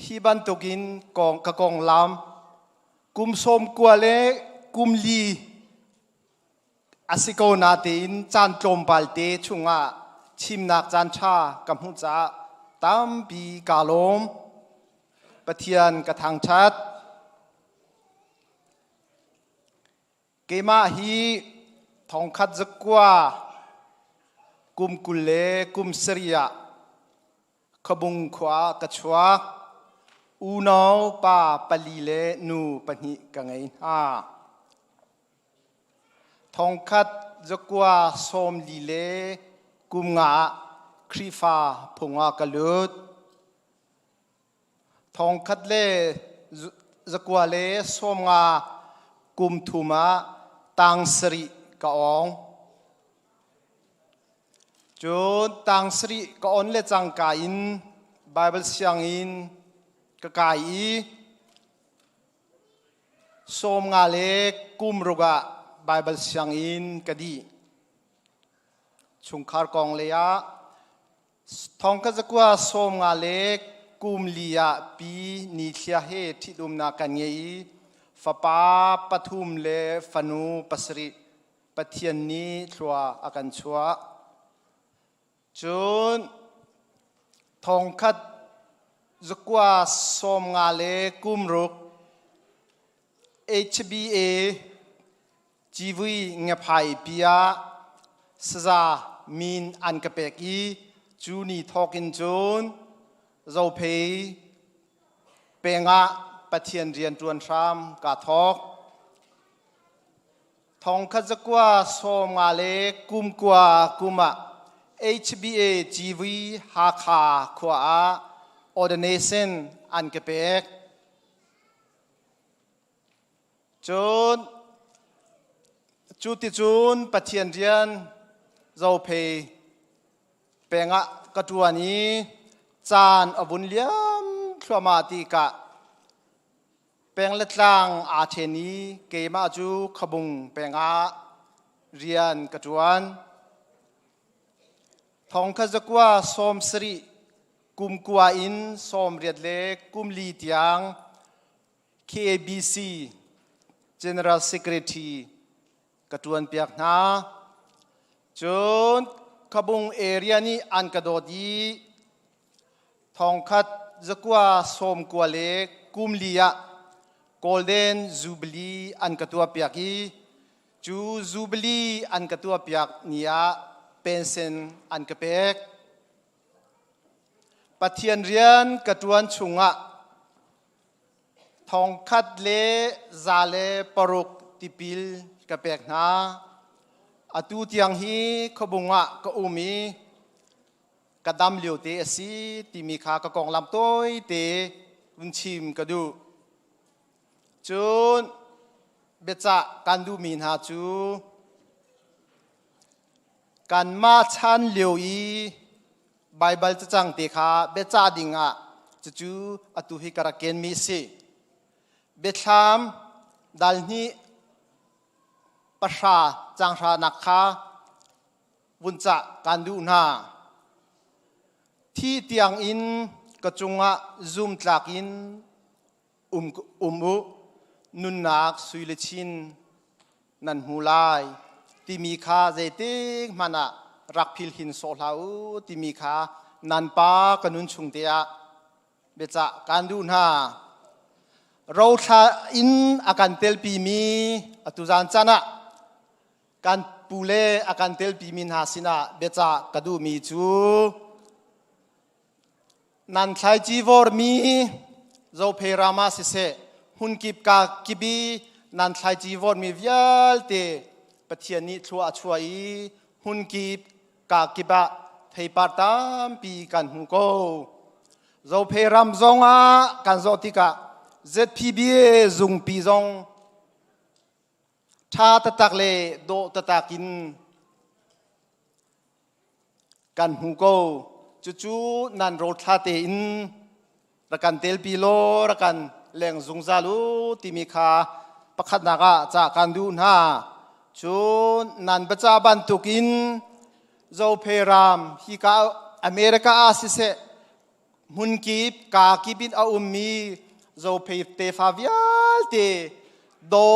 ฮิบันตุกินกองกองลำกุมสมกัวเลกุมลีอาศิโกนาตินจานจมปัลเตชุงะชิมนักจันชากำหุจาตามปีกาลมปะเทียนกระทางชัดเกมาฮีทองคัดจกว่ากุมกุเลกุมสริยะขบุงขวากระชวกอูนาวปาปลีเลนูปนิกังไงฮาทองคัดจกว่าสมลีเลกุมงาครีฟาพงากะลุดทองคัดเลจกว่าเลสมงากุมทุมาตังสริกะองจนตังสริกะอนเลจังกาอินไบเบิลเสียงอินกะกายอีสมงาเลกุมรุกะไบเบิลเสียงอินกะดีชุงคาร์กองเลยะทองกะจะกว่าสมงาเลกุมลียะปีนิเทียเฮที่ดุมนากันเยฟปาปทุมเลฟนูปัสริปะเทียนนี้ชัวอากันชัวจนทองคัดจุกว่าสมงาเลกุมรุก HBA จีวีเงพายปียสซามินอันกะเปกีจูนีทอกินจนเราเพย์เปงะปะเทียนเรียนจวนชามกาทอกทองคัดกว่าสมงาเลกุมกว่ากุมะ HBA จีวีฮาคาขวาออเดเนเซนอันกะเปกจนจุติจุนปะเทียนเรียนเราเพเปงะกระตัวนี้จานอบุญเลี้ยมขวามาติกะเปงเล็ดลางอาเทนีเกมาจูขบุงเปงะเรียนกระจวนทองขจกว่าสมสริกุมกว่าอินสมเรียดเล็กกุมลีเตียง KBC General Secretary กระจวนเปียกนาจนขบุงเอเรียนี้อันกระโดดีทองขจกว่าสมกว่าเล็กกุมลียะGolden Jubilee อันกตัวเปียกีจู Jubilee อันกตัวเปียกเนียเป็นเซนอันกเปกปะเทียนเรียนกตัวชุงะทองคัดเลซาเลปรุกติปิลกเปกนา อตูเตียงฮีขบุงะก็อุมีกระดำเหลียวเตอสีที่มีขากระกองลำต้อยเตอุนชิมกระดูจูนเบจะกันดูมีนหาจูกันมาชันเหลียวอีไบเบิลจะจังเตขาเบจะดิงะจูอตูฮิกระเกนมีสิเบชามดัลนี้ประชาจังชานักขาวุนจะกันดูนาที่เตียงอินกระจุงะซุ่มตลักอินอุนุนนักสุยเลชินนันหูลายที่มีค่าใจเต็งมันอะรักพิลหินโซลาวที่มีค่านันปากนุนชุงเตียเบจะกันดูนาเราทาอินอาการเตลปีมีอตุจานจานะการปูเลอาการเตลปีมีนาสินะเบจะกระดูมีจูนันทายจีวอร์มีเจ้าเพรามาสิเสหุ่นกิบกากิบีนันทายจีวอร์มีวิาลเตปะเทียนิชัวชัวอีหุ่นกิบกากิบะเทปาตามปีกันหูโกเจ้าเพรามจงอากันโจติกาZPB zung pi zong tha tatak le do tatakin kan hu ko chu nan ro tha te in rakan tel pi lo rakan leng zung zalu timi kha pakhat naga cha kan du na chu nan bacha ban tukin zo pheram hi ka America asise mun kip ka kipin a ummi zo pay te favial te do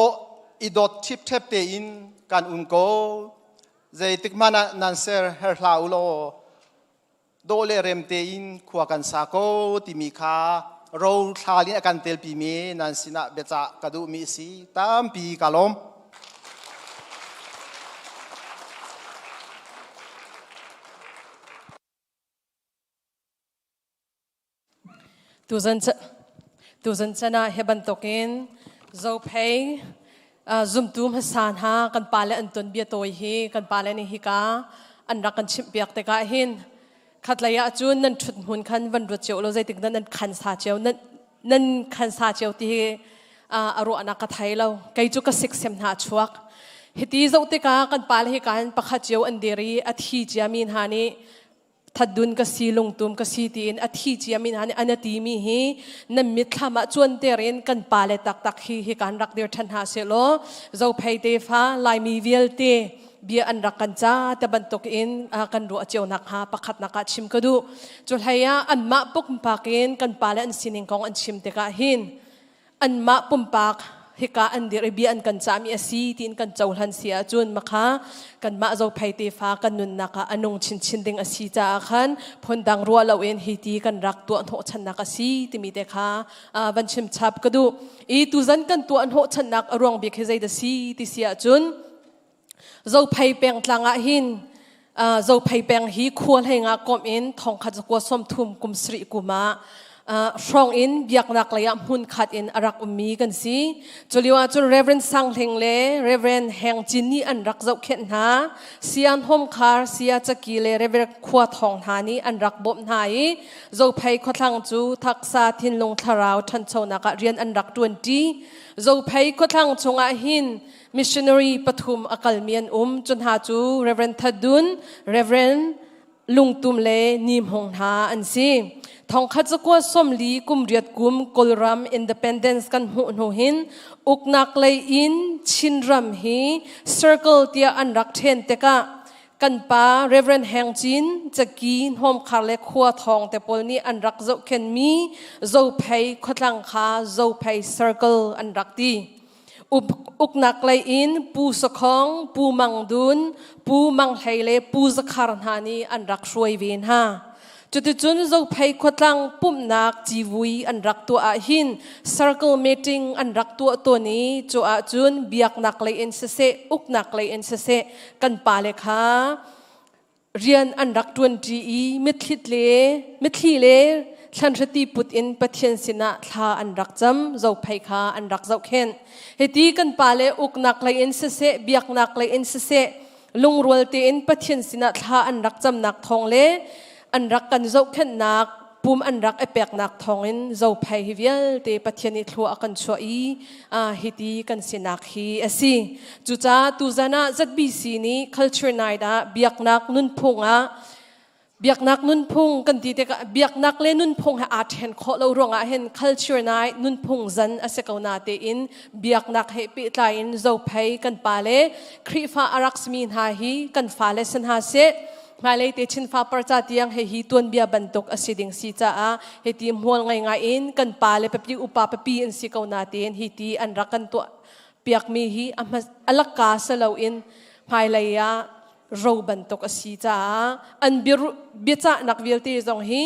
idot tip tep te in kan ko zai tikmana nan ser her laulo do le rem te in khwa kan sa ko ti mi kha ro thali akan tel pi me nan sina becha kadu mi si tam pi kalom tuzen chana heban tokin zo pay zum tum hasan ha kan pale anton bia toy hi kan pale ni hi ka an ra kan chim piak te ka hin khatlaya chun nan thut hun khan van ru cheu lo zai tik nan khan sa cheu nan khan sa cheu ti aro ana ka thai lo kai chu ka sik sem na chuak hiti zo te ka kan pale hi kan pakha cheu an deri athi jamin hani thadun ka silung tum ka sitin athi chiamin han anati mi hi namit thama chuan terin kan pale tak tak hi kan rak der than ha se lo zo phei te fa lai mi vial te bia an rak kan cha ta ban tok in kan ro cheu nak ha pakhat naka chim ka du chul haya an ma puk pakin kan pale an sining kong an chim te ka hin an ma pum pak hika an dir bi an kan chami asi tin kan chawlhan sia chun makha kan ma zo phaite fa kan nun naka anung chin chin ding asi cha khan phondang ro lo en hiti kan rak tu an ho chan naka si timi te kha van chim chap kadu e tu zan kan tu an ho chan nak arong bi khezai da si ti sia chun zo phai peng tlanga hin zo phai peng hi khol henga kom in thong kha ko som thum kum sri kuma strong in biak nak laya mun khat in arak ummi kan si chuliwa chul reverend sangleng le reverend heng chin ni an rak zau khen na sian hom khar sia chaki le reverend khwa thong na ni an rak bom nai zo phai khothlang chu thaksa thinlung tharau than chona ka rian an rak 20 zo phai khothlang chunga hin missionary pathum akalmian chun ha chu reverend thadun reverend lungtum le nim hong na an si thong khat zakwa somli kum riat kum kolram independence kan hu no hin uknak lei in chinram hi circle tia an rak then te ka kan pa reverend heng chin chaki hom kharle khwa thong te pol ni an rak zo khen mi zo phai khotlang kha zo phai circle an rak ti uknak lei in pu sakhong pu mangdun pu manghaile pu zakhar hani an rak shoi vin ha chuti chun zo phai khotlang pum nak jiwui an rak tu a hin circle meeting an rak tu to ni chu a chun biak nak le in se uk nak le in se kan pa le kha rian an rak 20 i mithli le thlan rati put in pathian sina thla an rak cham zo phai kha an rak zo khen heti kan pa le uk nak le in se biak nak le in se ลุงรัวตีอินปะเทียนสินะท่าอันรักจำนักทองเล่อันรักกันเจ้าขันนักปุ่มอันรักเอเปกนักทองอินเจ้าไพฮิเวลเตปะเทียนิทัวกันช่วยฮิตีกันสินักฮีสิจุจ้าตูจานะจัดบีซีนี้ culture night เบียกนักนุนพงเบียกนักนุนพงกันตีเตกเบียกนักเล่นุนพงอาจเห็นข้อเรารวงเห็น culture night นุนพงจันอาศัยกันนาเตอินเบียกนักเฮปิตายอินเจ้าไพกันปาเลครีฟ้าอารักสมีนหาฮีกันฟ้าเลสันหาเซมาเลยเตชินฟ้าประจัดยังเฮีตัวนเบียบันตกอสิดิงสีจ้าเฮตีมหัวไงอินกันปาเลเปปีอุปาเปปีอินสิกันนาเตอินเฮตีอันรักกันตัวเปียกมีฮีอลักกาสลาวอินมาเลยเราบันตกสีจ้าอันเบียจ้านักวิลตีจงฮี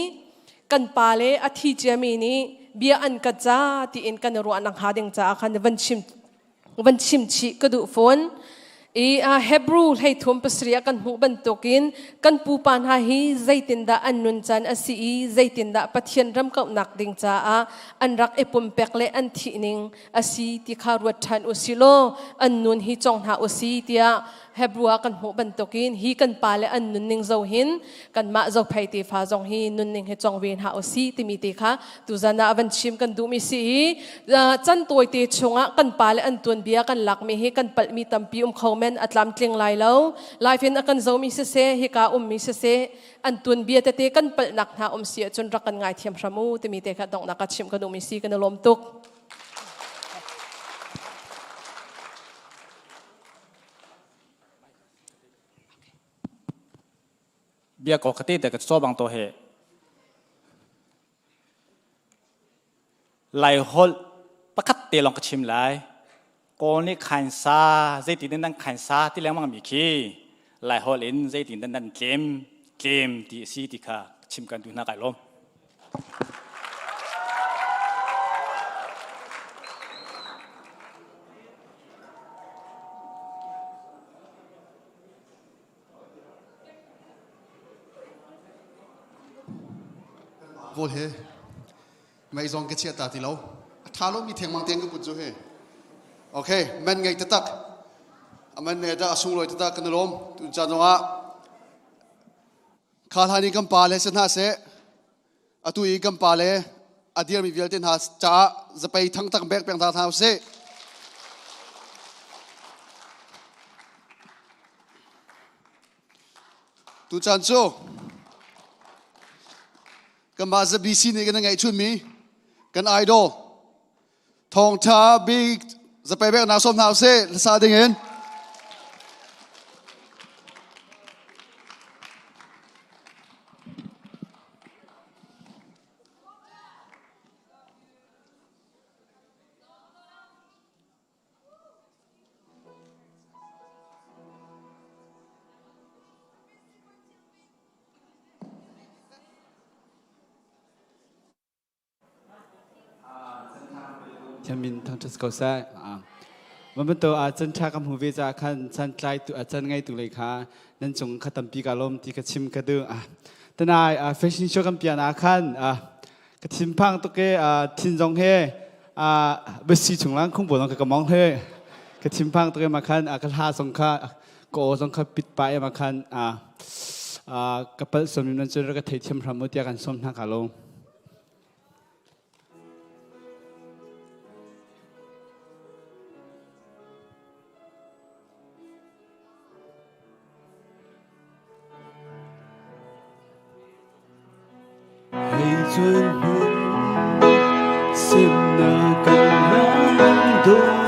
กันปาเลอธิจามีนี้เบียอันกัจจาที่อินกันรัวนังหาดิงจ้าคันวันชิมชีกระดูฝนเฮบรูให้ทุ่มปสรีกันหูบันตกินกันปูปานหาฮีใจตินดาอันนุนจันอสีใจตินดาปัทยันรำกับนักดิงจ้าอันรักเอปุ่มเปกเลอันทินิงอสีที่ขารวดทันอุสิโลอันนุนฮีจงหาอุสีเตียเฮบรูกันหูบันตกินฮีกันปาเลอันนุนนิงเจ้าหินกันมาเจ้าไพตีฟ้าจงฮีนุนนิงให้จงเวียนหาอุสีติมีตีค่ะตุจานาวันชิมกันดูมิสีจันตัวตีชงะกันปาเลอันตุนเบียกันหลักมีฮีกันปัลมีตัมปีเขาอัตลามตลิงไลเล่าไลฟ์นกันเจ้ามีเสฮิกามีเสอันตุนเบียเตกันเปิดนักหาเสียจนรักกันง่ายเทียมพระมูแต่มีเตกันต้องนักชิมกันมีสีกันลมตุกเบียกอกติแต่ก็ชอบบางตัวเหไลฮอลประคัดเตลองกระชิมไลก่อนนี้ขันซาใจติดนั่นขันซาที่แล้วมันมีขี้ไล่ฮอลอินใจติดนั่นเกมที่ซีที่ข้าชิมกันดูน่าไก่ล้มโว้เฮไม่ซองกระเชียตาที่เราท้าเรามีเทียงมังเทียงก็ปุจจุเฮโอเคมันไงตักมันเนี่ยจะสุ่งลอยตักกันลมตุนจันทร์ว่าข้าทานีกัมปาเลสนาเสอตุยกัมปาเลอดีตมีเวลเทนหาจ้าจะไปทั้งตักแบกเป็นทางเท้าเสตุนจันทร์กันมาจะบีซีนี่กันยังไงชุดมีกันไอดอลทองท้าบีจะไปแบกนาส้มเท้าเสซาดิเงินฉันมินทั้งทุกคนแซ่วันเป็นตัวอาจารย์ชาคำหูวิจาคันฉันใจตัวอาจารย์ไงตัวเลยค่ะนั่นจงขัดตั้มปีกาลมที่กระชิมกระดือแต่นายแฟชั่นโชว์กันเปลี่ยนอาคันกระชิมพังตัวเกทินจงเฮเบสีถุงล้างคงบ่ต้องกระมองเฮกระชิมพังตัวเกมาคันกระทาสงฆาโกสงฆาปิดไปมาคันกระเปิดสมนินจนแล้วก็เทียมพระมุติกันสมทางกาลมจนหุ่นเส้นหน้ากันล้างตัว